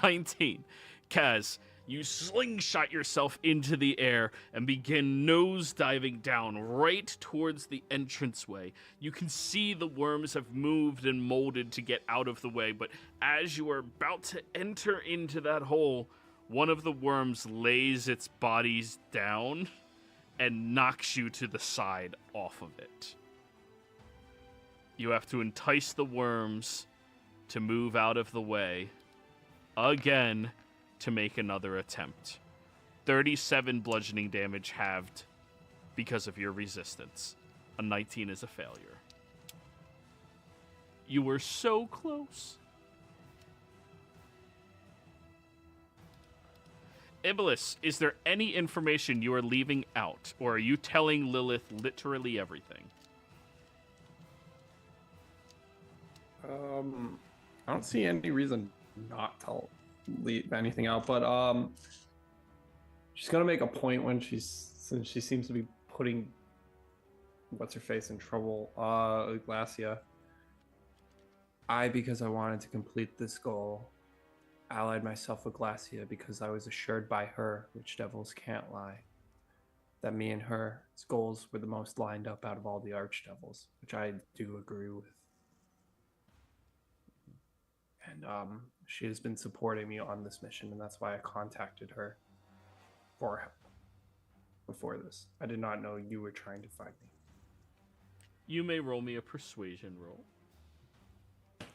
19. Kaz, you slingshot yourself into the air and begin nose-diving down right towards the entranceway. You can see the worms have moved and molded to get out of the way, but as you are about to enter into that hole, one of the worms lays its bodies down and knocks you to the side off of it. You have to entice the worms to move out of the way again to make another attempt. 37 bludgeoning damage halved because of your resistance. A 19 is a failure. You were so close. Iblis, is there any information you are leaving out, or are you telling Lilith literally everything? I don't see any reason not to leave anything out, but she's gonna make a point since she seems to be putting what's her face in trouble. Glacia. Because I wanted to complete this goal, allied myself with Glacia because I was assured by her, which devils can't lie, that me and her goals were the most lined up out of all the archdevils, which I do agree with. And she has been supporting me on this mission, and that's why I contacted her for help before this. I did not know you were trying to find me. You may roll me a persuasion roll.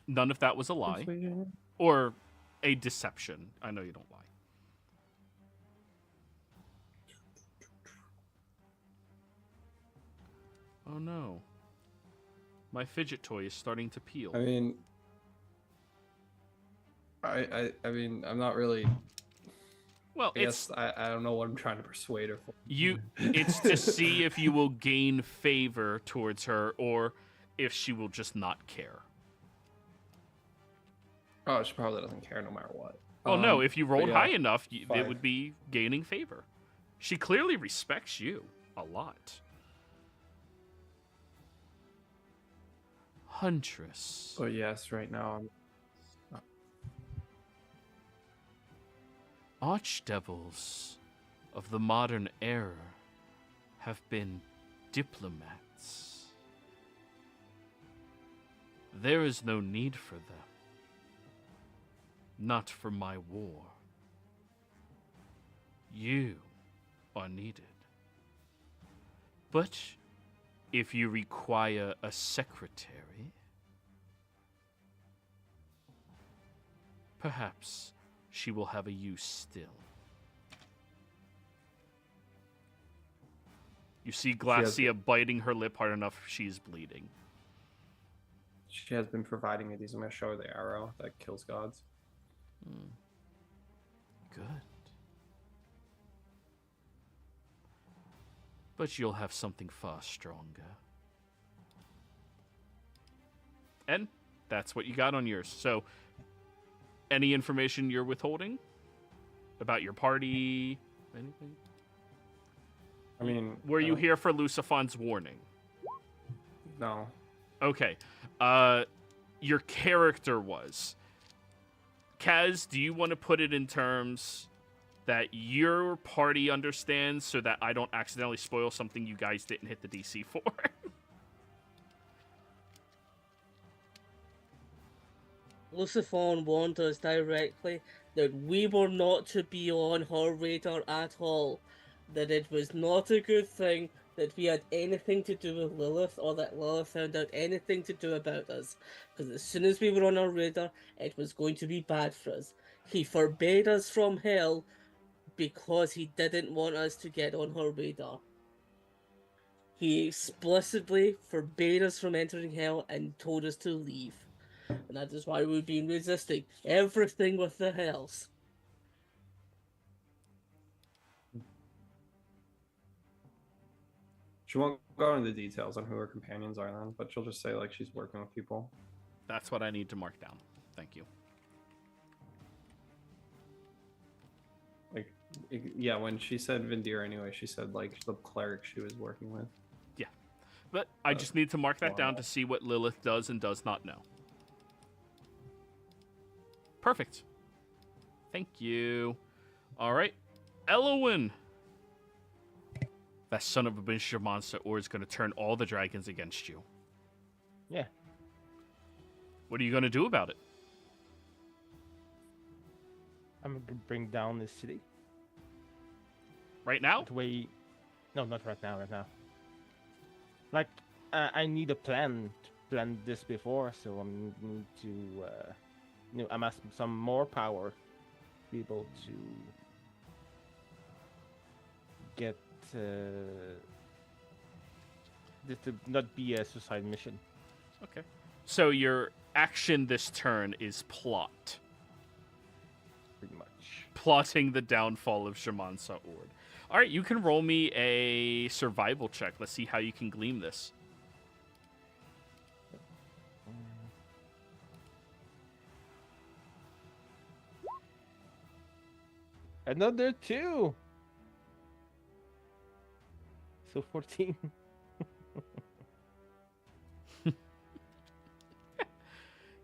None of that was a lie. Persuasion? Or a deception. I know you don't lie. Oh no. My fidget toy is starting to peel. I mean, I mean, I'm not really. Well, I guess I don't know what I'm trying to persuade her for. It's to see if you will gain favor towards her or if she will just not care. Oh, she probably doesn't care no matter what. Oh no, if you rolled yeah, high enough, it 5. would be gaining favor. She clearly respects you a lot. Huntress. But yes, right now Archdevils of the modern era have been diplomats. There is no need for them. Not for my war. You are needed. But if you require a secretary, perhaps she will have a use still. You see Glacia biting her lip hard enough, she's bleeding. she has been providing me these. I'm going to show her the arrow that kills gods. Good. But you'll have something far stronger. And that's what you got on yours. So, any information you're withholding? About your party? Anything? I mean... Were you here for Lucifan's warning? No. Okay. Your character was. Kaz, do you want to put it in terms that your party understands so that I don't accidentally spoil something you guys didn't hit the DC for? Lucifon warned us directly that we were not to be on her radar at all. That it was not a good thing that we had anything to do with Lilith, or that Lilith found out anything to do about us. Because as soon as we were on her radar, it was going to be bad for us. He forbade us from hell because he didn't want us to get on her radar. He explicitly forbade us from entering hell and told us to leave. And that is why we've been resisting everything with the hells. She won't go into the details on who her companions are then, but she'll just say, like, she's working with people. That's what I need to mark down. Thank you. Like, yeah, when she said Vindir anyway, she said, like, the cleric she was working with. Yeah. But I just need to mark that down to see what Lilith does and does not know. Perfect. Thank you. All right. Elowen. That son of a bitch monster or is going to turn all the dragons against you. Yeah. What are you going to do about it? I'm going to bring down this city. Right now? That way... No, not right now, right now. Like, I need a plan to plan this before, so I need to, amass some more power to be able to get this to not be a suicide mission. Okay. So your action this turn is plot. Pretty much. Plotting the downfall of Shaman Sa'ord. All right, you can roll me a survival check. Let's see how you can glean this. Another 2. So 14.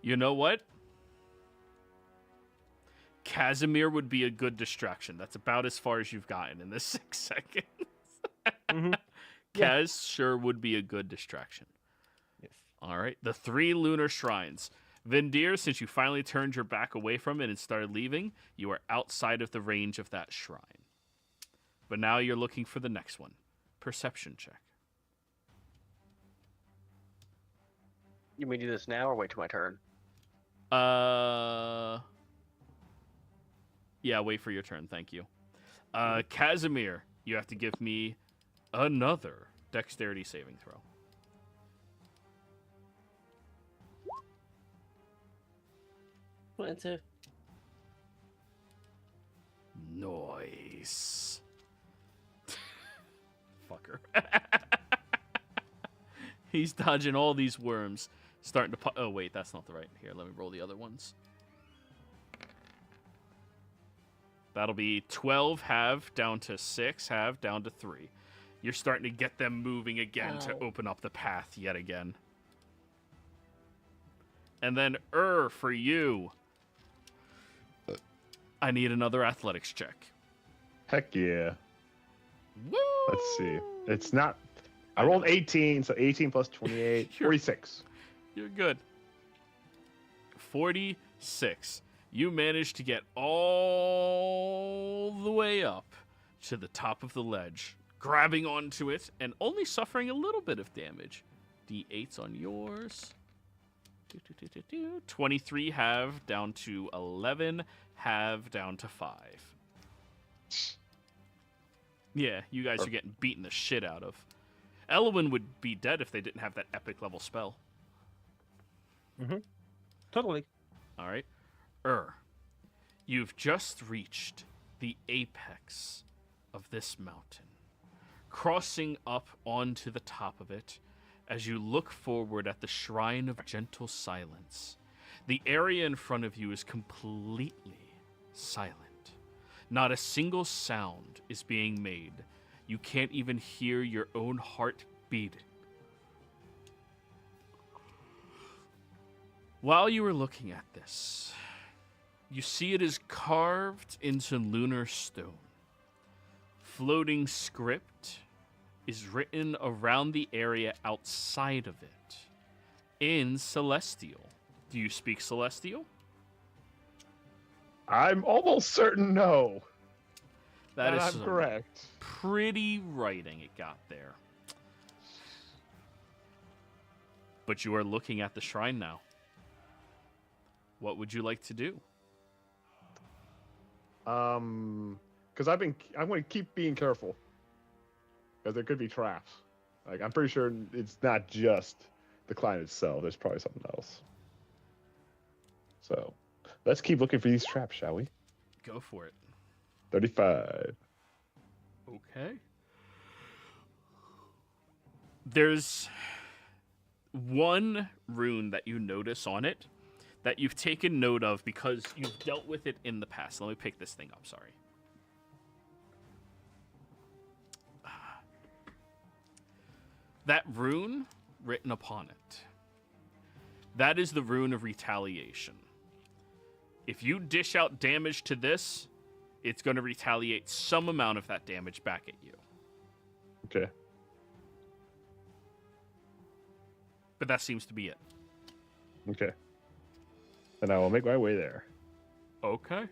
You know what? Casimir would be a good distraction. That's about as far as you've gotten in this 6 seconds. Mm-hmm. Kaz sure would be a good distraction. Yes. All right. The 3 lunar shrines. Vindir, since you finally turned your back away from it and started leaving, you are outside of the range of that shrine. But now you're looking for the next one. Perception check. You may do this now or wait till my turn? Yeah, wait for your turn. Thank you. Casimir, you have to give me another dexterity saving throw. Went to. Nice. Fucker. He's dodging all these worms. Starting to... Oh, wait, that's not the right... Here, let me roll the other ones. That'll be 12 half down to 6 half down to 3. You're starting to get them moving again to open up the path yet again. And then for you. I need another athletics check. Heck yeah. Woo! Let's see. It's not. I rolled 18, so 18 plus 28, 46. You're good. 46. You managed to get all the way up to the top of the ledge, grabbing onto it and only suffering a little bit of damage. D8's on yours. 23 half down to 11, half down to 5. Yeah, you guys are getting beaten the shit out of. Elwyn would be dead if they didn't have that epic level spell. Mm-hmm. Totally. All right. You've just reached the apex of this mountain. Crossing up onto the top of it, as you look forward at the Shrine of Gentle Silence, the area in front of you is completely silent. Not a single sound is being made. You can't even hear your own heart beat. While you are looking at this, you see it is carved into lunar stone. Floating script is written around the area outside of it in Celestial. Do you speak Celestial? I'm almost certain no. That is I'm correct. Pretty writing it got there. But you are looking at the shrine now. What would you like to do? Because I'm going to keep being careful. Because there could be traps. Like, I'm pretty sure it's not just the climb itself. There's probably something else. So, let's keep looking for these traps, shall we? Go for it. 35. Okay. There's one rune that you notice on it that you've taken note of because you've dealt with it in the past. Let me pick this thing up, sorry. That rune written upon it, that is the rune of retaliation. If you dish out damage to this, it's going to retaliate some amount of that damage back at you. Okay. But that seems to be it. Okay. Then I will make my way there. Okay.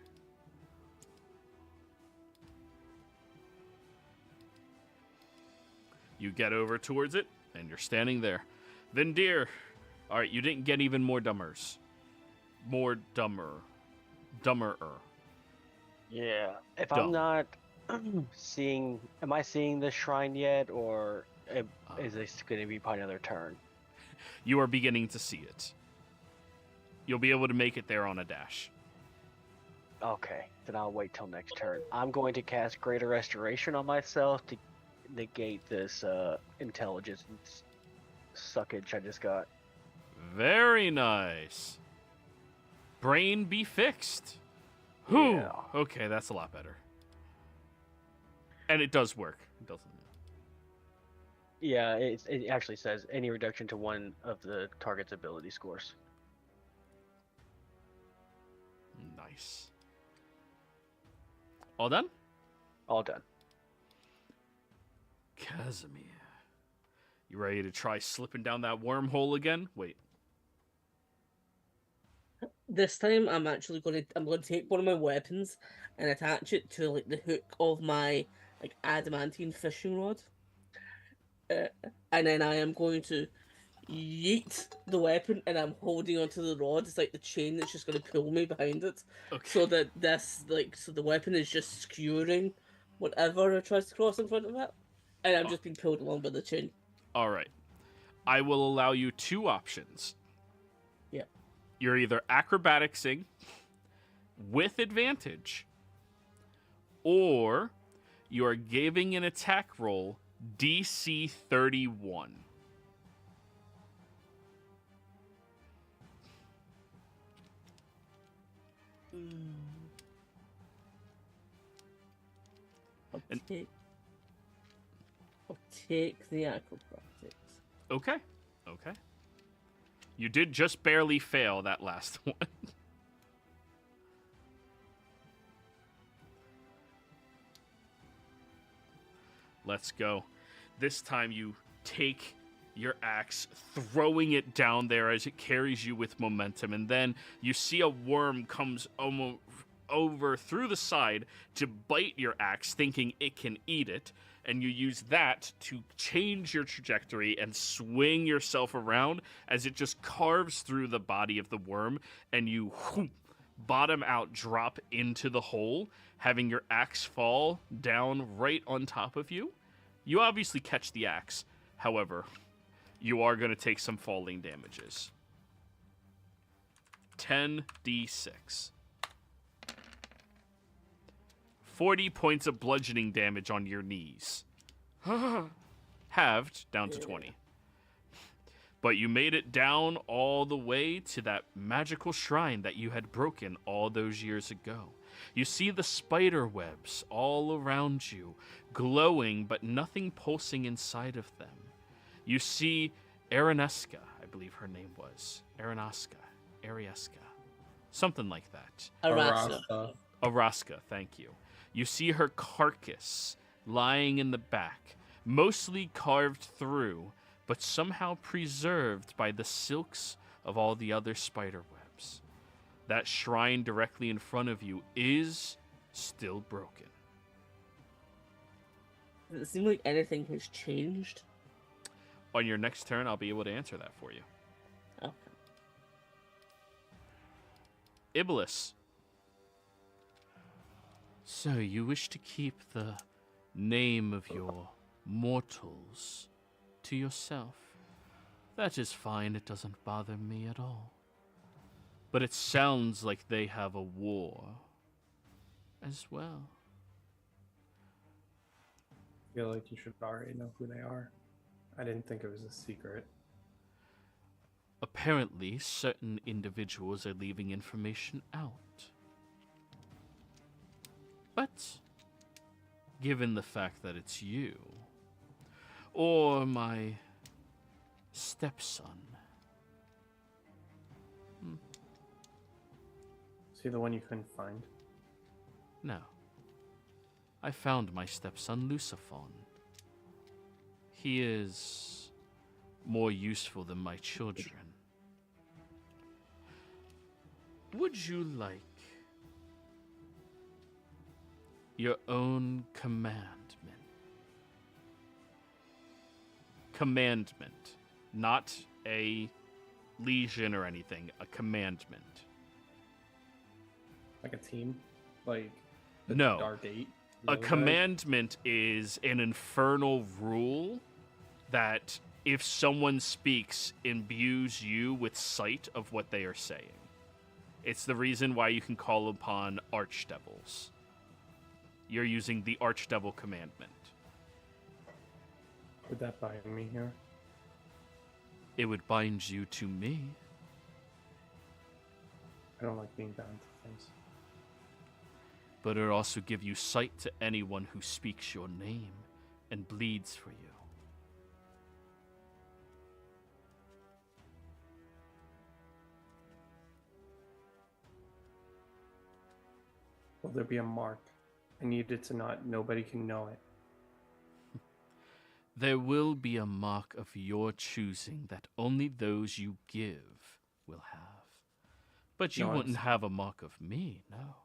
You get over towards it, and you're standing there. Vindir, all right, you didn't get even more dummers. More dumberer. Yeah. If Dumb. I'm not seeing, am I seeing the shrine yet, or is this going to be probably another turn? You are beginning to see it. You'll be able to make it there on a dash. Okay, then I'll wait till next turn. I'm going to cast Greater Restoration on myself to negate this intelligence suckage I just got. Very nice. Brain be fixed. Whew. Yeah. Okay, that's a lot better. And it does work. It doesn't. Yeah, it actually says any reduction to one of the target's ability scores. Nice. All done? All done. Casimir. You ready to try slipping down that wormhole again? Wait. This time I'm actually going to take one of my weapons and attach it to like the hook of my like adamantine fishing rod. And then I am going to yeet the weapon, and I'm holding onto the rod. It's like the chain that's just going to pull me behind it. Okay. So that so the weapon is just skewering whatever tries to cross in front of it. And I'm just being pulled along by the chain. All right. I will allow you two options. Yeah. You're either acrobaticsing with advantage, or you are giving an attack roll DC 31. I'll take the acrobatics. Okay. Okay. You did just barely fail that last one. Let's go. This time you take your axe, throwing it down there as it carries you with momentum, and then you see a worm comes almost over through the side to bite your axe, thinking it can eat it, and you use that to change your trajectory and swing yourself around as it just carves through the body of the worm, and you bottom out, drop into the hole, having your axe fall down right on top of you. You obviously catch the axe, however, you are going to take some falling damages. 10d6. 40 points of bludgeoning damage on your knees. Halved down to 20. But you made it down all the way to that magical shrine that you had broken all those years ago. You see the spider webs all around you, glowing, but nothing pulsing inside of them. You see Araneska, I believe her name was. Arieska. Something like that. Araska, thank you. You see her carcass lying in the back, mostly carved through, but somehow preserved by the silks of all the other spider webs. That shrine directly in front of you is still broken. Does it seem like anything has changed? On your next turn, I'll be able to answer that for you. Okay. Iblis. So you wish to keep the name of your mortals to yourself. That is fine, it doesn't bother me at all. But it sounds like they have a war as well. I feel like you should already know who they are. I didn't think it was a secret. Apparently, certain individuals are leaving information out. But, given the fact that it's you, or my stepson. Is he the one you couldn't find? No. I found my stepson, Luciphon. He is more useful than my children. Would you like your own commandment? Commandment. Not a legion or anything. A commandment. Like a team? Like No. our date? A commandment is an infernal rule that if someone speaks, imbues you with sight of what they are saying. It's the reason why you can call upon archdevils. You're using the archdevil commandment. Would that bind me here? It would bind you to me. I don't like being bound to things. But it would also give you sight to anyone who speaks your name and bleeds for you. Will there be a mark? I need it to not, nobody can know it. There will be a mark of your choosing that only those you give will have. But you No, wouldn't it's- have a mark of me, no.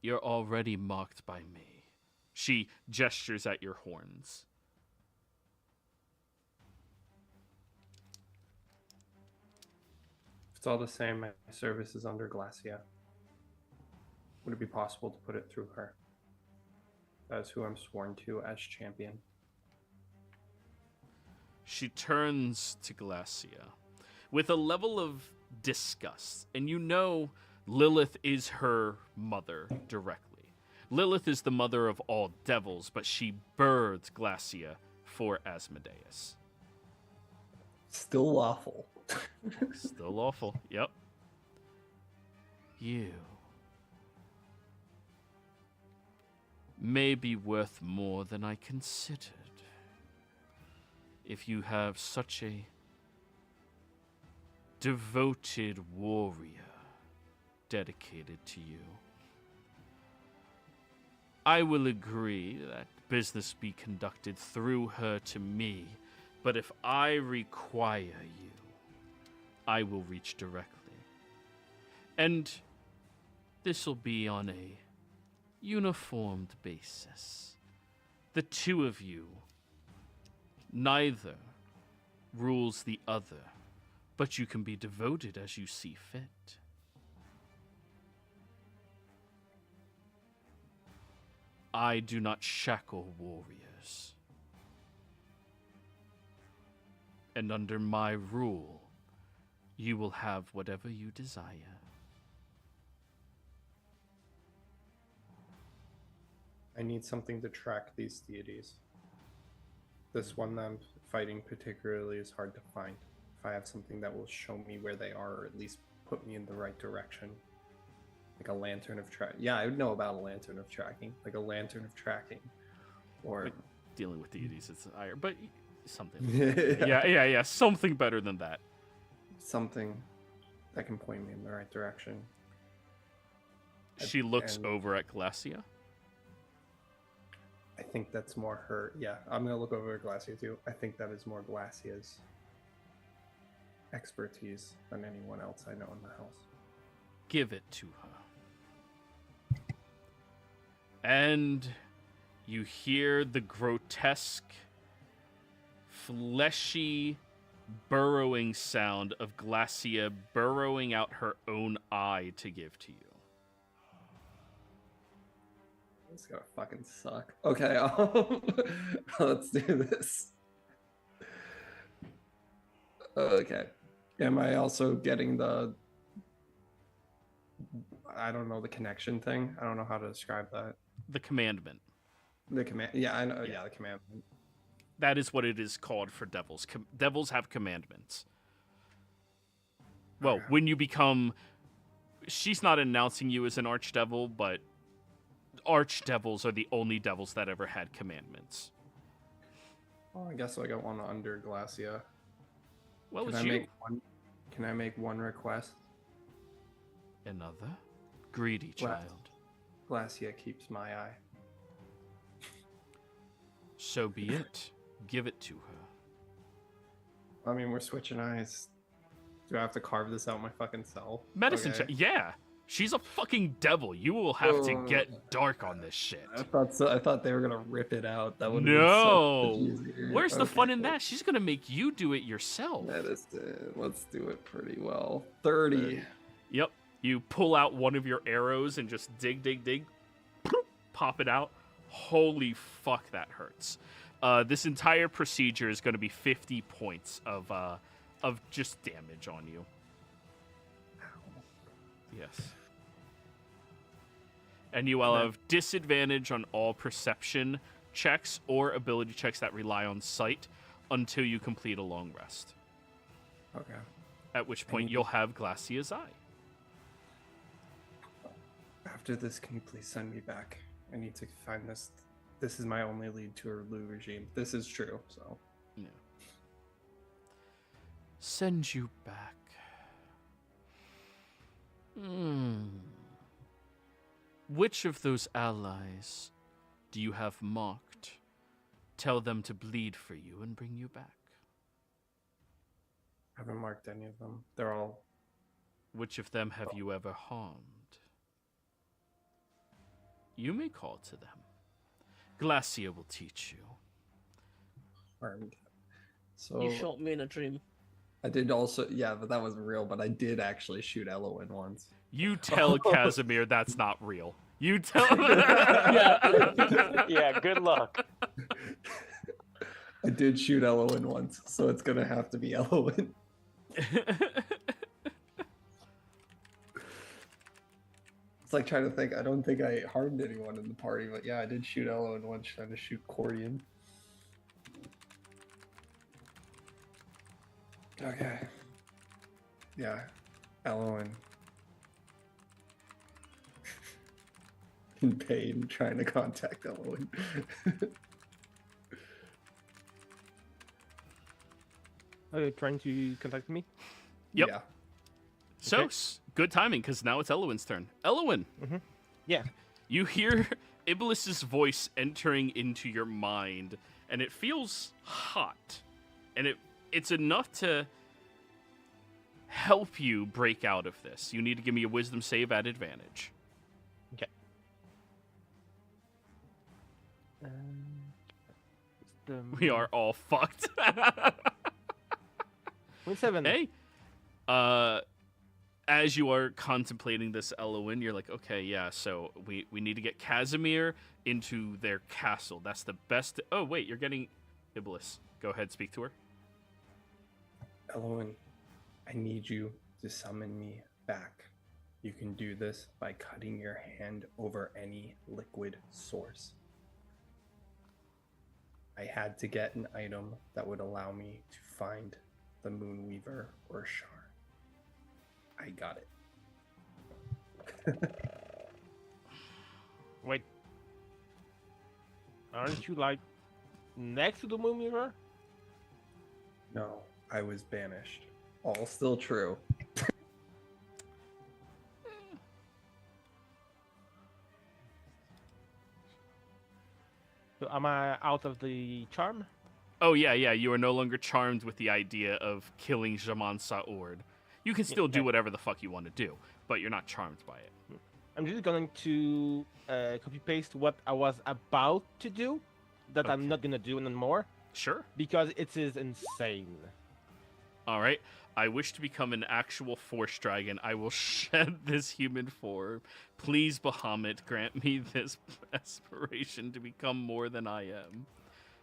You're already marked by me. She gestures at your horns. If it's all the same, my service is under Glacia. Would it be possible to put it through her? That is who I'm sworn to as champion. She turns to Glacia with a level of disgust, and you know Lilith is her mother directly. Lilith is the mother of all devils, but she birthed Glacia for Asmodeus. Still awful. Still awful, yep. You may be worth more than I considered. If you have such a devoted warrior dedicated to you. I will agree that business be conducted through her to me, but if I require you, I will reach directly. And this will be on a uniformed basis. The two of you, neither rules the other, but you can be devoted as you see fit. I do not shackle warriors. And under my rule, you will have whatever you desire. I need something to track these deities. This one that I'm fighting particularly is hard to find. If I have something that will show me where they are, or at least put me in the right direction. Like a lantern of track. Yeah, I would know about a lantern of tracking. Like a lantern of tracking. Or Like dealing with deities, it's higher, but something. Yeah, something better than that. Something that can point me in the right direction. She looks And over at Glacia. I think that's more her. Yeah, I'm gonna look over at Glacia too. I think that is more Glacia's expertise than anyone else I know in the house. Give it to her. And you hear the grotesque, fleshy, burrowing sound of Glacia burrowing out her own eye to give to you. It's gonna fucking suck. Okay, let's do this. Okay. Am I also getting the... I don't know, the connection thing? I don't know how to describe that. The commandment. The command... Yeah, I know. Yeah, the commandment. That is what it is called for devils. Devils have commandments. Well, Okay. when you become... She's not announcing you as an archdevil, but archdevils are the only devils that ever had commandments. Well, I guess I got one under Glacia. Well, Can it's I you. make one? Can I make one request? Another? Greedy What? child. Glacia keeps my eye. So be it. Give it to her. I mean, we're switching eyes. Do I have to carve this out my fucking self? Medicine Okay. check. Yeah. She's a fucking devil. You will have to get dark on this shit. I thought so. I thought they were gonna rip it out. That would No. Been so much easier. Where's the fun in Okay. that? She's going to make you do it yourself. Medicine. Let's do it pretty well. 30. Yep. You pull out one of your arrows and just dig, pop it out. Holy fuck, that hurts. This entire procedure is going to be 50 points of just damage on you. Yes. And you will have disadvantage on all perception checks or ability checks that rely on sight until you complete a long rest. Okay. At which point you'll have Glacia's eye. After this, can you please send me back? I need to find this. This is my only lead to a Lu regime. This is true, so. Yeah. Send you back. Which of those allies do you have marked? Tell them to bleed for you and bring you back. I haven't marked any of them. They're all... Which of them have you ever harmed? You may call to them. Glacia will teach you. harmed. So You shot me in a dream. I did also... Yeah, but that wasn't real, but I did actually shoot Elowen once. You tell Casimir that's not real. You tell... Yeah, good luck. I did shoot Elowen once, so it's gonna have to be Elowen. It's like trying to think. I don't think I harmed anyone in the party, but yeah, I did shoot Elowen once trying to shoot Cordian. Okay. Yeah, Elowen. In pain, trying to contact Elowen. Are you trying to contact me? Yep. Yeah. So, Okay. good timing, because now it's Elowin's turn. Elowin, Yeah. you hear Iblis's voice entering into your mind, and it feels hot. And it's enough to help you break out of this. You need to give me a wisdom save at advantage. Okay. We are all fucked. 27. Hey, as you are contemplating this, Elowin, you're like, okay, yeah, so we need to get Casimir into their castle. That's the best. Oh, wait, you're getting Iblis. Go ahead, speak to her. Elowen, I need you to summon me back. You can do this by cutting your hand over any liquid source. I had to get an item that would allow me to find the Moonweaver or Shar. I got it. Wait. Aren't you like next to the Moonweaver? No, I was banished. All still true. So am I out of the charm? Oh, yeah, you are no longer charmed with the idea of killing Jaman Sa'ord. You can still do okay. whatever the fuck you want to do, but you're not charmed by it. I'm just going to copy paste what I was about to do that I'm Okay. not gonna do anymore Sure. because it is insane. All right. I wish to become an actual force dragon. I will shed this human form. Please, Bahamut, grant me this aspiration to become more than I am.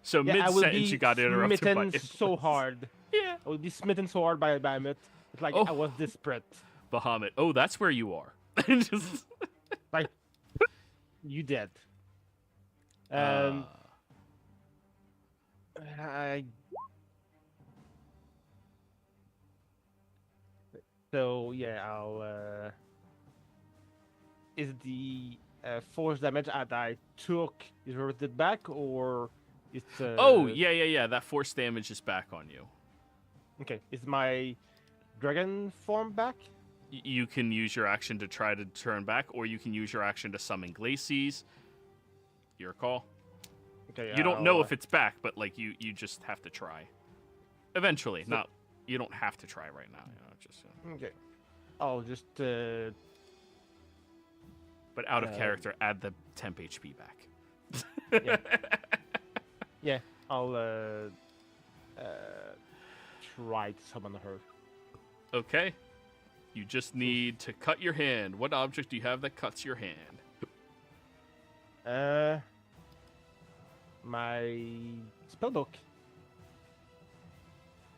So Yeah, I will mid-sentence, be you got interrupted by smitten so Iblis. hard. Yeah. I will be smitten so hard by Bahamut. It's like Oh. I was desperate. Bahamut. Oh, that's where you are. Just, Like you dead. uh, I. So yeah, I'll. Is the force damage that I took is reverted back, or it's? oh, yeah. That force damage is back on you. Okay, is my dragon form back? You can use your action to try to turn back, or you can use your action to summon Glacies. Your call. Okay, You don't know I'll, if it's back, but like you just have to try. Eventually, So- not you don't have to try right now. You know, just. Okay, I'll just. But out of Uh, character, add the temp HP back. Yeah. Yeah, I'll try to summon her. Okay. You just need to cut your hand. What object do you have that cuts your hand? My spellbook.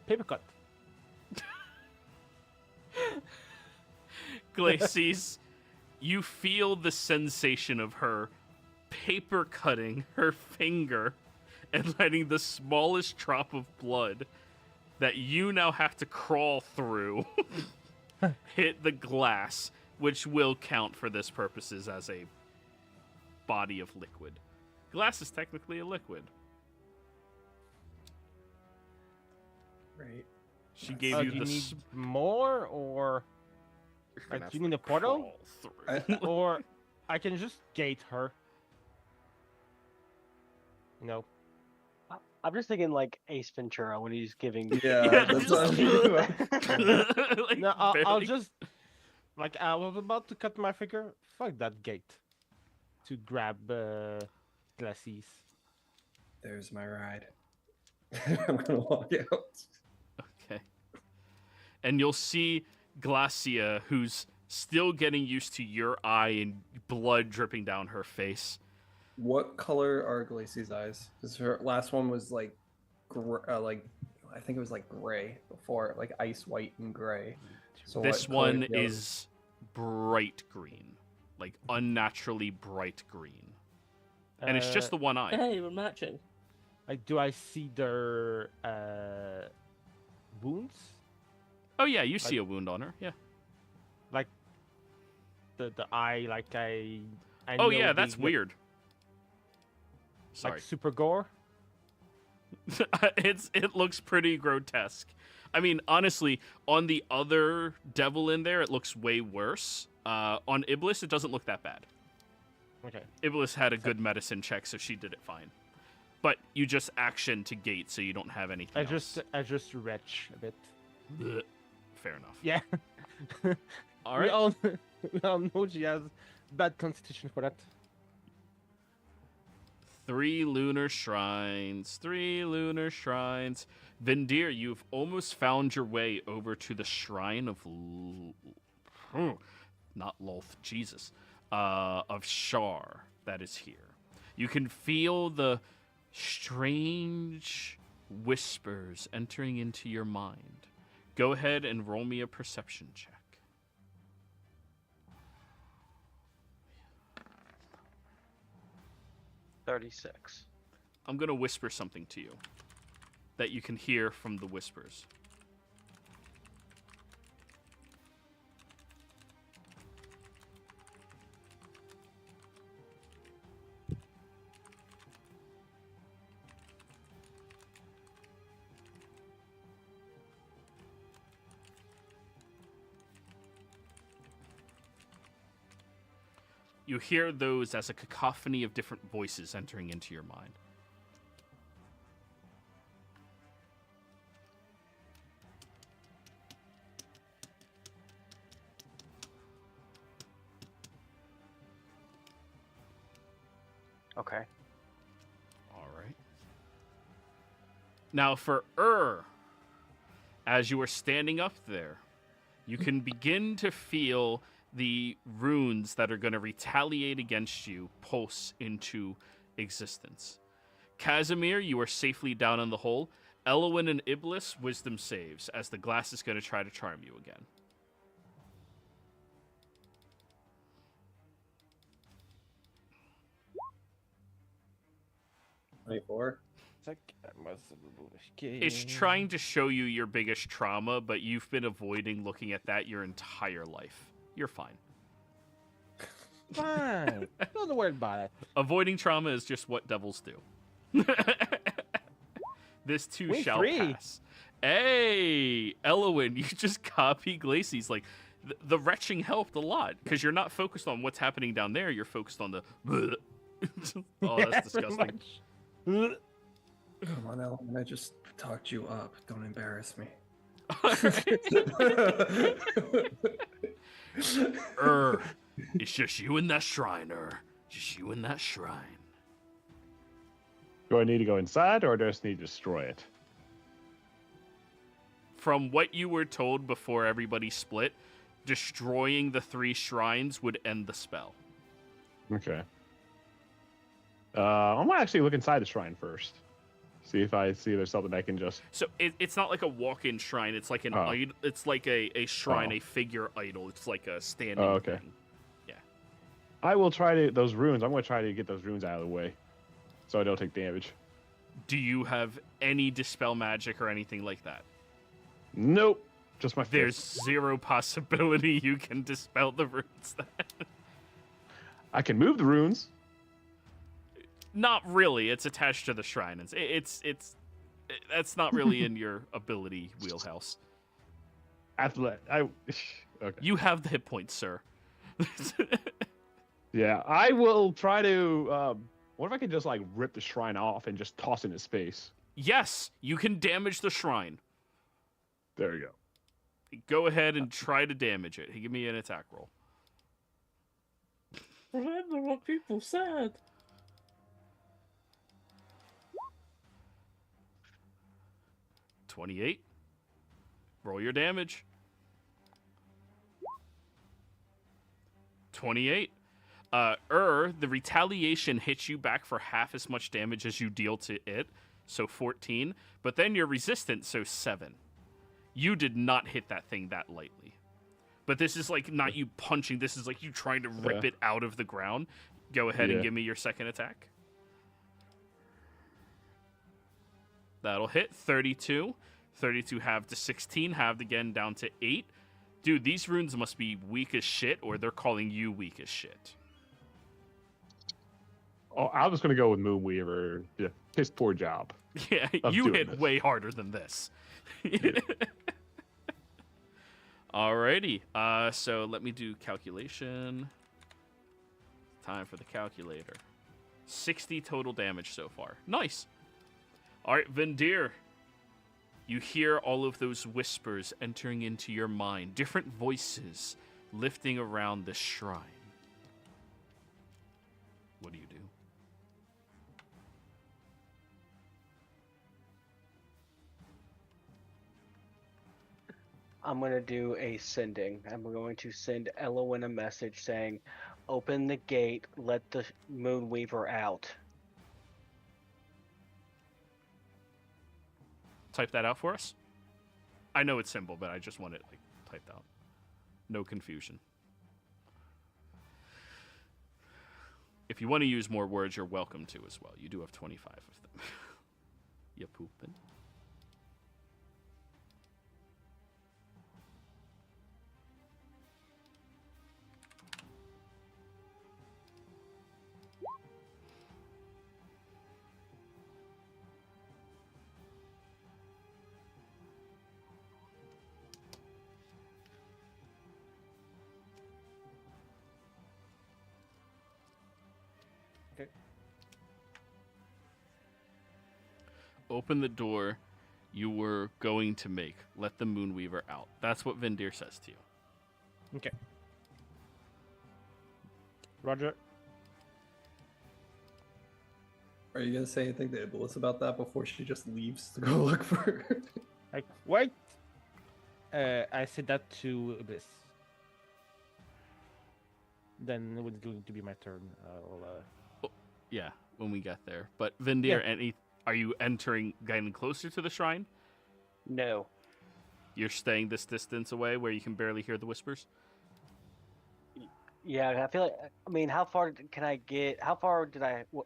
Paper cut. Glacies, you feel the sensation of her paper cutting her finger and letting the smallest drop of blood that you now have to crawl through hit the glass, which will count for this purposes as a body of liquid. Glass is technically a liquid. Right. She gave Do you you the need more, or You're gonna like, have do you need to a portal? crawl through. or I can just gate her? You know. I'm just thinking like Ace Ventura when he's giving. Yeah, Yeah, that's just- what I'm Like, No, I'll barely- just like I was about to cut my finger. Fuck that gate. To grab Glacies. There's my ride. I'm gonna walk out. Okay. And you'll see Glacia, who's still getting used to your eye and blood dripping down her face. What color are Glacie's eyes? Because her last one was like, like I think it was like gray before, like ice white and gray. So This what color one yellow? is bright green, like unnaturally bright green. And it's just the one eye. Hey, we're matching. Like, do I see their wounds? Oh yeah, you see a wound on her. Yeah. Like the eye, like I Oh know yeah, the- that's weird. Sorry. Like super gore. It looks pretty grotesque. I mean, honestly, on the other devil in there, it looks way worse. On Iblis, it doesn't look that bad. Okay. Iblis had a good medicine check, so she did it fine. But you just action to gate, so you don't have anything else. I just retch a bit. Blech. Fair enough. Yeah. All right. We all know she has bad constitution for that. 3 lunar shrines. 3 lunar shrines. Vindir, you've almost found your way over to the shrine of... Not Lolth, Jesus. Of Shar that is here. You can feel the strange whispers entering into your mind. Go ahead and roll me a perception check. 36. I'm going to whisper something to you that you can hear from the whispers. You hear those as a cacophony of different voices entering into your mind. Okay. All right. Now for as you are standing up there, you can begin to feel the runes that are going to retaliate against you pulse into existence. Casimir, you are safely down in the hole. Elowin and Iblis, wisdom saves, as the glass is going to try to charm you again. It's trying to show you your biggest trauma, but you've been avoiding looking at that your entire life. You're fine. Fine. Don't worry about it. Avoiding trauma is just what devils do. This too Wait, shall 3. pass. Hey, Elowin, you just copy Glacy's. Like, the retching helped a lot, because you're not focused on what's happening down there. You're focused on the... Oh, that's disgusting. Come on, Ellen. I just talked you up. Don't embarrass me. It's just you and that shrine, Just you and that shrine. Do I need to go inside, or do I just need to destroy it? From what you were told before everybody split, destroying the 3 shrines would end the spell. Okay. I'm gonna actually look inside the shrine first. See if there's something I can just... So it's not like a walk-in shrine. It's like an idol. It's like a shrine, a figure idol. It's like a standing thing. Yeah. I will try to... Those runes, I'm going to try to get those runes out of the way so I don't take damage. Do you have any dispel magic or anything like that? Nope. Just my There's fist. 0 possibility you can dispel the runes then. I can move the runes. Not really. It's attached to the shrine. That's not really in your ability wheelhouse. Okay. You have the hit points, sir. Yeah, I will try to... what if I can just, like, rip the shrine off and just toss it into space? Yes, you can damage the shrine. There you go. Go ahead and try to damage it. Give me an attack roll. Remember what people said. 28. Roll your damage. 28. The retaliation hits you back for half as much damage as you deal to it, so 14. But then you're resistant, so 7. You did not hit that thing that lightly. But this is like not you punching, this is like you trying to rip it out of the ground. Go ahead and give me your second attack. That'll hit. 32. 32 halved to 16, halved again down to 8. Dude, these runes must be weak as shit, or they're calling you weak as shit. Oh, I was going to go with Moonweaver. Yeah, his poor job. Yeah, you hit way harder than this. Alrighty. So let me do calculation. Time for the calculator. 60 total damage so far. Nice. All right, Vendir. You hear all of those whispers entering into your mind. Different voices lifting around the shrine. What do you do? I'm going to do a sending. I'm going to send Elowin a message saying, open the gate, let the Moonweaver out. Type that out for us. I know it's simple, but I just want it typed out. No confusion. If you want to use more words, you're welcome to as well. You do have 25 of them. You poopin'. Open the door you were going to make. Let the Moonweaver out. That's what Vendir says to you. Okay. Roger. Are you gonna say anything to Iblis about that before she just leaves to go look for her? Like, wait. I said that to Abyss. Then it was going to be my turn. Yeah, when we get there. But Vendir, are you getting closer to the shrine? No. You're staying this distance away where you can barely hear the whispers? Yeah, I feel like, I mean, how far can I get? How far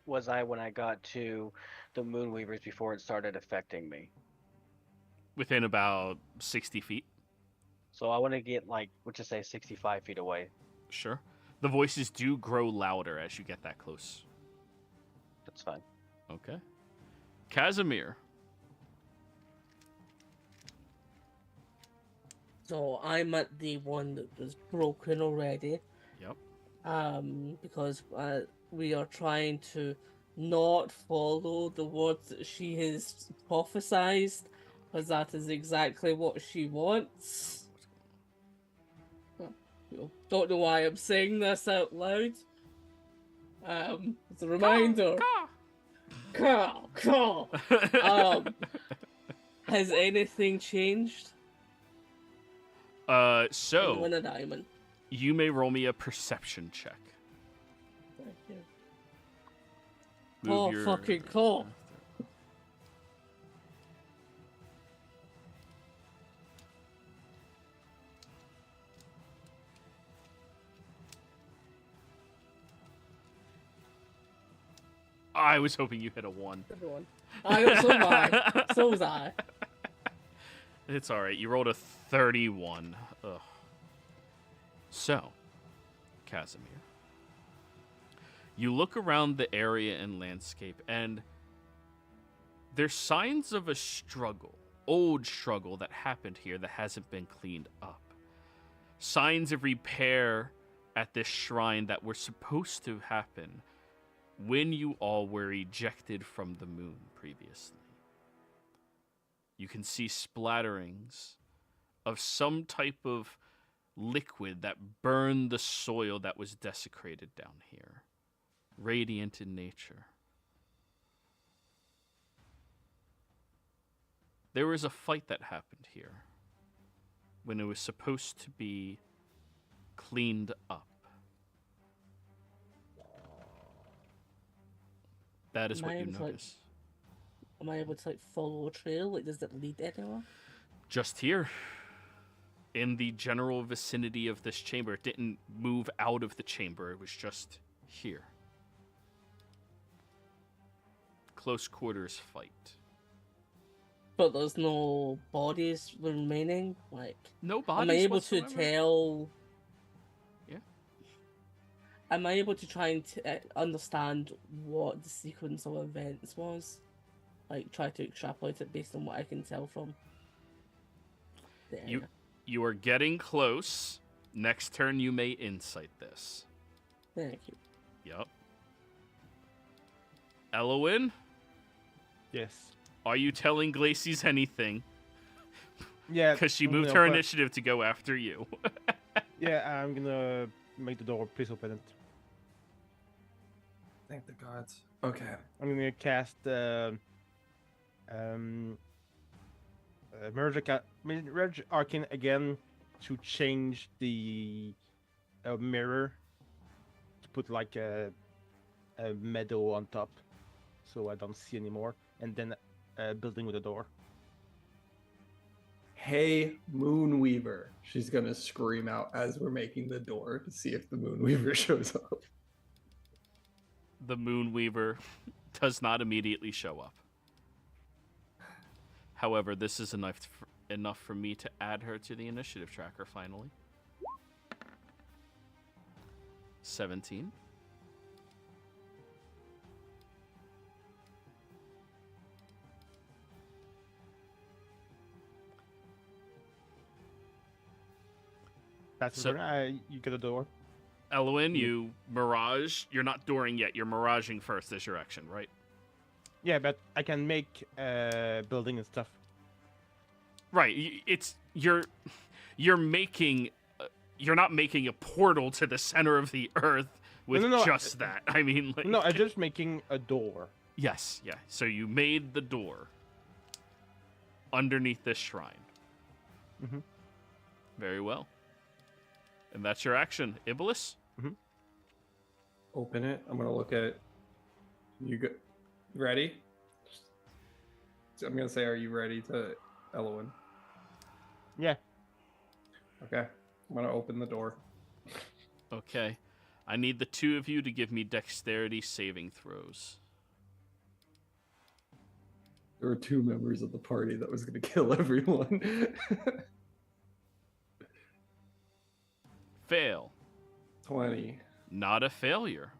was I when I got to the Moonweavers before it started affecting me? Within about 60 feet. So I want to get, like, let's just say 65 feet away. Sure. The voices do grow louder as you get that close. That's fine. Okay. Casimir. So I'm at the one that was broken already. Yep. Because we are trying to not follow the words that she has prophesized, because that is exactly what she wants. Don't know why I'm saying this out loud. As a reminder. Carl. Has anything changed? So Win a diamond. you may roll me a perception check. Thank you. Move Fucking call. I was hoping you hit a 1. Everyone. So was I. It's alright. You rolled a 31. Ugh. So, Casimir. You look around the area and landscape, and there's signs of a struggle. Old struggle that happened here that hasn't been cleaned up. Signs of repair at this shrine that were supposed to happen when you all were ejected from the moon previously. You can see splatterings of some type of liquid that burned the soil that was desecrated down here. Radiant in nature. There was a fight that happened here when it was supposed to be cleaned up. That is what you notice. Am I able to follow a trail? Like, does it lead anywhere? Just here. In the general vicinity of this chamber. It didn't move out of the chamber. It was just here. Close quarters fight. But there's no bodies remaining? Like, no bodies am I able whatsoever? to tell... Yeah. Am I able to try and understand what the sequence of events was? Like, try to extrapolate it based on what I can tell from the area. You are getting close. Next turn, you may insight this. Thank you. Yep. Elowin, Yes. are you telling Glacies anything? Yeah. Because she I'm moved gonna her put- initiative to go after you. Yeah, I'm gonna make the door. Please open it. Thank the gods. Okay. I'm gonna cast Merge Arcane again to change the mirror to put like a meadow on top, so I don't see anymore, and then a building with a door. Hey, Moonweaver. She's gonna scream out as we're making the door to see if the Moonweaver shows up. The Moonweaver does not immediately show up. However, this is enough for me to add her to the initiative tracker finally. 17. That's So- you get a door. Elwin, you mirage. You're not dooring yet. You're miraging first as your action, right? Yeah, but I can make building and stuff. Right. You're making. You're not making a portal to the center of the earth with No, just that. I mean, like, No, I'm just making a door. Yes, yeah. So you made the door underneath this shrine. Mhm. Very well. And that's your action, Iblis. Open it. I'm gonna look at it. You go. Ready? I'm gonna say, are you ready to Elowin? Yeah. Okay. I'm gonna open the door. Okay. I need the two of you to give me dexterity saving throws. There were two members of the party that was gonna kill everyone. Fail. 20. Not a failure.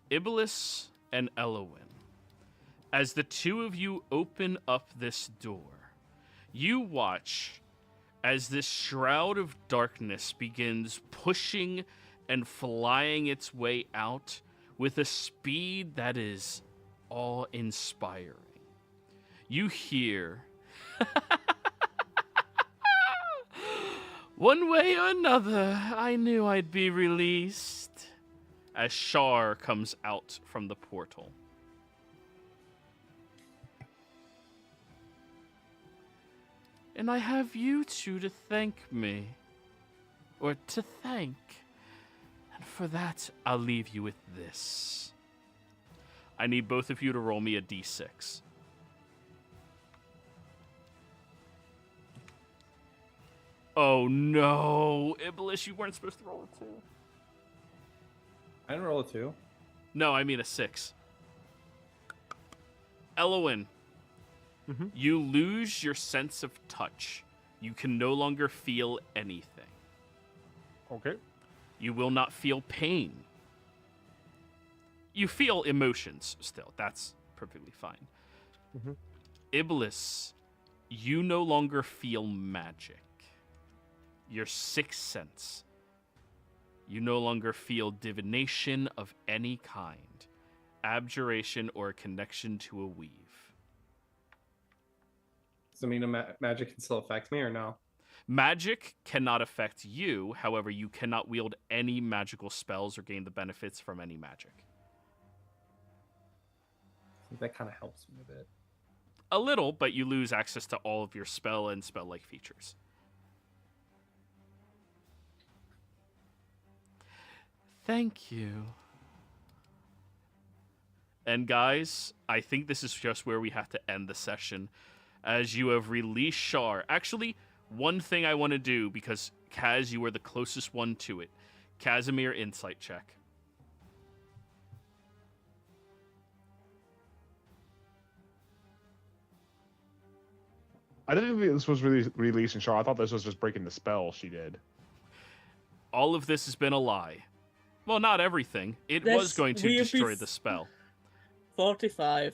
Iblis and Elowin. As the two of you open up this door, you watch as this shroud of darkness begins pushing and flying its way out with a speed that is awe-inspiring. You hear... One way or another, I knew I'd be released. As Shar comes out from the portal. And I have you two to thank me. Or to thank. And for that, I'll leave you with this. I need both of you to roll me a d6. Oh no, Iblis, you weren't supposed to roll a 2. I didn't roll a 2. No, I mean a 6. Elowin, Mhm. you lose your sense of touch. You can no longer feel anything. Okay. You will not feel pain. You feel emotions still. That's perfectly fine. Mhm. Iblis, you no longer feel magic. Your sixth sense. You no longer feel divination of any kind, abjuration, or a connection to a weave. Does it mean magic can still affect me or no? Magic cannot affect you, however, you cannot wield any magical spells or gain the benefits from any magic. I think that kind of helps me a bit. A little, but you lose access to all of your spell and spell-like features. Thank you. And guys, I think this is just where we have to end the session, as you have released Shar. Actually, one thing I want to do, because Kaz, you were the closest one to it. Casimir, insight check. I didn't think this was really releasing Char. I thought this was just breaking the spell she did. All of this has been a lie. Well, not everything. It was going to destroy the spell. 45.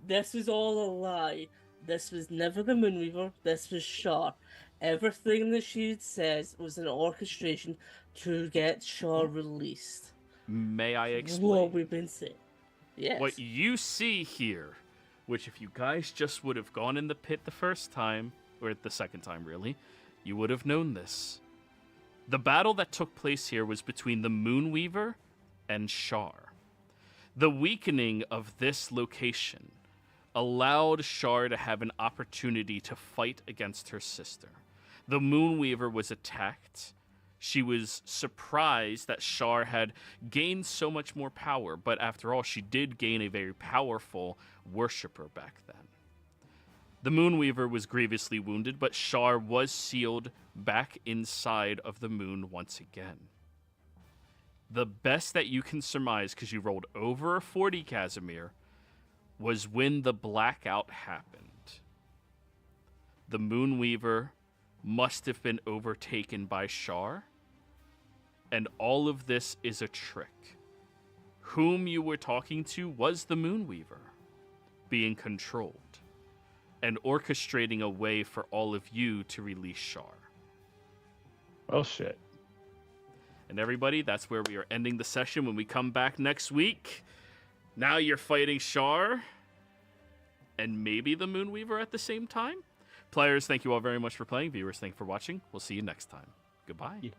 This is all a lie. This was never the Moonweaver. This was Shar. Everything that she says was an orchestration to get Shar released. May I What explain? we've been saying. Yes. What you see here, which if you guys just would have gone in the pit the first time, or the second time really, you would have known this. The battle that took place here was between the Moonweaver and Shar. The weakening of this location allowed Shar to have an opportunity to fight against her sister. The Moonweaver was attacked. She was surprised that Shar had gained so much more power, but after all, she did gain a very powerful worshipper back then. The Moonweaver was grievously wounded, but Shar was sealed back inside of the moon once again. The best that you can surmise, because you rolled over a 40, Casimir, was when the blackout happened. The Moonweaver must have been overtaken by Shar, and all of this is a trick. Whom you were talking to was the Moonweaver, being controlled, and orchestrating a way for all of you to release Shar. Well, shit. And everybody, that's where we are ending the session. When we come back next week, now you're fighting Shar and maybe the Moonweaver at the same time. Players, thank you all very much for playing. Viewers, thank you for watching. We'll see you next time. Goodbye. Yeah.